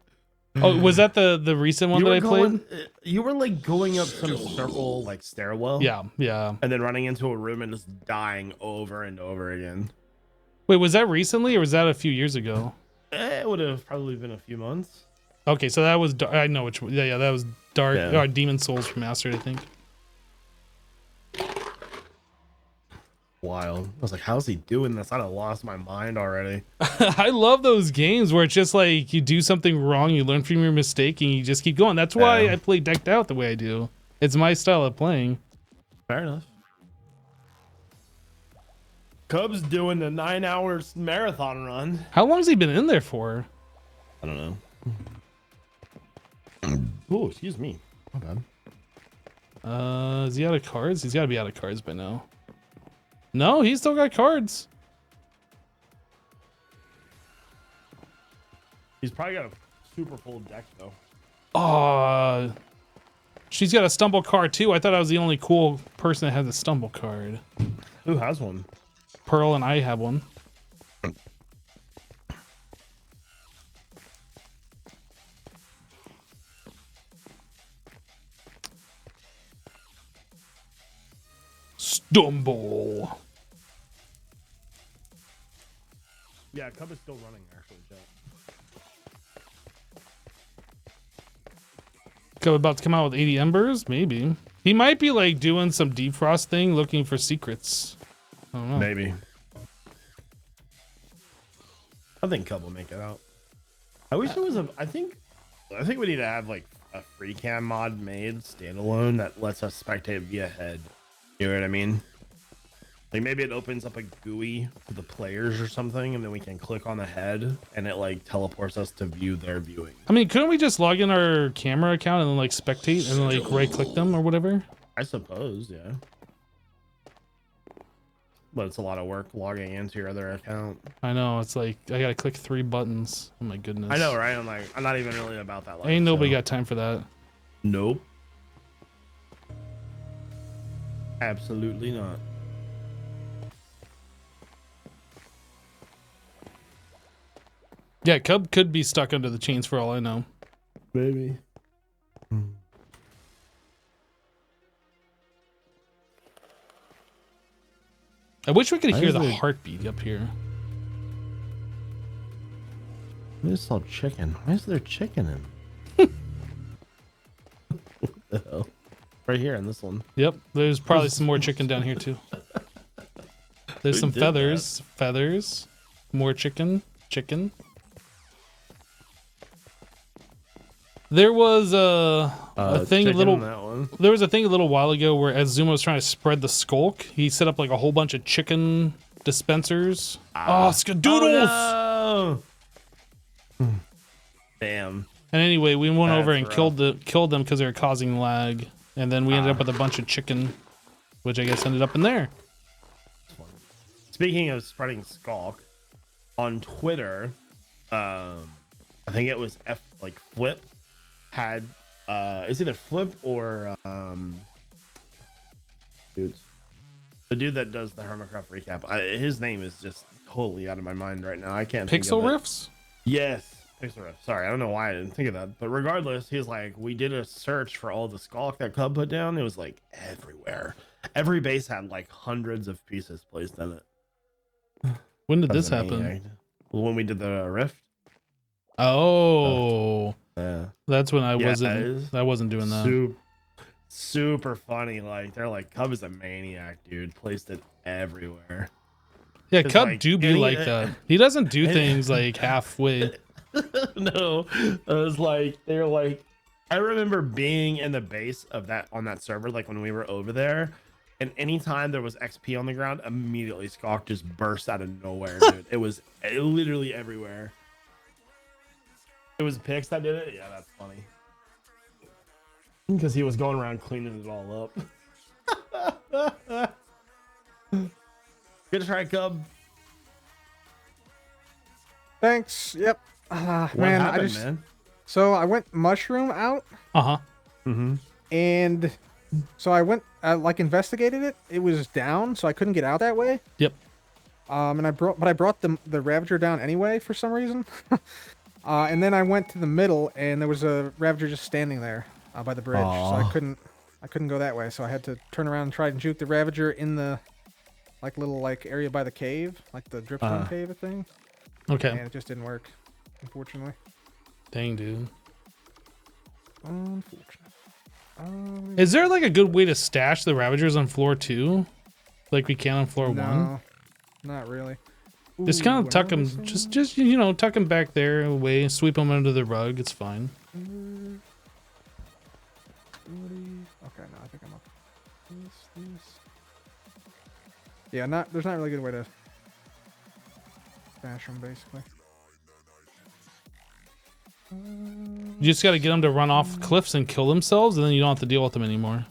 oh, was that the recent one that I played? You were like going up some circle like stairwell. Yeah, yeah. And then running into a room and just dying over and over again. Wait, was that recently or was that a few years ago? It would have probably been a few months. Okay, so that was I know which one. Yeah, that was Dark Yeah. Demon Souls Remastered, I think. Wild. I was like, how's he doing this? I'd have lost my mind already. I love those games where it's just like you do something wrong, you learn from your mistake, and you just keep going. That's why Yeah. I play Decked Out the way I do. It's my style of playing. Fair enough. Cub's doing the 9 hours marathon run. How long has he been in there for? I don't know. Oh, excuse me. My bad. Is he out of cards? He's got to be out of cards by now. No, he's still got cards. He's probably got a super full deck though. Oh, she's got a stumble card too. I thought I was the only cool person that has a stumble card. Who has one? Pearl and I have one. Stumble. Yeah, Cub is still running actually, Chet. Cub about to come out with 80 embers? Maybe. He might be like doing some defrost thing looking for secrets. I don't know. Maybe. I think Cub will make it out. I wish there was a. I think we need to have like a free cam mod made standalone that lets us spectate via head. You know what I mean? Like maybe it opens up a GUI for the players or something, and then we can click on the head, and it like teleports us to view their viewing. I mean, couldn't we just log in our camera account and then like spectate and then like right click them or whatever? I suppose, yeah. But it's a lot of work logging into your other account. I know, it's like I gotta click 3 buttons. Oh my goodness. I know, right? I'm like, I'm not even really about that life. Ain't nobody so- got time for that. Nope. Absolutely not. Yeah, Cub could be stuck under the chains for all I know. Maybe. I wish we could Why hear is the it- heartbeat up here. This all chicken. Why is there chicken in? What the hell? Right here in this one. Yep, there's probably some more chicken down here too. There's Who some did feathers. Feathers. More chicken. Chicken. There was a thing a chicken little. in that one. There was a thing a little while ago where as Zuma was trying to spread the skulk, he set up like a whole bunch of chicken dispensers. Oh, skadoodles! Oh, no. Damn. And anyway, we went over and That's killed them because they were causing lag, and then we ended up with a bunch of chicken, which I guess ended up in there. Speaking of spreading skulk, on Twitter, I think it was Flip had it's either Flip or dudes. The dude that does the HermitCraft recap. His name is just totally out of my mind right now. I can't think Pixel of it. Riffs? Yes. Pixel Riff. Sorry, I don't know why I didn't think of that. But regardless, he's like, we did a search for all the skulk that Cub put down. It was like everywhere. Every base had like hundreds of pieces placed in it. When did this That's happen? amazing. When we did the rift. Oh, Yeah. that's when I Yeah, wasn't doing that. Super funny. Like they're like, Cub is a maniac, dude. Placed it everywhere. Yeah, 'Cause, Cub like, do be any- like that. He doesn't do things like halfway. No, it was like they're like, I remember being in the base of that on that server, like when we were over there, and anytime there was XP on the ground, immediately Skulk just burst out of nowhere, dude. It was literally everywhere. It was Pix that did it. Yeah, that's funny. Because he was going around cleaning it all up. Good try, Cub. Thanks. Yep. What Man, happened, man? So I went mushroom out, Uh-huh. and so I went, like investigated it. It was down, so I couldn't get out that way. Yep. And I brought the Ravager down anyway for some reason. And then I went to the middle, and there was a Ravager just standing there by the bridge. Aw. So I couldn't go that way. So I had to turn around and try and juke the Ravager in the little area by the cave, like the dripstone cave thing. Okay. And it just didn't work, unfortunately. Dang, dude. Unfortunate. Is there like a good way to stash the Ravagers on floor 2? Like we can on floor 1? No, not really. Just kind of tuck them, just tuck them back there away, sweep them under the rug. It's fine. Okay, no, I think I'm up. This. Yeah, there's not really a good way to bash them, basically. You just got to get them to run off cliffs and kill themselves, and then you don't have to deal with them anymore.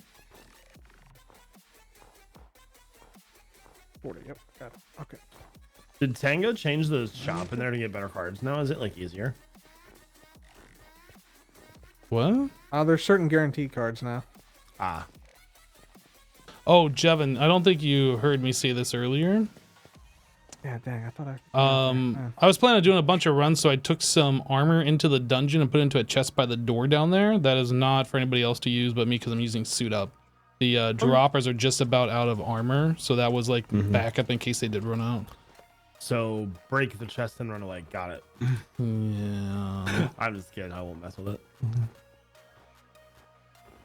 40, yep, got it. Okay. Did Tango change the shop in there to get better cards now? Is it like easier? What? There's certain guaranteed cards now. Ah. Oh, Jevin, I don't think you heard me say this earlier. Yeah, dang, I thought I... I was planning on doing a bunch of runs, so I took some armor into the dungeon and put it into a chest by the door down there. That is not for anybody else to use but me because I'm using suit up. The droppers are just about out of armor, so that was like backup in case they did run out. So break the chest and run away. Got it. Yeah. I'm just kidding. I won't mess with it.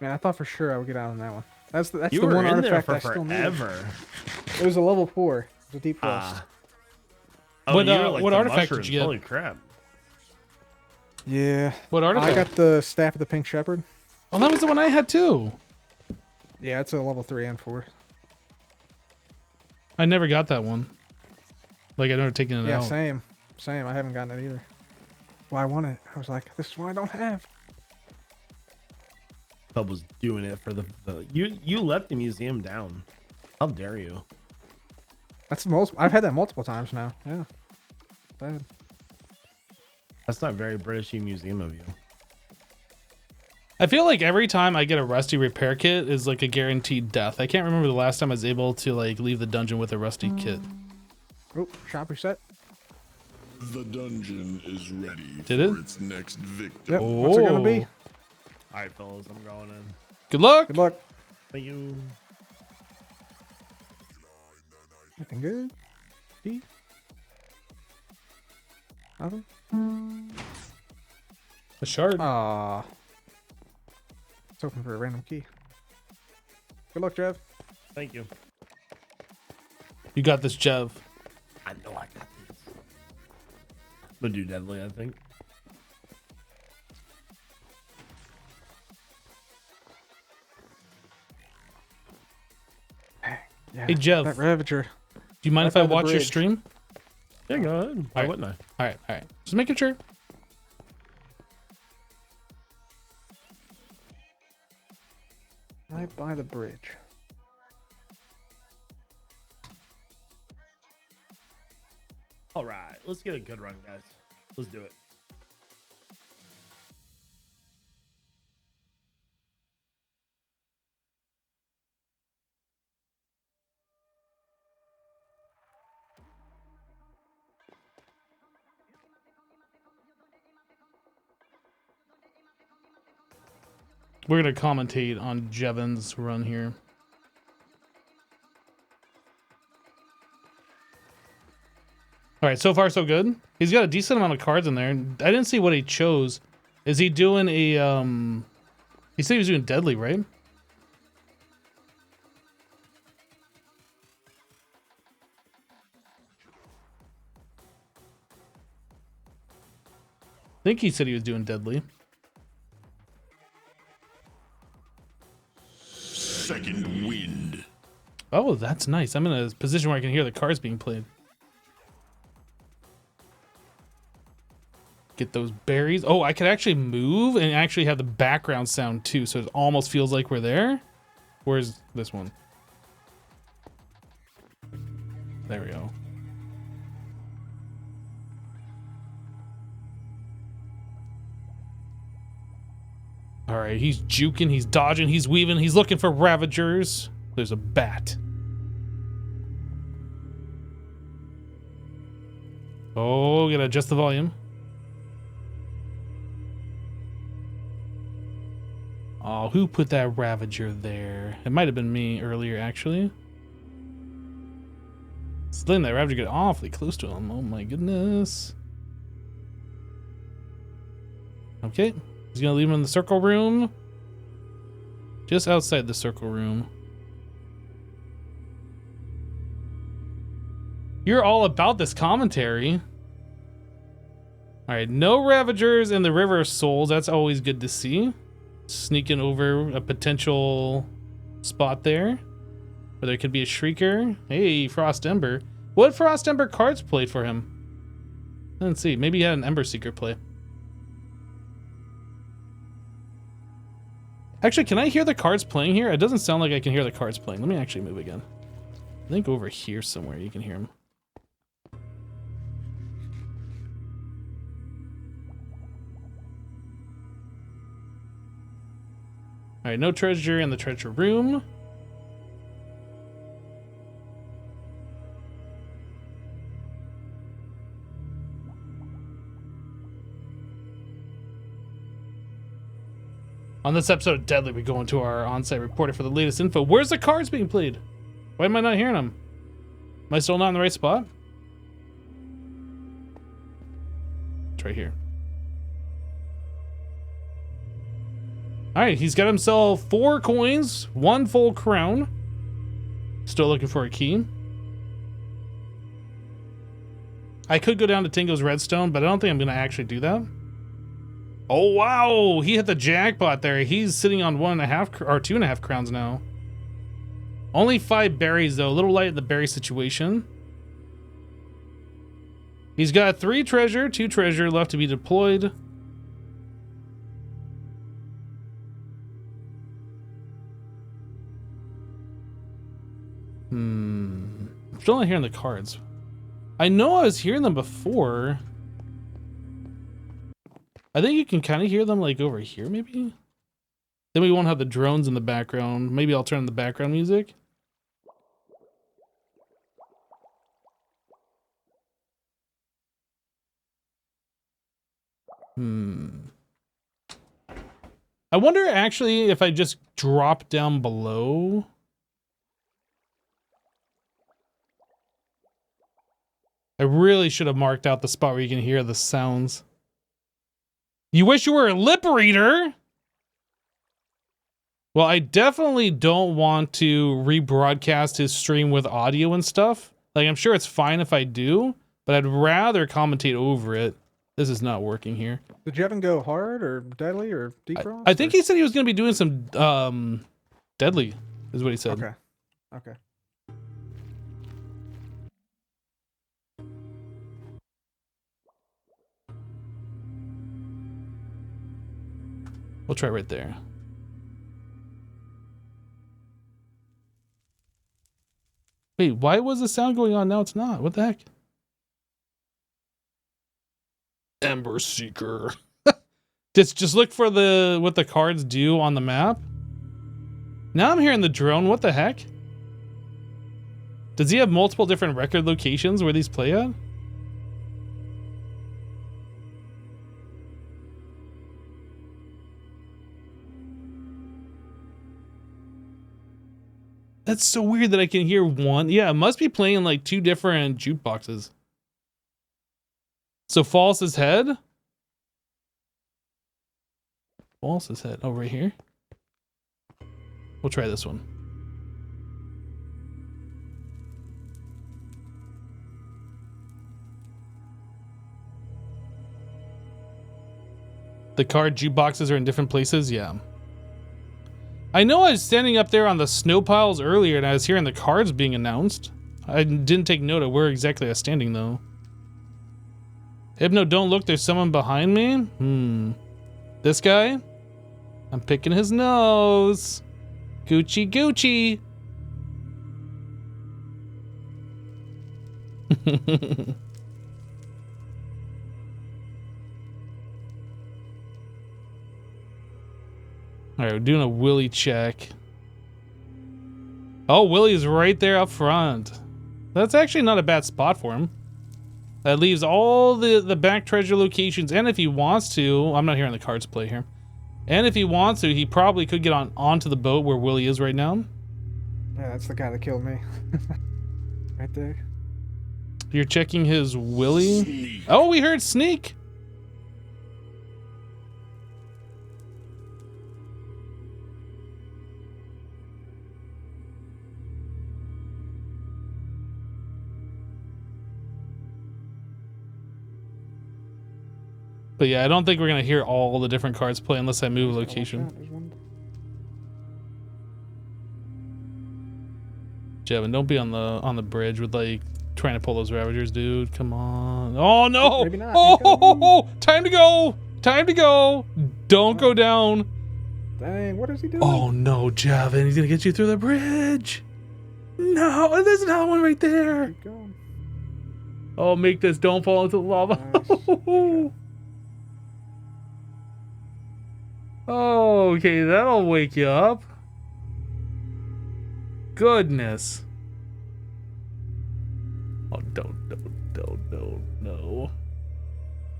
Man, I thought for sure I would get out on that one. That's the You one were in there artifact for I still need. forever. It was a level 4. It was a deep frost. Oh, What, you were like what the artifact did mushrooms. you get? Holy crap. Yeah. What I artifact? got the Staff of the Pink Shepherd. Oh, that was the one I had too. Yeah, it's a level 3 and 4. I never got that one. Like I never taken it Yeah, out. same. I haven't gotten it either. Well, I want it. I was like, this is what I don't have. Cub was doing it for the you let the museum down. How dare you? That's the most. I've had that multiple times now. Yeah. Bad. That's not very Britishy museum of you. I feel like every time I get a rusty repair kit is like a guaranteed death. I can't remember the last time I was able to like leave the dungeon with a rusty kit. Oh, shop reset. The dungeon is ready Did for it? its next victim. Yep. What's it gonna be? All right, fellas, I'm going in. Good luck. Good luck. Thank you. Anything good? B? Nothing? A shard. Aw. It's open for a random key. Good luck, Trev. Thank you. You got this, Jev. I know I got this. I'm gonna do deadly, I think. Yeah, Hey, Jev. that Ravager. Do you mind Right if I by the watch your bridge. stream? Yeah, go ahead. Why Alright. wouldn't I? All right. Just making sure. Right by the bridge. All right, let's get a good run, guys. Let's do it. We're gonna commentate on Jevon's run here. All right, so far so good. He's got a decent amount of cards in there. I didn't see what he chose. Is he doing a He said he was doing deadly, right? I think he said he was doing deadly. Second wind. Oh, that's nice. I'm in a position where I can hear the cards being played. Get those berries. Oh, I could actually move and actually have the background sound too, so it almost feels like we're there. Where's this one? There we go. All right, he's juking, he's dodging, he's weaving, he's looking for Ravagers. There's a bat. Oh, gotta adjust the volume. Oh, who put that Ravager there? It might have been me earlier, actually. It's letting that Ravager get awfully close to him. Oh my goodness. Okay, he's gonna leave him in the circle room. Just outside the circle room. You're all about this commentary. All right, no Ravagers in the River of Souls. That's always good to see. Sneaking over a potential spot there. Or there could be a Shrieker. Hey, Frost Ember. What Frost Ember cards played for him? Let's see. Maybe he had an Ember Seeker play. Actually, can I hear the cards playing here? It doesn't sound like I can hear the cards playing. Let me actually move again. I think over here somewhere you can hear them. All right, no treasure in the treasure room. On this episode of Deadly, we go into our on-site reporter for the latest info. Where's the cards being played? Why am I not hearing them? Am I still not in the right spot? It's right here. All right, he's got himself 4 coins, 1 full crown. Still looking for a key. I could go down to Tingo's Redstone, but I don't think I'm going to actually do that. Oh, wow. He hit the jackpot there. He's sitting on 1.5 or 2.5 crowns now. Only 5 berries, though. A little light in the berry situation. He's got 3 treasure, 2 treasure left to be deployed. I'm still not hearing the cards. I know I was hearing them before. I think you can kind of hear them like over here, maybe? Then we won't have the drones in the background. Maybe I'll turn on the background music. I wonder actually if I just drop down below. I really should have marked out the spot where you can hear the sounds. You wish you were a lip reader? Well, I definitely don't want to rebroadcast his stream with audio and stuff. Like, I'm sure it's fine if I do, but I'd rather commentate over it. This is not working here. Did Jevin go hard or deadly or deep frost? I think he said he was going to be doing some deadly, is what he said. Okay. Okay. We'll try right there. Wait, why was the sound going on? Now it's not. What the heck? Ember Seeker. just look for what the cards do on the map. Now I'm hearing the drone. What the heck? Does he have multiple different record locations where these play at? That's so weird that I can hear one. Yeah, it must be playing like two different jukeboxes. So False's head? False's head. Oh, right here. We'll try this one. The card jukeboxes are in different places? Yeah. I know I was standing up there on the snow piles earlier and I was hearing the cards being announced. I didn't take note of where exactly I was standing though. Hypno, don't look, there's someone behind me. This guy? I'm picking his nose. Gucci Gucci. All right, we're doing a Willie check. Oh, Willie's right there up front. That's actually not a bad spot for him. That leaves all the back treasure locations, and if he wants to, I'm not hearing the cards play here. And if he wants to, he probably could get onto the boat where Willie is right now. Yeah, that's the guy that killed me. Right there. You're checking his Willie? Sneak. Oh, we heard sneak. But yeah, I don't think we're gonna hear all the different cards play unless I move location. Jevin, don't be on the bridge with like trying to pull those Ravagers, dude. Come on. Oh no! Maybe not. Oh, time to go! Time to go! Don't go down. Dang, what is he doing? Oh no, Jevin, he's gonna get you through the bridge. No, there's another one right there. Keep going. Oh, make this. Don't fall into the lava. Nice. Okay. Oh, okay, that'll wake you up. Goodness. Oh, no.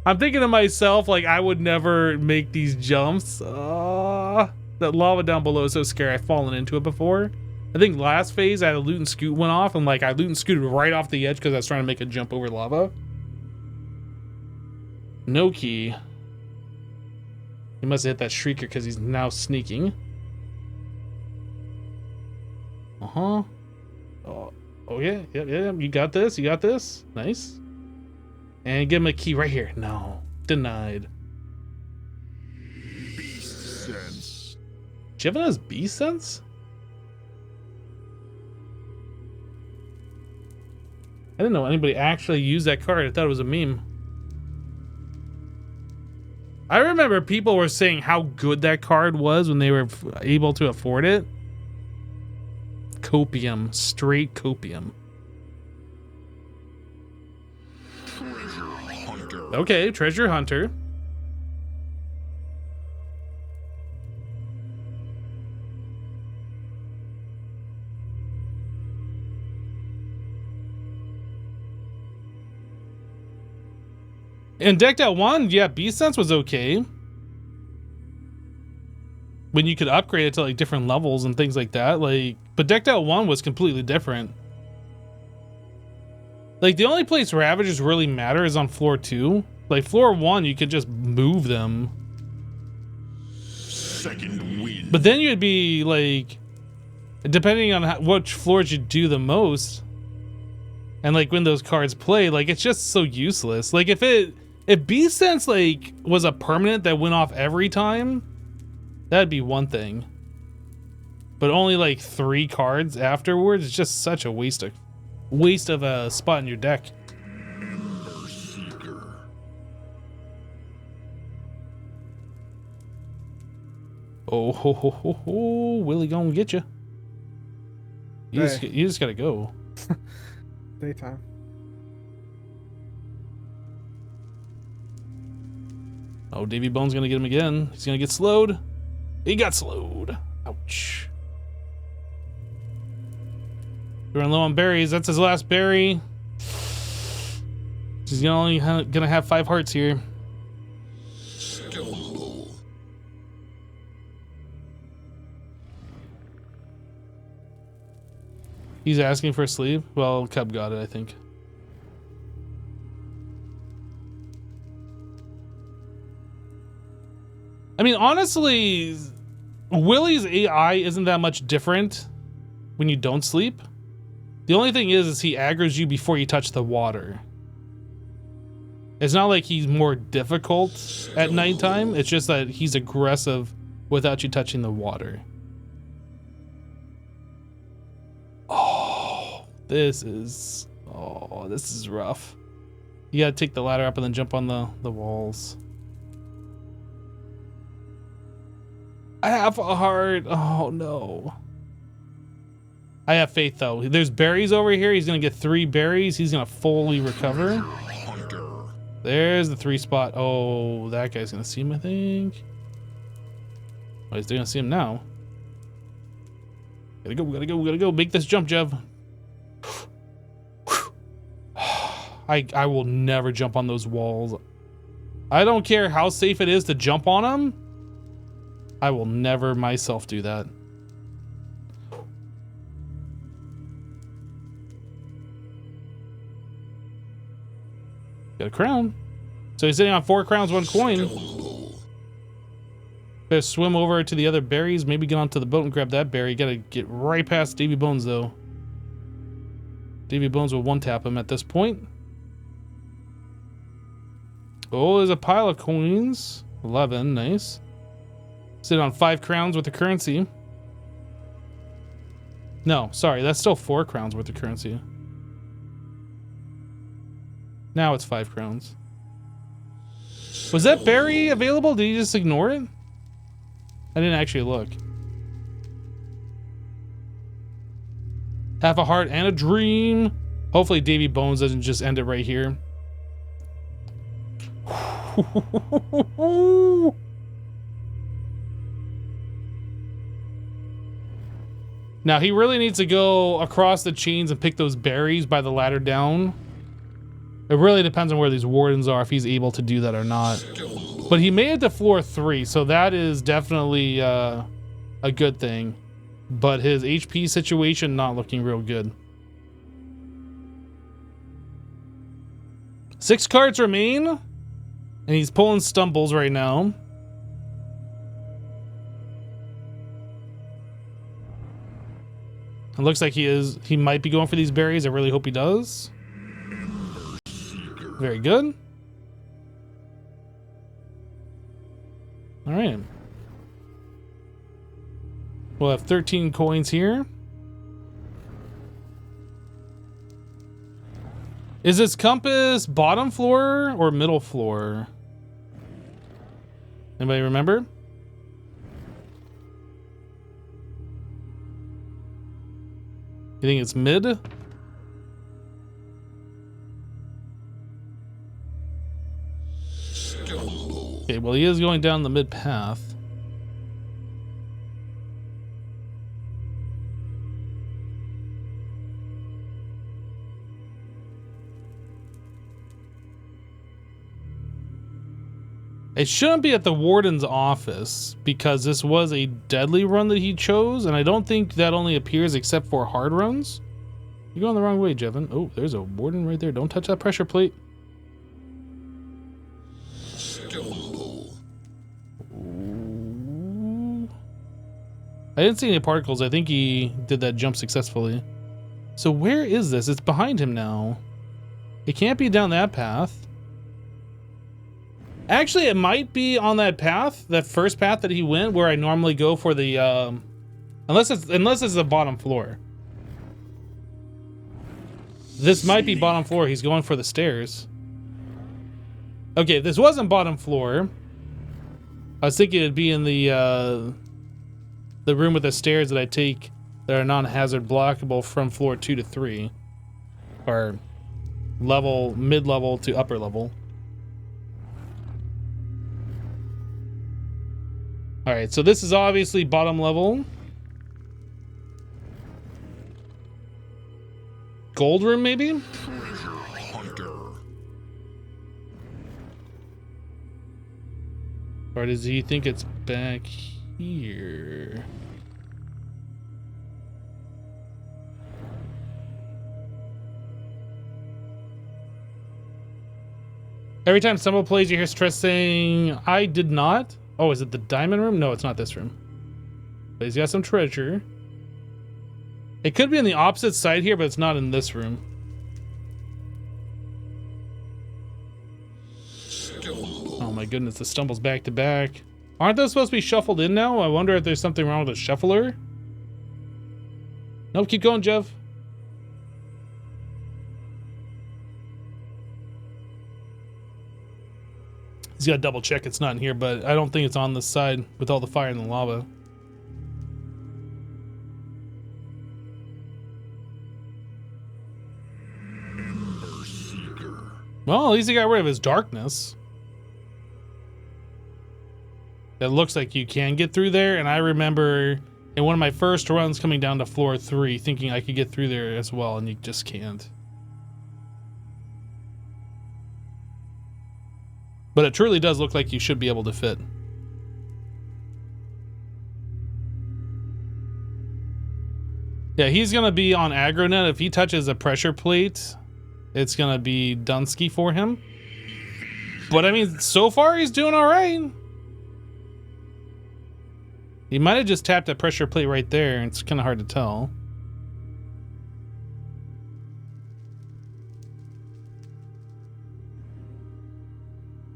I'm thinking to myself, like, I would never make these jumps. That lava down below is so scary. I've fallen into it before. I think last phase I had a loot and scoot went off, and like I loot and scooted right off the edge because I was trying to make a jump over lava. No key. He must have hit that shrieker because he's now sneaking. Uh-huh. Oh yeah, yeah. You got this. You got this. Nice. And give him a key right here. No. Denied. Beast sense. Jevin has beast sense? I didn't know anybody actually used that card. I thought it was a meme. I remember people were saying how good that card was when they were able to afford it. Copium. Straight copium. Treasure hunter. Okay, treasure hunter. And decked out one, yeah, beast sense was okay. When you could upgrade it to like different levels and things like that, like, but decked out one was completely different. Like, the only place Ravagers really matter is on floor 2. Like, floor 1, you could just move them. Second wind. But then you'd be, like, depending on which floors you do the most, and, like, when those cards play, like, it's just so useless. Like, if B-Sense, like, was a permanent that went off every time, that'd be one thing. But only, like, 3 cards afterwards, it's just such a waste of a spot in your deck. Ember Seeker. Oh, ho, ho, ho, ho. Willie gonna get you. You Hey. just gotta go. Daytime. Oh, Davy Bone's gonna get him again. He's gonna get slowed. He got slowed. Ouch. We're low on berries. That's his last berry. He's gonna have 5 hearts here. Stumble. He's asking for a sleeve. Well, Cub got it, I think. I mean, honestly, Willie's AI isn't that much different when you don't sleep. The only thing is he aggroes you before you touch the water. It's not like he's more difficult at nighttime. It's just that he's aggressive without you touching the water. Oh, this is rough. You gotta take the ladder up and then jump on the walls. I have a heart. Oh no. I have faith though. There's berries over here. He's gonna get 3 berries. He's gonna fully recover. Hunter. There's the 3 spot. Oh, that guy's gonna see him, I think. Oh, he's gonna see him now. Gotta go. Make this jump, Jev. I will never jump on those walls. I don't care how safe it is to jump on them. I will never myself do that. Got a crown. So he's sitting on 4 crowns, 1 coin. Stumble. Better swim over to the other berries. Maybe get onto the boat and grab that berry. Gotta get right past Davy Bones though. Davy Bones will 1-tap him at this point. Oh, there's a pile of coins. 11, nice. Sit on 5 crowns worth of currency. No, sorry, that's still 4 crowns worth of currency. Now it's 5 crowns. Was that berry available? Did you just ignore it? I didn't actually look. Half a heart and a dream. Hopefully Davy Bones doesn't just end it right here. Now he really needs to go across the chains and pick those berries by the ladder down. It really depends on where these wardens are, if he's able to do that or not. But he made it to floor 3, so that is definitely a good thing. But his HP situation not looking real good. 6 cards remain, and he's pulling stumbles right now. It looks like he might be going for these berries. I really hope he does. Very good. All right. We'll have 13 coins here. Is this compass bottom floor or middle floor? Anybody remember? You think it's mid? Okay, well, he is going down the mid path. It shouldn't be at the warden's office because this was a deadly run that he chose, and I don't think that only appears except for hard runs. You're going the wrong way, Jevin. Oh, there's a warden right there. Don't touch that pressure plate. Stumble. Ooh. I didn't see any particles. I think he did that jump successfully. So where is this? It's behind him now. It can't be down that path. Actually, it might be on that path, that first path that he went, where I normally go for the unless it's the bottom floor. This might be bottom floor. He's going for the stairs. Okay, if this wasn't bottom floor, I was thinking it'd be in the room with the stairs that I take that are non-hazard blockable from floor 2 to 3, or level, mid-level to upper level. All right, so this is obviously bottom level. Gold room, maybe? Treasure hunter. Or does he think it's back here? Every time someone plays, you hear Stress saying, I did not. Oh, is it the diamond room? No, it's not this room. But he's got some treasure. It could be on the opposite side here, but it's not in this room. Stumble. Oh my goodness, the stumbles back to back. Aren't those supposed to be shuffled in now? I wonder if there's something wrong with the shuffler. Nope, keep going, Jeff. He's got to double check it's not in here, but I don't think it's on this side with all the fire and the lava. Ember seeker. Well, at least he got rid of his darkness. It looks like you can get through there, and I remember in one of my first runs coming down to floor 3 thinking I could get through there as well, and you just can't. But it truly does look like you should be able to fit. Yeah, he's going to be on aggro net. If he touches a pressure plate, it's going to be Dunsky for him. But I mean, so far he's doing all right. He might have just tapped that pressure plate right there. It's kind of hard to tell.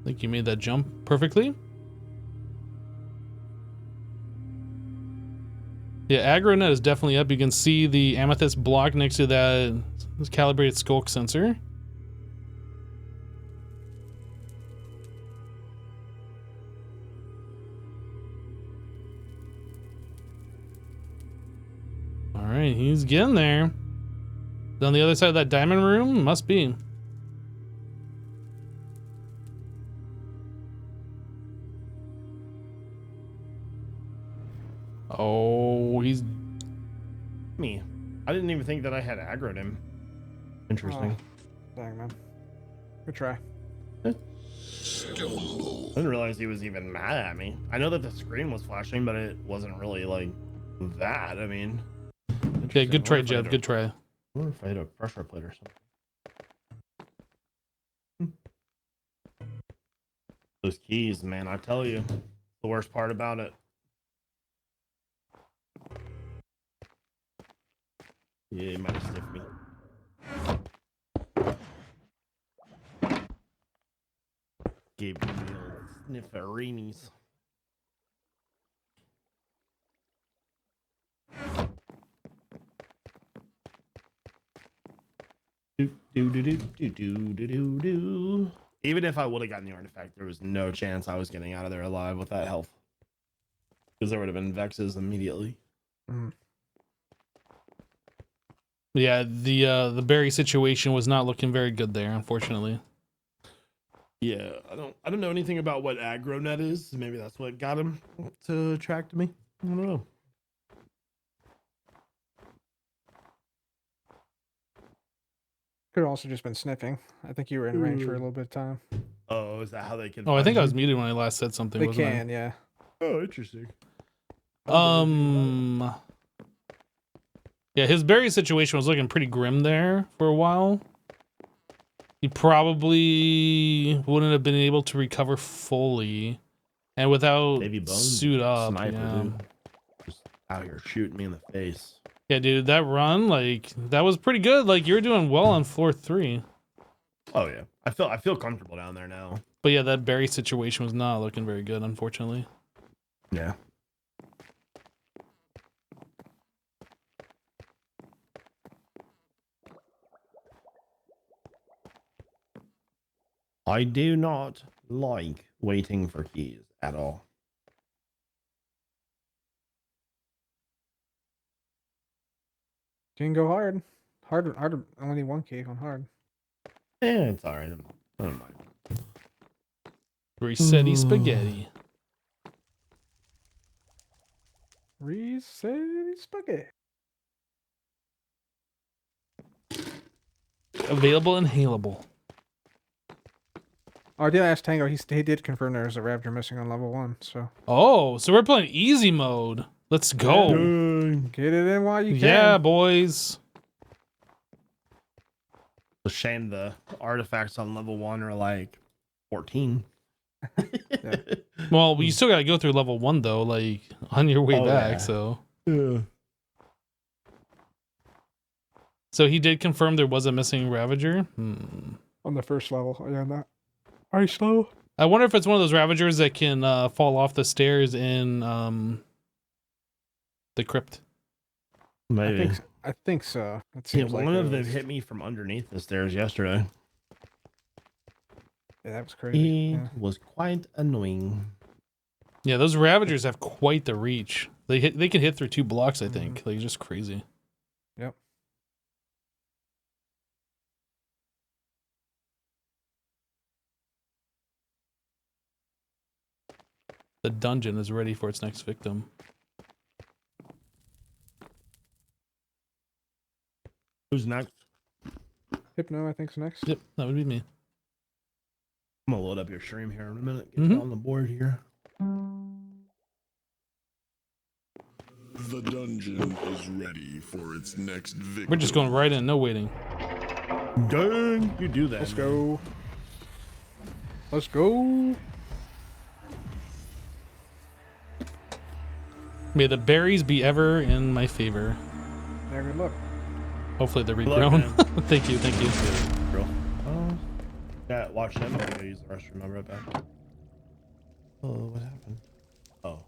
I think you made that jump perfectly. Yeah, aggro net is definitely up. You can see the amethyst block next to that calibrated skulk sensor. All right, he's getting there. On the other side of that diamond room, must be. Oh, he's Me. I didn't even think that I had aggroed him. Interesting. Oh, dang, man. Good try. Stumble. I didn't realize he was even mad at me. I know that the screen was flashing, but it wasn't really like that. I mean, okay. Good try, I Jeff. Good try. I wonder if I had a pressure plate or something. Those keys, man, I tell you, the worst part about it. Yeah, he might have sniffed me. Gave me the old snifferinis. Do. Even if I would have gotten the artifact, there was no chance I was getting out of there alive with that health. Because there would have been Vexes immediately. Mm. Yeah, the berry situation was not looking very good there, unfortunately. Yeah, I don't know anything about what aggro net is. Maybe that's what got him to attract me. I don't know. Could have also just been sniffing. I think you were in range for a little bit of time. Oh, is that how they can? Oh, I think I was find muted when I last said something. They wasn't I? can, yeah. you? Oh, interesting. Yeah, his berry situation was looking pretty grim there for a while. He probably wouldn't have been able to recover fully, and without Maybe Bone suit up. sniper, Yeah. dude. Just out here shooting me in the face. Yeah, dude, that run, like, that was pretty good. Like, you were doing well on floor 3. Oh yeah, I feel comfortable down there now. But yeah, that berry situation was not looking very good, unfortunately. Yeah. I do not like waiting for keys at all. You can go hard. Hard. I only need 1 key on hard. Yeah, it's all right. I don't mind. Resetty spaghetti. Reset spaghetti. Available and hailable. Oh, I did ask Tango. He did confirm there's a Raptor missing on level 1. So Oh, so we're playing easy mode. Let's go. get it in while you can. Yeah, boys. It's a shame the artifacts on level 1 are like 14. Yeah. Well, you still got to go through level 1 though, like on your way Oh, back. yeah. So he did confirm there was a missing Ravager. On the first level. Oh, yeah, that. Are you slow? I wonder if it's one of those Ravagers that can fall off the stairs in the crypt. Maybe. I think so. It Yeah, seems like one it of them was- hit me from underneath the stairs yesterday. Yeah, that was crazy. It Yeah. was quite annoying. Yeah, those Ravagers have quite the reach. They can hit through 2 blocks, I think. Like, just crazy. Yep. The dungeon is ready for its next victim. Who's next? Hypno, I think's next. Yep, that would be me. I'm gonna load up your stream here in a minute. Get Mhm. you on the board here. The dungeon is ready for its next victim. We're just going right in, no waiting. Dang, you do that. Let's man. go. Let's go. May the berries be ever in my favor. Yeah, good luck. Hopefully they're Good luck, regrown. man. Thank you, thank you. Girl. Yeah, watch them. I'm gonna use the restroom. I'll be right back. Oh, what happened? Oh.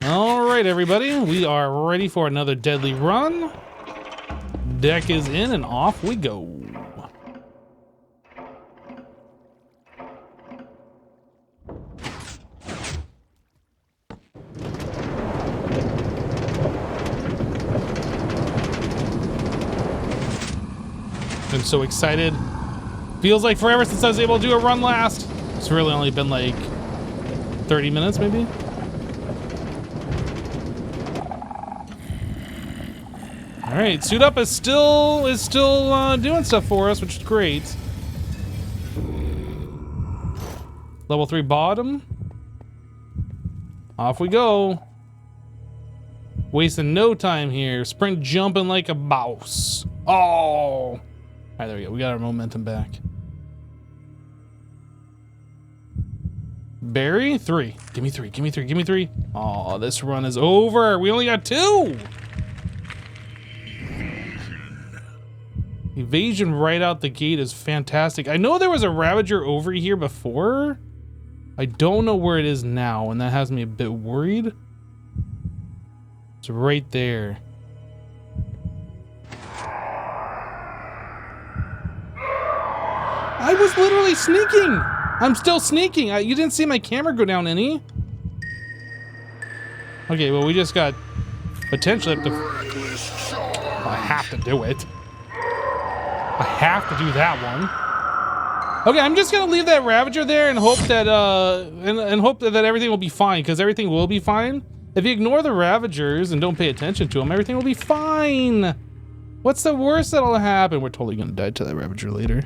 All right, everybody. We are ready for another deadly run. Deck is in and off we go. I'm so excited. Feels like forever since I was able to do a run last. It's really only been like 30 minutes, maybe. All right, suit up is still doing stuff for us, which is great. Level 3 bottom. Off we go. Wasting no time here. Sprint jumping like a boss. Oh. All right, there we go. We got our momentum back. Barry, 3. Give me 3. Give me 3. Give me 3. Oh, this run is over. We only got 2. Evasion right out the gate is fantastic. I know there was a Ravager over here before. I don't know where it is now, and that has me a bit worried. It's right there. I was literally sneaking. I'm still sneaking. You didn't see my camera go down any. Okay, well, we just got potentially up to... I have to do it. I have to do that one. Okay, I'm just gonna leave that Ravager there and hope that and hope that everything will be fine, because everything will be fine. If you ignore the Ravagers and don't pay attention to them, everything will be fine. What's the worst that'll happen? We're totally gonna die to that Ravager later.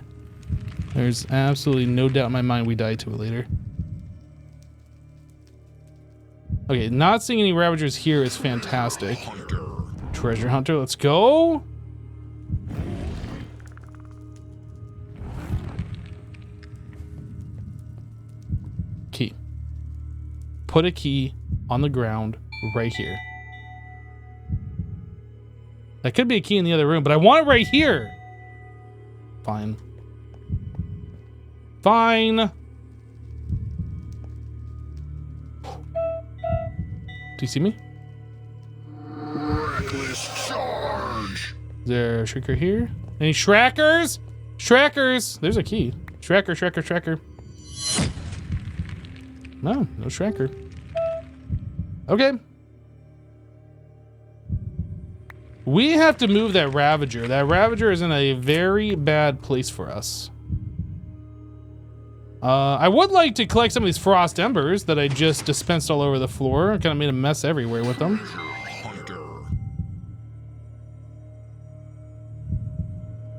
There's absolutely no doubt in my mind we die to it later. Okay, not seeing any Ravagers here is fantastic. Treasure Hunter, let's go. Key. Put a key on the ground right here. That could be a key in the other room, but I want it right here. Fine. Fine. Do you see me? Reckless charge. Is there a Shrieker here? Any Shrackers? Shrackers! There's a key. Shracker, Shracker, Shracker. No, no Shracker. Okay. We have to move that Ravager. That Ravager is in a very bad place for us. I would like to collect some of these Frost Embers that I just dispensed all over the floor. Kind of made a mess everywhere with them.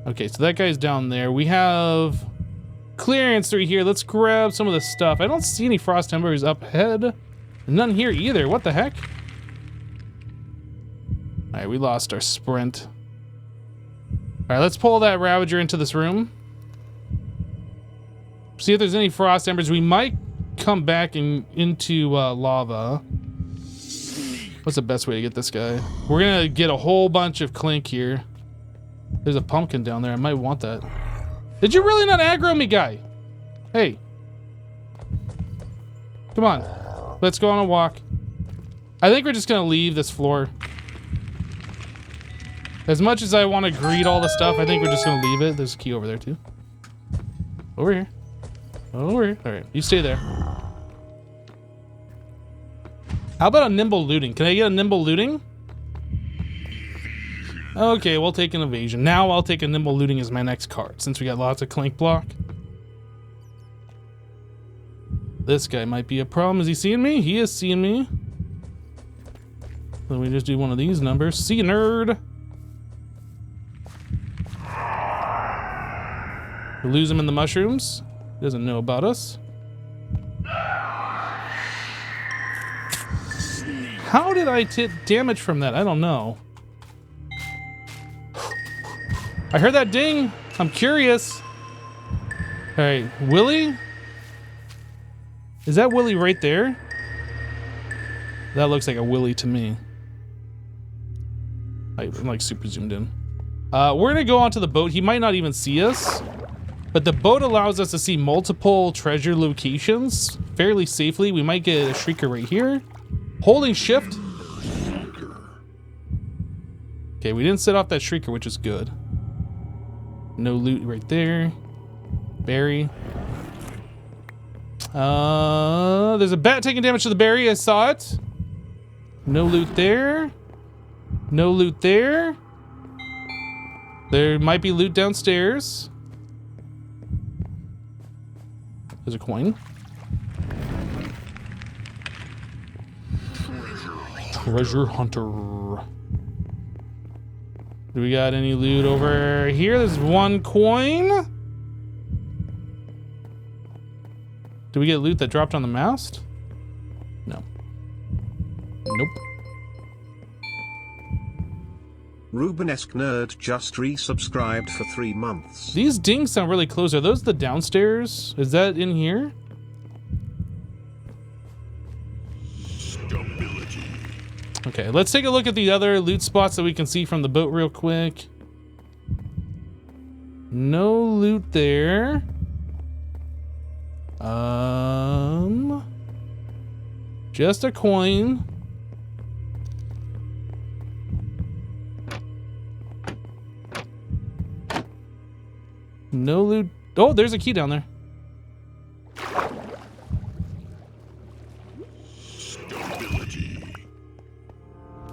Okay, so that guy's down there. We have clearance through here. Let's grab some of the stuff. I don't see any Frost Embers up ahead. None here either. What the heck? All right, we lost our sprint. All right, let's pull that Ravager into this room. See if there's any Frost Embers. We might come back into lava. What's the best way to get this guy? We're gonna get a whole bunch of Clink here. There's a pumpkin down there. I might want that. Did you really not aggro me, guy? Hey. Come on. Let's go on a walk. I think we're just gonna leave this floor. As much as I want to greet all the stuff, I think we're just gonna leave it. There's a key over there too. Over here. Over here. All right, you stay there. How about a nimble looting? Can I get a nimble looting? Okay, we'll take an evasion. Now I'll take a nimble looting as my next card, since we got lots of Clink block. This guy might be a problem. Is he seeing me? He is seeing me. Let me just do one of these numbers. See you, nerd. We lose him in the mushrooms. He doesn't know about us. How did I take damage from that? I don't know. I heard that ding. I'm curious. All right, Willie? Is that Willie right there? That looks like a Willie to me. I'm like super zoomed in. We're gonna go onto the boat. He might not even see us, but the boat allows us to see multiple treasure locations fairly safely. We might get a Shrieker right here. Holding shift. Okay, we didn't set off that Shrieker, which is good. No loot right there. Berry. There's a bat taking damage to the berry. I saw it. No loot there. No loot there. There might be loot downstairs. There's a coin. Treasure Hunter. Do we got any loot over here? There's one coin. Do we get loot that dropped on the mast? No. Nope. Rubenesque Nerd just resubscribed for 3 months. These dings sound really close. Are those the downstairs? Is that in here? Stability. Okay, let's take a look at the other loot spots that we can see from the boat real quick. No loot there. Just a coin. No loot. Oh, there's a key down there.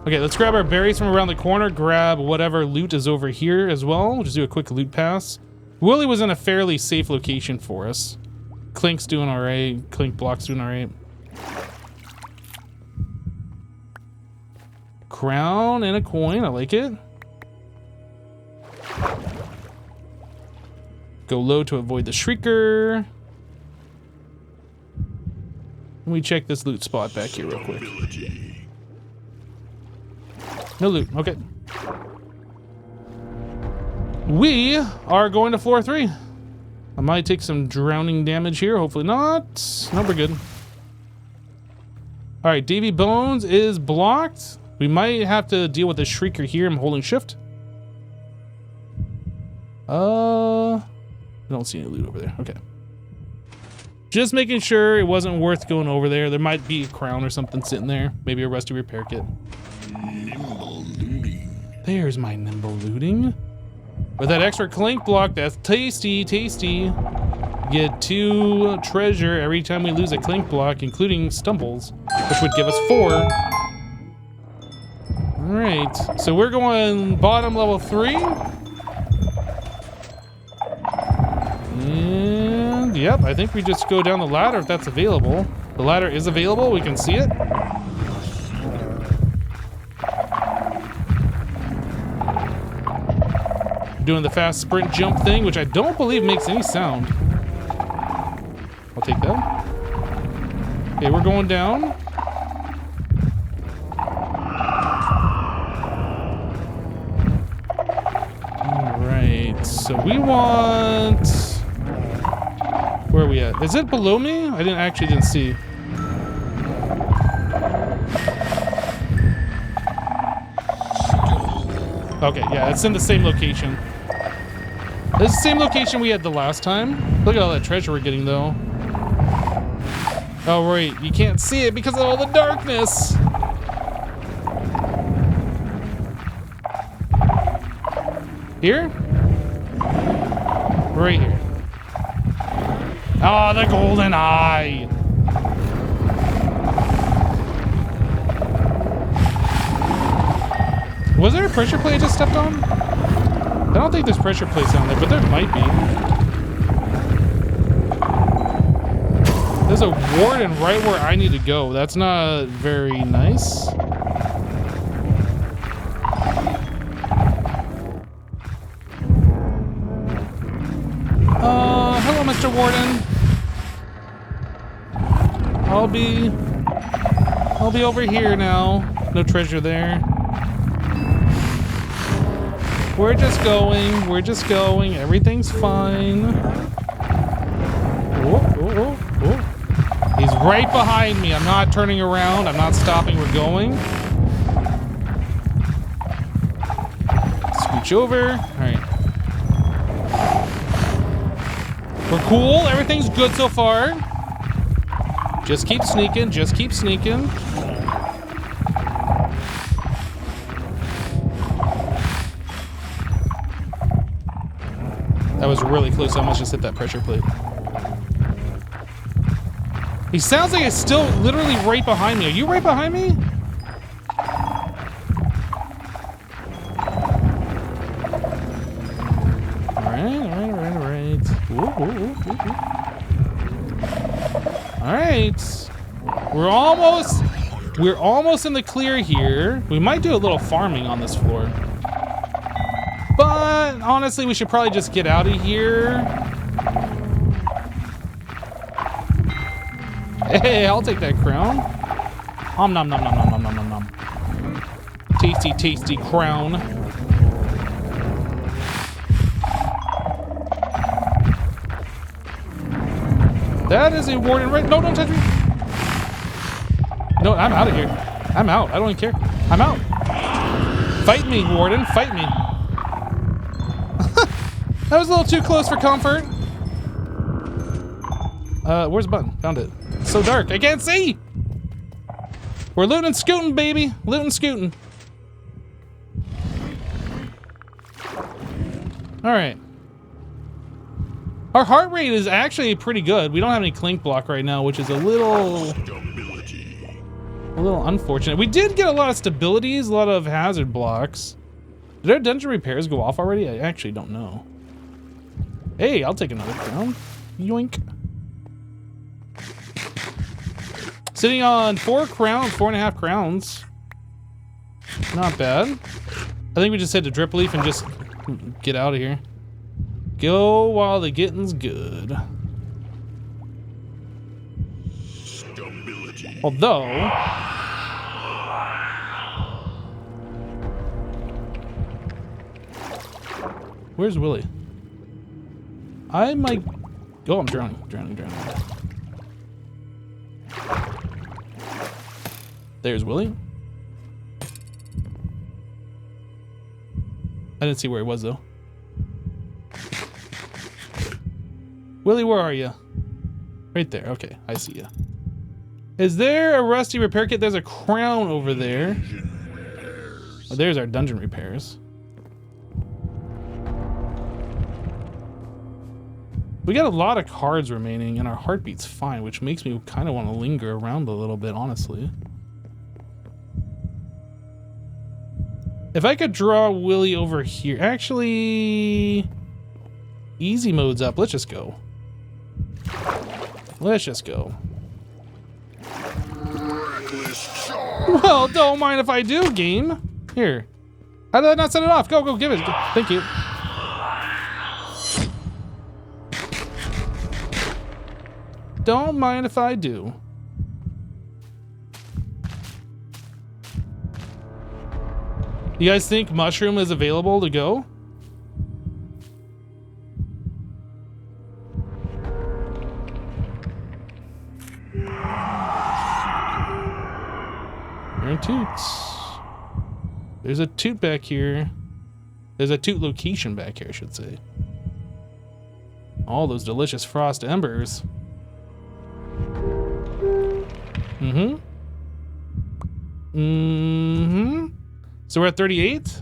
Okay, let's grab our berries from around the corner, grab whatever loot is over here as well. We'll just do a quick loot pass. Willie was in a fairly safe location for us. Clink's doing all right. Clink block's doing all right. Crown and a coin. I like it. Go low to avoid the Shrieker. Let me check this loot spot back here real quick. No loot. Okay. We are going to floor 3. I might take some drowning damage here. Hopefully not. No, we're good. All right, Davy Bones is blocked. We might have to deal with the Shrieker here. I'm holding shift. I don't see any loot over there. Okay. Just making sure it wasn't worth going over there. There might be a crown or something sitting there. Maybe a rusty repair kit. Nimble looting. There's my nimble looting. With that extra clink block, that's tasty, tasty. Get 2 treasure every time we lose a clink block, including stumbles, which would give us 4. All right, so we're going bottom level 3. And yep, I think we just go down the ladder if that's available. The ladder is available, we can see it. Doing the fast sprint jump thing, which I don't believe makes any sound. I'll take that. Okay, we're going down. All right, so we want... Where are we at? Is it below me? I didn't see. Okay, yeah, it's in the same location. It's the same location we had the last time. Look at all that treasure we're getting, though. Oh, right. You can't see it because of all the darkness. Here? Right here. Ah, the golden eye. Was there a pressure plate I just stepped on? I don't think there's pressure plates down there, but there might be. There's a warden right where I need to go. That's not very nice. Hello, Mr. Warden. I'll be over here now. No treasure there. We're just going, everything's fine. Oh. He's right behind me. I'm not turning around, I'm not stopping, we're going. Scooch over, all right. We're cool, everything's good so far. Just keep sneaking, That was really close. I almost just hit that pressure plate. He sounds like he's still literally right behind me. Are you right behind me? All right. All right. We're almost in the clear here. We might do a little farming on this floor. But honestly, we should probably just get out of here. Hey, I'll take that crown. Nom nom nom nom nom nom nom nom nom. Tasty, tasty crown. That is a warden right. No, don't touch me. No, I'm out of here. I'm out. I don't even care. I'm out. Fight me, warden. Fight me. That was a little too close for comfort. Where's the button? Found it. It's so dark. I can't see. We're looting and scooting, baby. Looting and scooting. All right. Our heart rate is actually pretty good. We don't have any clink block right now, which is a little unfortunate. We did get a lot of stabilities, a lot of hazard blocks. Did our dungeon repairs go off already? I actually don't know. Hey, I'll take another crown. Yoink. Sitting on 4 crowns, 4.5 crowns. Not bad. I think we just hit the drip leaf and just get out of here. Go while the getting's good. Stability. Although, where's Willie? I might. Oh, I'm drowning. There's Willie. I didn't see where he was though. Willie, where are you? Right there. Okay, I see you. Is there a rusty repair kit? There's a crown over there. Oh, there's our dungeon repairs. We got a lot of cards remaining and our heartbeat's fine, which makes me kind of want to linger around a little bit, honestly. If I could draw Willie over here. Actually, easy mode's up. Let's just go. Let's just go. Well, don't mind if I do, game. Here. How did I not set it off? Go, give it. Thank you. Don't mind if I do. You guys think mushroom is available to go? There are toots. There's a toot back here. There's a toot location back here, I should say. All those delicious frost embers. So we're at 38?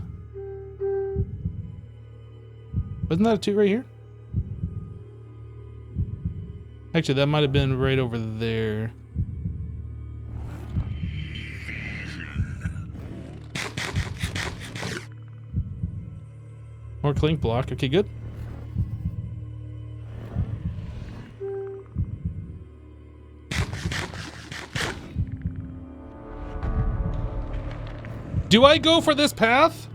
Wasn't that a toot right here? Actually, that might have been right over there. More clink block. Okay, good. Do I go for this path?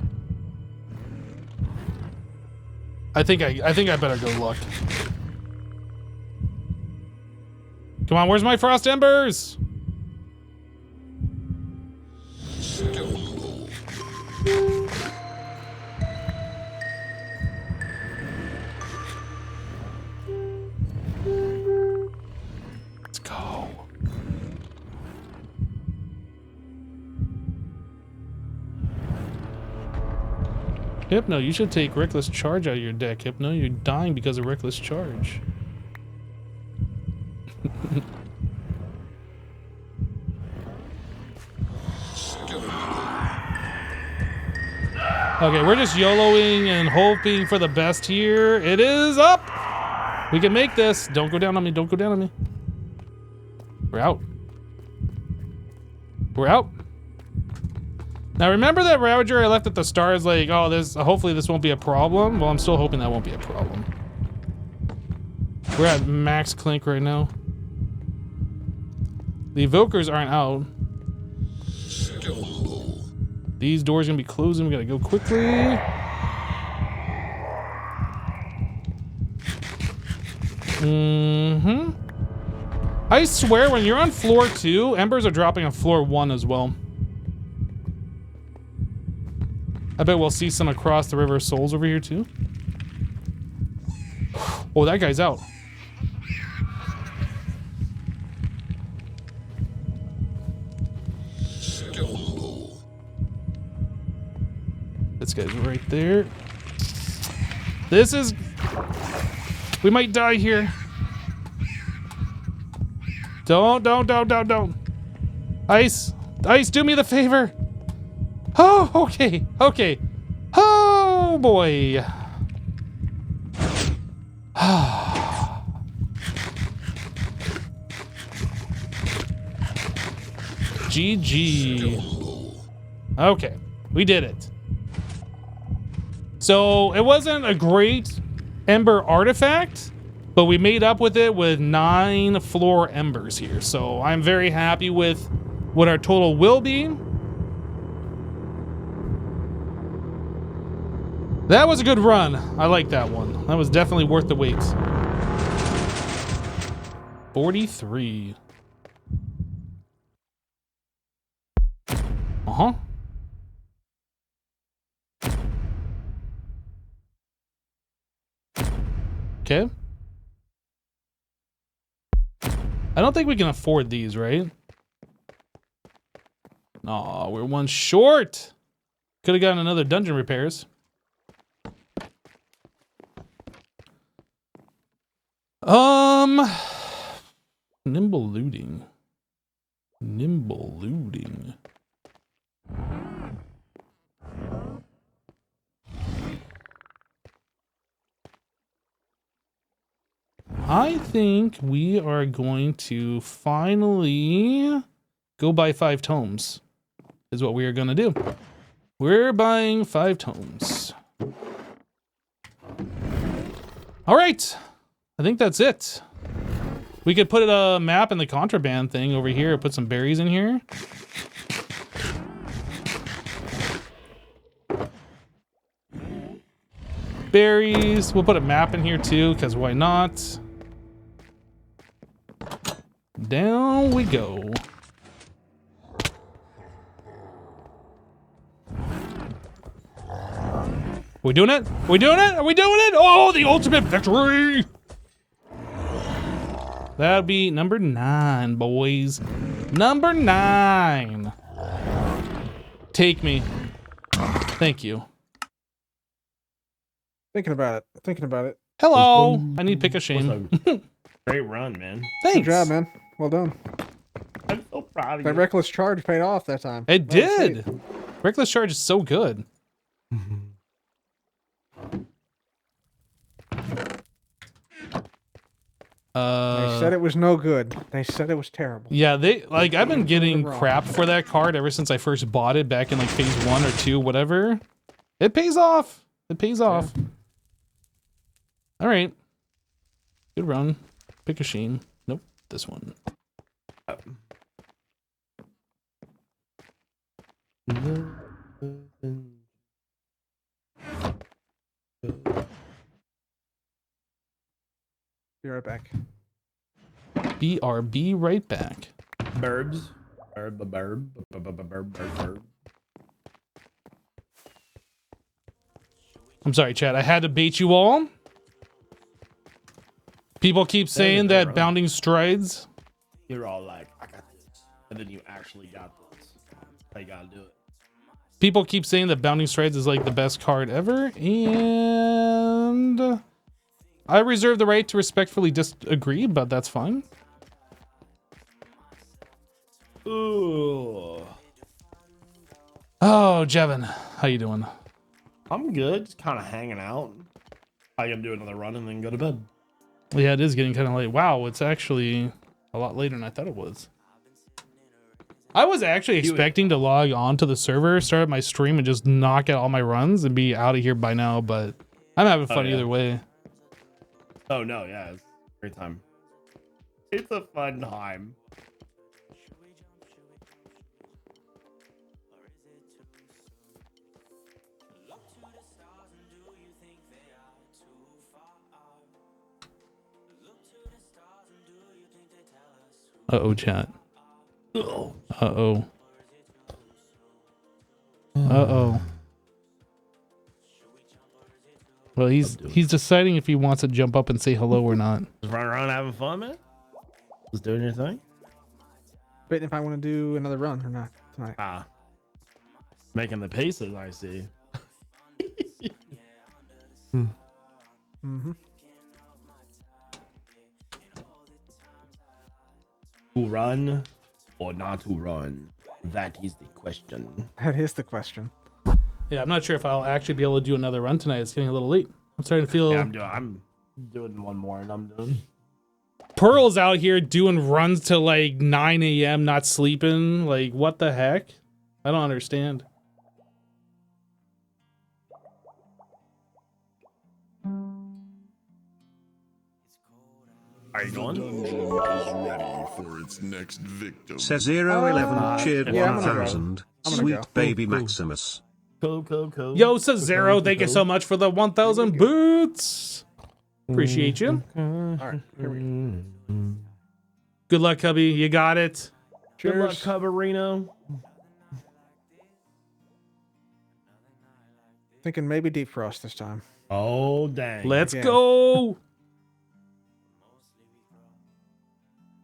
I think I better go look. Come on, where's my frost embers? Let's go. Hypno, you should take Reckless Charge out of your deck, Hypno. You're dying because of Reckless Charge. Okay, we're just YOLOing and hoping for the best here. It is up! We can make this. Don't go down on me. Don't go down on me. We're out. We're out. Now remember that Ravager I left at the start is like, oh, hopefully this won't be a problem. Well, I'm still hoping that won't be a problem. We're at max clink right now. The evokers aren't out. These doors are gonna be closing. We gotta go quickly. I swear, when you're on floor 2, embers are dropping on floor 1 as well. I bet we'll see some across the River of Souls over here too. Oh, that guy's out. This guy's right there. This is... We might die here. Don't. Ice, do me the favor. Oh, okay. Oh, boy. GG. Okay, we did it. So it wasn't a great Ember artifact, but we made up with it with 9 floor embers here. So I'm very happy with what our total will be. That was a good run. I like that one. That was definitely worth the wait. 43. Uh-huh. Okay. I don't think we can afford these, right? Aw, we're one short. Could have gotten another dungeon repairs. Nimble looting. Nimble looting. I think we are going to finally go buy 5 tomes. Is what we are going to do. We're buying 5 tomes. All right. I think that's it. We could put a map in the contraband thing over here. Put some berries in here. Berries. We'll put a map in here too, because why not? Down we go. We doing it? We doing it? Are we doing it? Oh, the ultimate victory! That'll be number 9, boys. Number 9. Take me. Thank you. Thinking about it. Thinking about it. Hello. I need pick a shame. Great run, man. Good Thanks. job, man. Well done. I'm so proud of That you. reckless charge paid off that time. It That was did. sweet. Reckless charge is so good. They said it was no good. They said it was terrible. Yeah, I've been getting wrong. crap for that card ever since I first bought it back in like phase 1 or 2, whatever. It pays off. It pays off. All right. Good run. Pick a sheen. Nope. This one. Be right back. BRB right back. Burbs. Burb. I'm sorry, Chad. I had to bait you all. People keep saying that bounding strides. You're all like, I got this. And then you actually got this. I gotta do it. People keep saying that bounding strides is like the best card ever, and I reserve the right to respectfully disagree, but that's fine. Ooh. Oh, Jevin, how you doing? I'm good. Just kind of hanging out. I can do another run and then go to bed. Yeah, it is getting kind of late. Wow, it's actually a lot later than I thought it was. I was actually expecting to log on to the server, start up my stream, and just knock out all my runs and be out of here by now, but I'm having fun either way. Oh, no, yeah. It's a great time. It's a fun time. Uh-oh, chat. Oh. Uh-oh. Uh-oh. Well, he's deciding if he wants to jump up and say hello or not. Just running around having fun, man. Just doing your thing. Waiting if I want to do another run or not tonight. Ah. Making the paces, I see. Mm-hmm. To run or not to run? That is the question. That is the question. Yeah, I'm not sure if I'll actually be able to do another run tonight. It's getting a little late. I'm starting to feel... Yeah, I'm doing one more and I'm done. Pearl's out here doing runs till like 9 a.m. not sleeping. Like, what the heck? I don't understand. Are you going? Dungeon is ready for its next victim. Says 011 cheered yeah, I'm gonna go. 1000. I'm gonna Sweet go. baby Maximus. Cool. Yo, Cesaro, thank you so much for the 1,000 boots. Appreciate you. All right, here we go. Good luck, Cubby. You got it. Good luck, Cheers. Coverino. Thinking maybe defrost this time. Oh dang. Let's Yeah. go.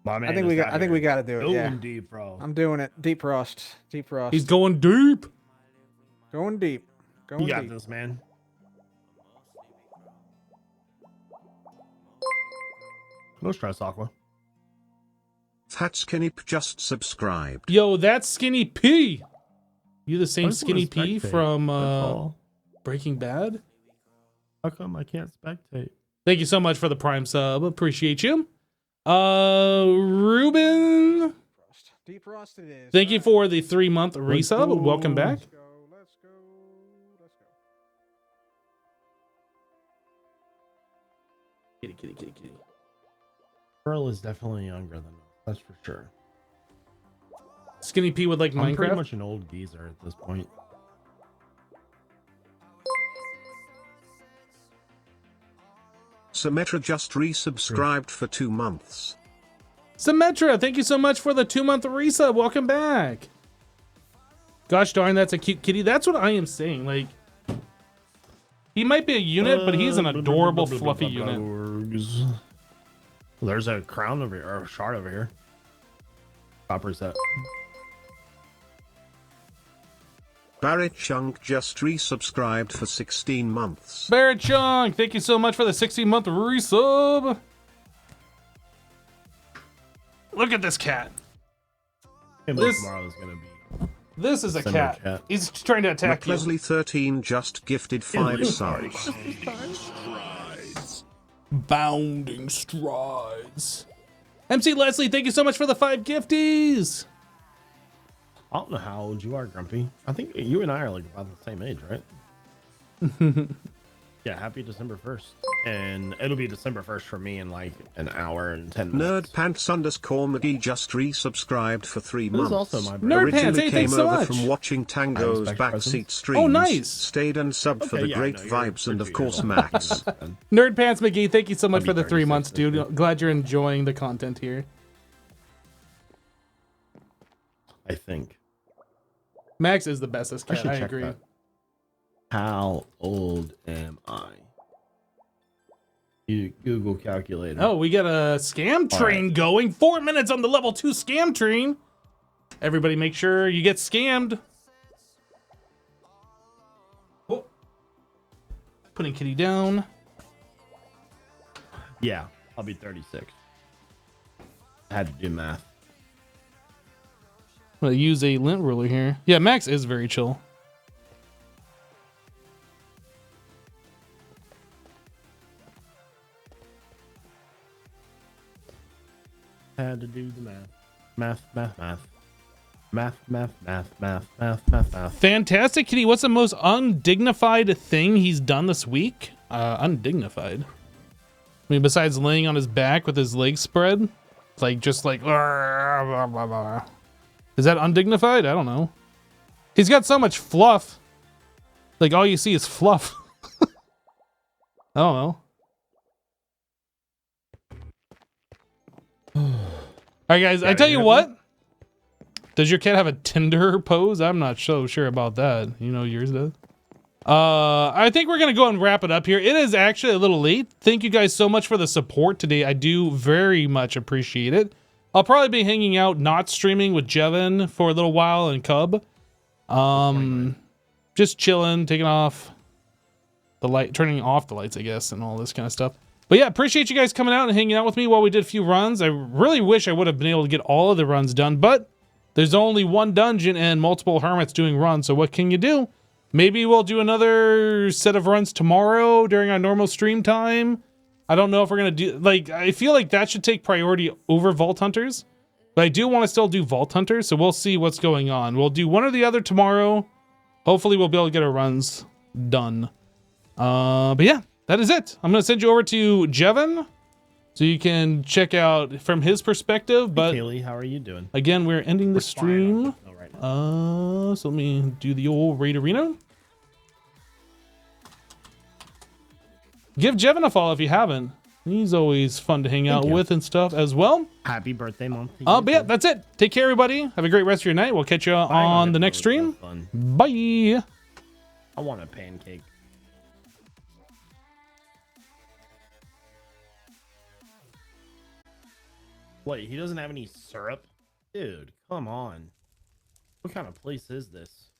My man I think is we got. out I think here we got to do it. Yeah, going deep, bro. I'm doing it. Defrost. Defrost. He's going deep. going deep. Going You got deep. this, man. No stress, Aqua. That Skinny just subscribed. Yo, that's Skinny P. You the I same just wanna Skinny P spectate, from that's all. Breaking Bad? How come I can't spectate? Thank you so much for the Prime sub. Appreciate you. Ruben, Defrost it is. thank you Alright. for the 3-month resub. go. Welcome back. Let's go. Let's go. Let's go. Kitty, kitty, kitty, kitty. Pearl is definitely younger than us. That's for sure. Skinny P would like I'm pretty Minecraft. much an old geezer at this point. Symmetra just resubscribed for 2 months. Symmetra, thank you so much for the 2-month resub. Welcome back. Gosh darn, that's a cute kitty. That's what I am saying. Like, he might be a unit, but he's an adorable, fluffy unit. There's a crown over here, or a shard over here. Copper set. Barrett Chunk just resubscribed for 16 months. Barrett Chung, thank you so much for the 16-month resub. Look at this cat. And This- tomorrow is gonna be. This is a Send me a cat. cat. He's trying to attack you. McLesley 13 just gifted 5 subs. Strides. Bounding strides. MC Leslie, thank you so much for the 5 gifties. I don't know how old you are, Grumpy. I think you and I are like about the same age, right? Yeah, happy December 1st. And it'll be December 1st for me in like an hour and 10 minutes. Nerdpants_McGee just resubscribed for 3 This is months. also my birthday. Nerd Originally Pants, hey, came thanks so over much. from watching Tango's Unexpected backseat presents. streams. Oh, nice. Stayed and subbed for Okay, the yeah, great no, you're vibes and of 30 course years old. Max. Nerd Pants McGee, thank you so much I'll for be the 3 months, 36 this dude. Glad you're enjoying the content here. I think. Max is the bestest I cat. should I check agree. that. How old am I? You Google calculator. Oh, we got a scam All train going. 4 minutes on the level 2 scam train. Everybody make sure you get scammed. Oh. Putting Kitty down. Yeah, I'll be 36. I had to do math. I'm gonna use a lint ruler here. Yeah, Max is very chill. Had to do the math. Math, math, math. Math, math, math, math, math, math, math. Fantastic, Kitty. What's the most undignified thing he's done this week? Undignified. I mean, besides laying on his back with his legs spread, like just like. Is that undignified? I don't know. He's got so much fluff. Like all you see is fluff. I don't know. All right, guys. I tell you what. Does your cat have a Tinder pose? I'm not so sure about that. You know yours does. I think we're gonna go and wrap it up here. It is actually a little late. Thank you guys so much for the support today. I do very much appreciate it. I'll probably be hanging out, not streaming with Jevin for a little while and Cub. Just chilling, taking off the light, turning off the lights, I guess, and all this kind of stuff. But yeah, appreciate you guys coming out and hanging out with me while we did a few runs. I really wish I would have been able to get all of the runs done, but there's only one dungeon and multiple hermits doing runs, so what can you do? Maybe we'll do another set of runs tomorrow during our normal stream time. I don't know if we're going to do... Like, I feel like that should take priority over Vault Hunters. But I do want to still do Vault Hunters, so we'll see what's going on. We'll do one or the other tomorrow. Hopefully we'll be able to get our runs done. But yeah, that is it. I'm going to send you over to Jevin so you can check out from his perspective. But Kaylee, how are you doing? again, we're ending the We're flying on stream. this hill right now. So let me do the old raid arena. Give Jevin a follow if you haven't. He's always fun to hang out you. with and stuff as well. Happy birthday month. to you, But yeah, too. that's it. Take care, everybody. Have a great rest of your night. We'll catch you Flying on this the next hill is stream. so fun. Bye. I want a pancake. Wait, he doesn't have any syrup? Dude, come on. What kind of place is this?